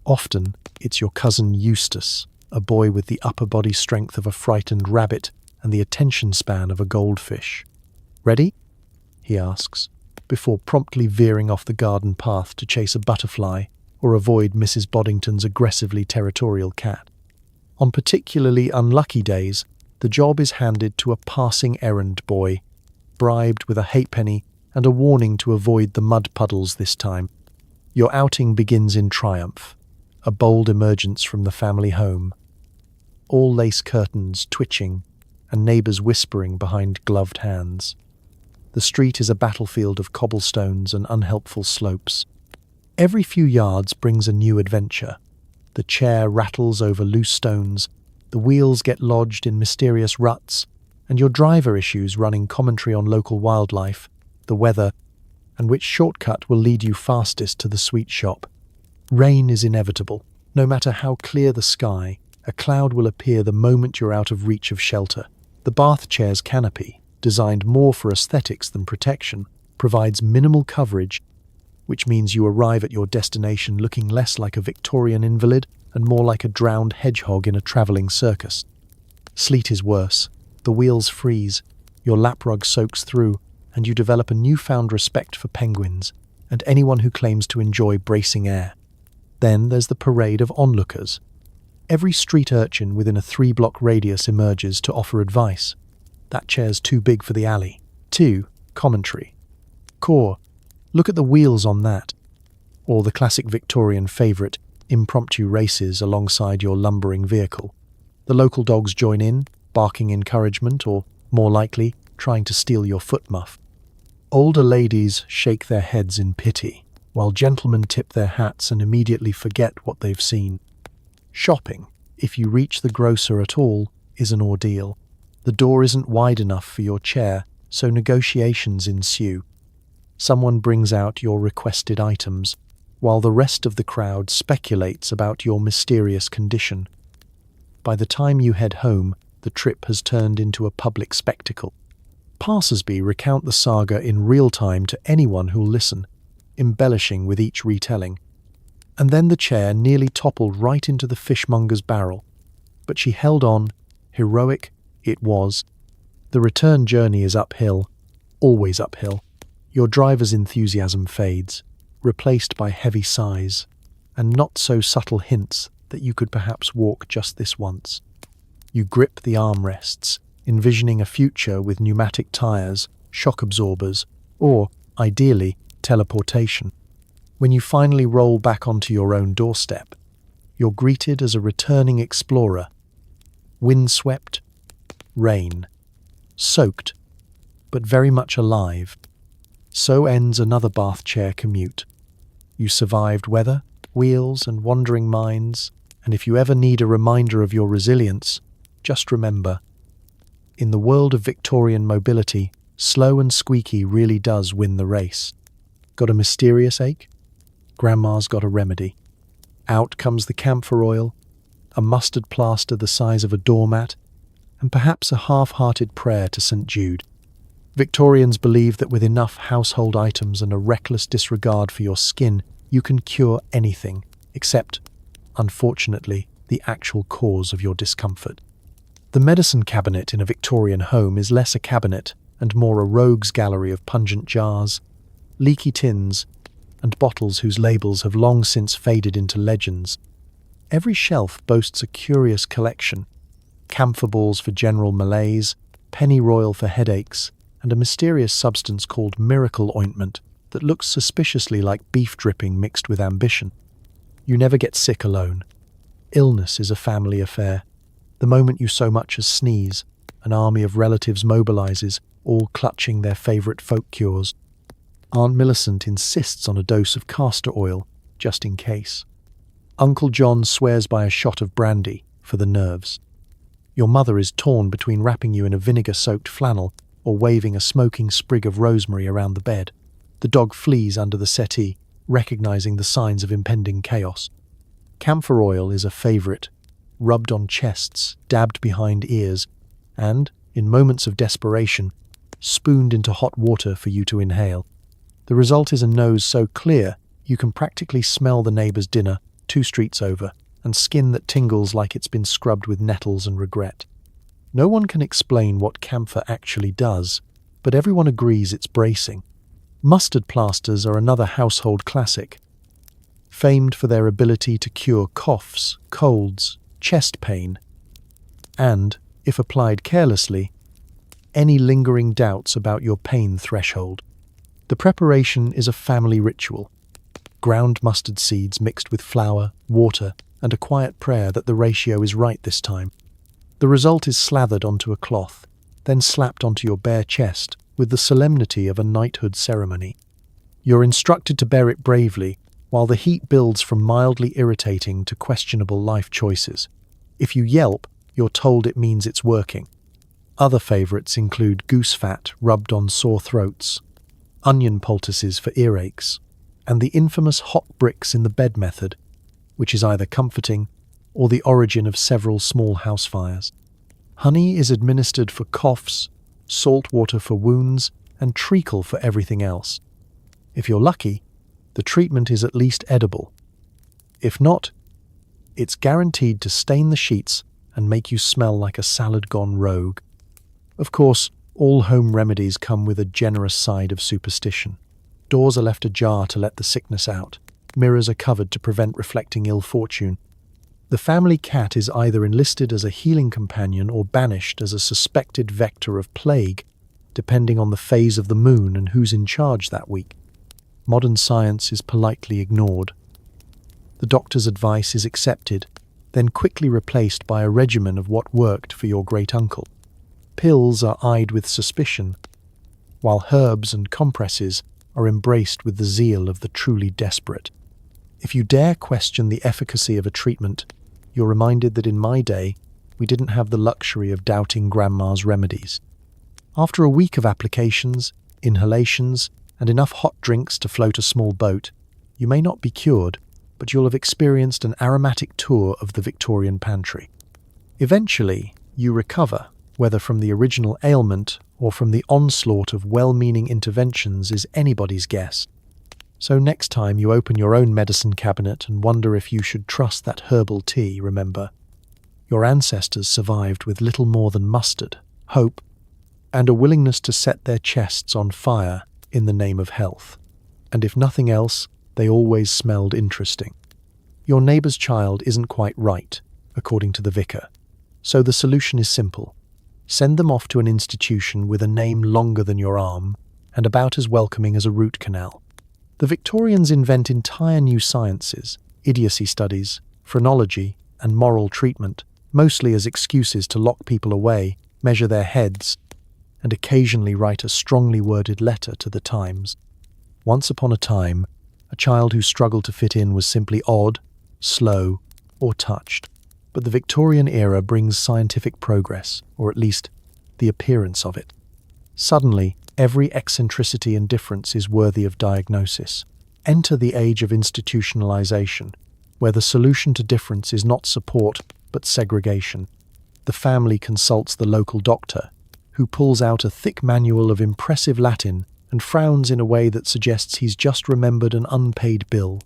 Often, it's your cousin Eustace, a boy with the upper body strength of a frightened rabbit and the attention span of a goldfish. "Ready?" he asks, before promptly veering off the garden path to chase a butterfly or avoid Mrs. Boddington's aggressively territorial cat. On particularly unlucky days, the job is handed to a passing errand boy, bribed with a halfpenny and a warning to avoid the mud puddles this time. Your outing begins in triumph, a bold emergence from the family home. All lace curtains twitching and neighbours whispering behind gloved hands. The street is a battlefield of cobblestones and unhelpful slopes. Every few yards brings a new adventure. The chair rattles over loose stones, the wheels get lodged in mysterious ruts, and your driver issues running commentary on local wildlife, the weather, and which shortcut will lead you fastest to the sweet shop. Rain is inevitable. No matter how clear the sky, a cloud will appear the moment you're out of reach of shelter. The bath chair's canopy, designed more for aesthetics than protection, provides minimal coverage, which means you arrive at your destination looking less like a Victorian invalid and more like a drowned hedgehog in a travelling circus. Sleet is worse. The wheels freeze, your lap rug soaks through, and you develop a newfound respect for penguins and anyone who claims to enjoy bracing air. Then there's the parade of onlookers. Every street urchin within a 3-block radius emerges to offer advice. That chair's too big for the alley. 2. Commentary. Core. Look at the wheels on that. Or the classic Victorian favourite, impromptu races alongside your lumbering vehicle. The local dogs join in, barking encouragement or, more likely, trying to steal your foot muff. Older ladies shake their heads in pity, while gentlemen tip their hats and immediately forget what they've seen. Shopping, if you reach the grocer at all, is an ordeal. The door isn't wide enough for your chair, so negotiations ensue. Someone brings out your requested items, while the rest of the crowd speculates about your mysterious condition. By the time you head home, the trip has turned into a public spectacle. Passers-by recount the saga in real time to anyone who'll listen, embellishing with each retelling. And then the chair nearly toppled right into the fishmonger's barrel. But she held on, heroic it was. The return journey is uphill, always uphill. Your driver's enthusiasm fades, replaced by heavy sighs, and not so subtle hints that you could perhaps walk just this once. You grip the armrests, envisioning a future with pneumatic tyres, shock absorbers, or, ideally, teleportation. When you finally roll back onto your own doorstep, you're greeted as a returning explorer. Windswept, rain, soaked, but very much alive. So ends another bath chair commute. You survived weather, wheels, and wandering minds, and if you ever need a reminder of your resilience, just remember, in the world of Victorian mobility, slow and squeaky really does win the race. Got a mysterious ache? Grandma's got a remedy. Out comes the camphor oil, a mustard plaster the size of a doormat, and perhaps a half-hearted prayer to St. Jude. Victorians believe that with enough household items and a reckless disregard for your skin, you can cure anything, except, unfortunately, the actual cause of your discomfort. The medicine cabinet in a Victorian home is less a cabinet and more a rogues gallery of pungent jars, leaky tins, and bottles whose labels have long since faded into legends. Every shelf boasts a curious collection: camphor balls for general malaise, pennyroyal for headaches, and a mysterious substance called miracle ointment that looks suspiciously like beef dripping mixed with ambition. You never get sick alone. Illness is a family affair. The moment you so much as sneeze, an army of relatives mobilizes, all clutching their favorite folk cures. Aunt Millicent insists on a dose of castor oil, just in case. Uncle John swears by a shot of brandy, for the nerves. Your mother is torn between wrapping you in a vinegar-soaked flannel or waving a smoking sprig of rosemary around the bed. The dog flees under the settee, recognizing the signs of impending chaos. Camphor oil is a favorite, rubbed on chests, dabbed behind ears, and, in moments of desperation, spooned into hot water for you to inhale. The result is a nose so clear you can practically smell the neighbor's dinner 2 streets over, and skin that tingles like it's been scrubbed with nettles and regret. No one can explain what camphor actually does, but everyone agrees it's bracing. Mustard plasters are another household classic, famed for their ability to cure coughs, colds, chest pain, and, if applied carelessly, any lingering doubts about your pain threshold. The preparation is a family ritual. Ground mustard seeds mixed with flour, water, and a quiet prayer that the ratio is right this time. The result is slathered onto a cloth, then slapped onto your bare chest with the solemnity of a knighthood ceremony. You're instructed to bear it bravely, while the heat builds from mildly irritating to questionable life choices. If you yelp, you're told it means it's working. Other favourites include goose fat rubbed on sore throats, onion poultices for earaches, and the infamous hot bricks in the bed method, which is either comforting or the origin of several small house fires. Honey is administered for coughs, salt water for wounds, and treacle for everything else. If you're lucky, the treatment is at least edible. If not, it's guaranteed to stain the sheets and make you smell like a salad gone rogue. Of course, all home remedies come with a generous side of superstition. Doors are left ajar to let the sickness out. Mirrors are covered to prevent reflecting ill fortune. The family cat is either enlisted as a healing companion or banished as a suspected vector of plague, depending on the phase of the moon and who's in charge that week. Modern science is politely ignored. The doctor's advice is accepted, then quickly replaced by a regimen of what worked for your great-uncle. Pills are eyed with suspicion, while herbs and compresses are embraced with the zeal of the truly desperate. If you dare question the efficacy of a treatment, you're reminded that in my day, we didn't have the luxury of doubting Grandma's remedies. After a week of applications, inhalations, and enough hot drinks to float a small boat, you may not be cured, but you'll have experienced an aromatic tour of the Victorian pantry. Eventually, you recover, whether from the original ailment or from the onslaught of well-meaning interventions is anybody's guess. So next time you open your own medicine cabinet and wonder if you should trust that herbal tea, remember, your ancestors survived with little more than mustard, hope, and a willingness to set their chests on fire in the name of health. And if nothing else, they always smelled interesting. Your neighbour's child isn't quite right, according to the vicar. So the solution is simple. Send them off to an institution with a name longer than your arm and about as welcoming as a root canal. The Victorians invent entire new sciences, idiocy studies, phrenology, and moral treatment, mostly as excuses to lock people away, measure their heads, and occasionally write a strongly worded letter to the Times. Once upon a time, a child who struggled to fit in was simply odd, slow, or touched. But the Victorian era brings scientific progress, or at least the appearance of it. Suddenly, every eccentricity and difference is worthy of diagnosis. Enter the age of institutionalization, where the solution to difference is not support, but segregation. The family consults the local doctor, who pulls out a thick manual of impressive Latin and frowns in a way that suggests he's just remembered an unpaid bill.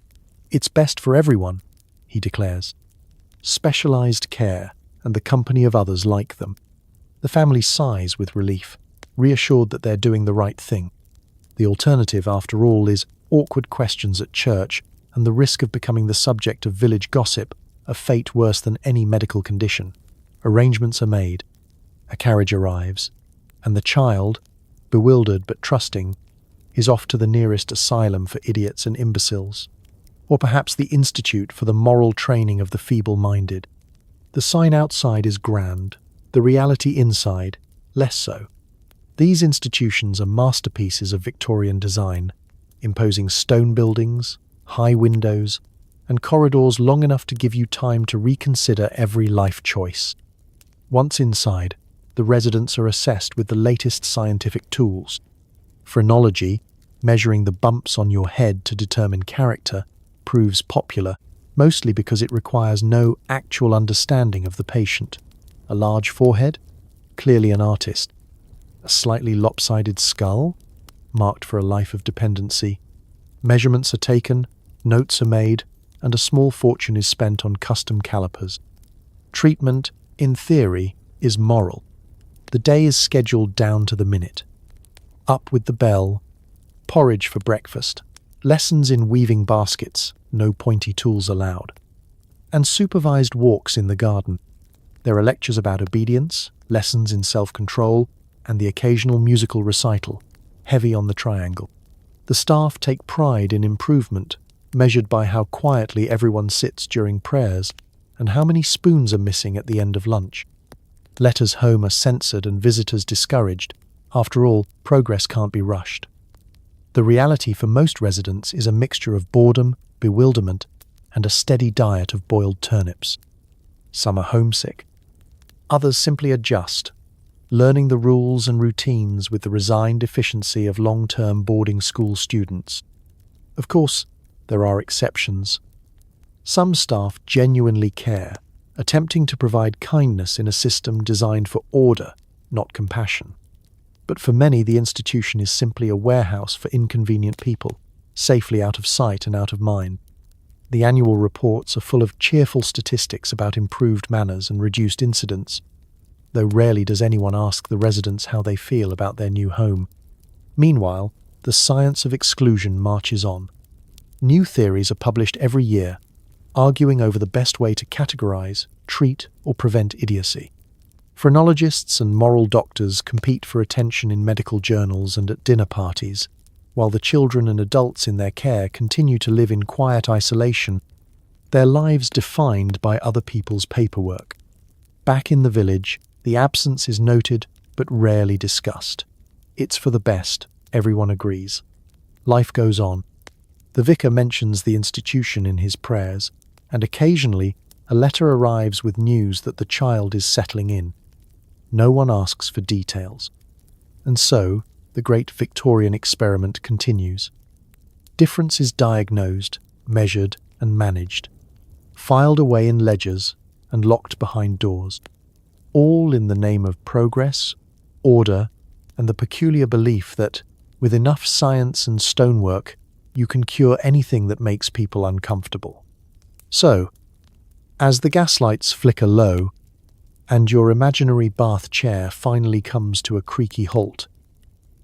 "It's best for everyone," he declares. Specialized care and the company of others like them. The family sighs with relief, reassured that they're doing the right thing. The alternative, after all, is awkward questions at church and the risk of becoming the subject of village gossip, a fate worse than any medical condition. Arrangements are made. A carriage arrives, and the child, bewildered but trusting, is off to the nearest asylum for idiots and imbeciles, or perhaps the institute for the moral training of the feeble-minded. The sign outside is grand, the reality inside, less so. These institutions are masterpieces of Victorian design, imposing stone buildings, high windows, and corridors long enough to give you time to reconsider every life choice. Once inside, the residents are assessed with the latest scientific tools. Phrenology, measuring the bumps on your head to determine character, proves popular, mostly because it requires no actual understanding of the patient. A large forehead? Clearly an artist. A slightly lopsided skull? Marked for a life of dependency. Measurements are taken, notes are made, and a small fortune is spent on custom calipers. Treatment, in theory, is moral. The day is scheduled down to the minute. Up with the bell, porridge for breakfast, lessons in weaving baskets, no pointy tools allowed, and supervised walks in the garden. There are lectures about obedience, lessons in self-control, and the occasional musical recital, heavy on the triangle. The staff take pride in improvement, measured by how quietly everyone sits during prayers and how many spoons are missing at the end of lunch. Letters home are censored and visitors discouraged. After all, progress can't be rushed. The reality for most residents is a mixture of boredom, bewilderment, and a steady diet of boiled turnips. Some are homesick. Others simply adjust, learning the rules and routines with the resigned efficiency of long-term boarding school students. Of course, there are exceptions. Some staff genuinely care, attempting to provide kindness in a system designed for order, not compassion. But for many, the institution is simply a warehouse for inconvenient people, safely out of sight and out of mind. The annual reports are full of cheerful statistics about improved manners and reduced incidents, though rarely does anyone ask the residents how they feel about their new home. Meanwhile, the science of exclusion marches on. New theories are published every year, arguing over the best way to categorize, treat, or prevent idiocy. Phrenologists and moral doctors compete for attention in medical journals and at dinner parties, while the children and adults in their care continue to live in quiet isolation, their lives defined by other people's paperwork. Back in the village, the absence is noted but rarely discussed. It's for the best, everyone agrees. Life goes on. The vicar mentions the institution in his prayers, and occasionally a letter arrives with news that the child is settling in. No one asks for details. And so, the great Victorian experiment continues. Difference is diagnosed, measured, and managed, filed away in ledgers and locked behind doors, all in the name of progress, order, and the peculiar belief that, with enough science and stonework, you can cure anything that makes people uncomfortable. So, as the gaslights flicker low, and your imaginary bath chair finally comes to a creaky halt,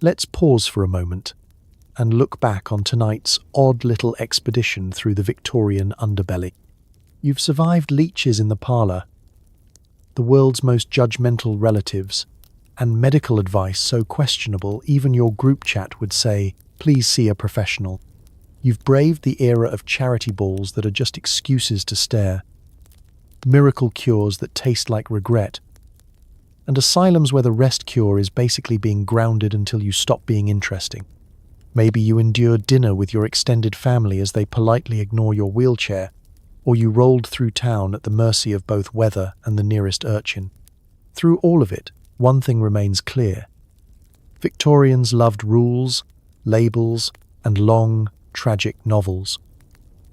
let's pause for a moment and look back on tonight's odd little expedition through the Victorian underbelly. You've survived leeches in the parlour, the world's most judgmental relatives, and medical advice so questionable even your group chat would say, "Please see a professional." You've braved the era of charity balls that are just excuses to stare, miracle cures that taste like regret, and asylums where the rest cure is basically being grounded until you stop being interesting. Maybe you endured dinner with your extended family as they politely ignore your wheelchair, or you rolled through town at the mercy of both weather and the nearest urchin. Through all of it, one thing remains clear. Victorians loved rules, labels, and long, tragic novels.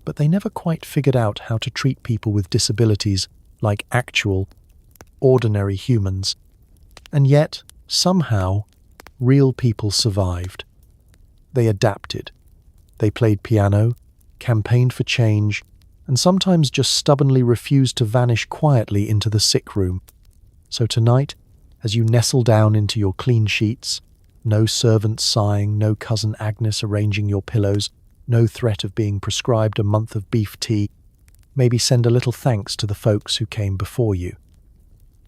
But they never quite figured out how to treat people with disabilities like actual, ordinary humans. And yet, somehow, real people survived. They adapted. They played piano, campaigned for change, and sometimes just stubbornly refused to vanish quietly into the sick room. So tonight, as you nestle down into your clean sheets, no servant sighing, no cousin Agnes arranging your pillows, no threat of being prescribed a month of beef tea, maybe send a little thanks to the folks who came before you.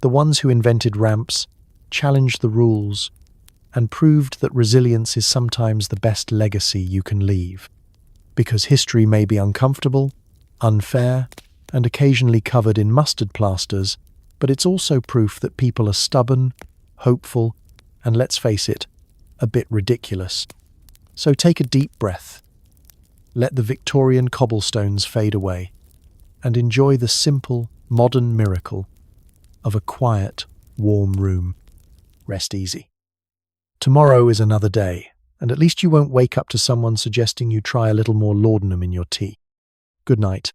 The ones who invented ramps, challenged the rules, and proved that resilience is sometimes the best legacy you can leave. Because history may be uncomfortable, unfair, and occasionally covered in mustard plasters, but it's also proof that people are stubborn, hopeful, and let's face it, a bit ridiculous. So take a deep breath. Let the Victorian cobblestones fade away, and enjoy the simple, modern miracle of a quiet, warm room. Rest easy. Tomorrow is another day, and at least you won't wake up to someone suggesting you try a little more laudanum in your tea. Good night.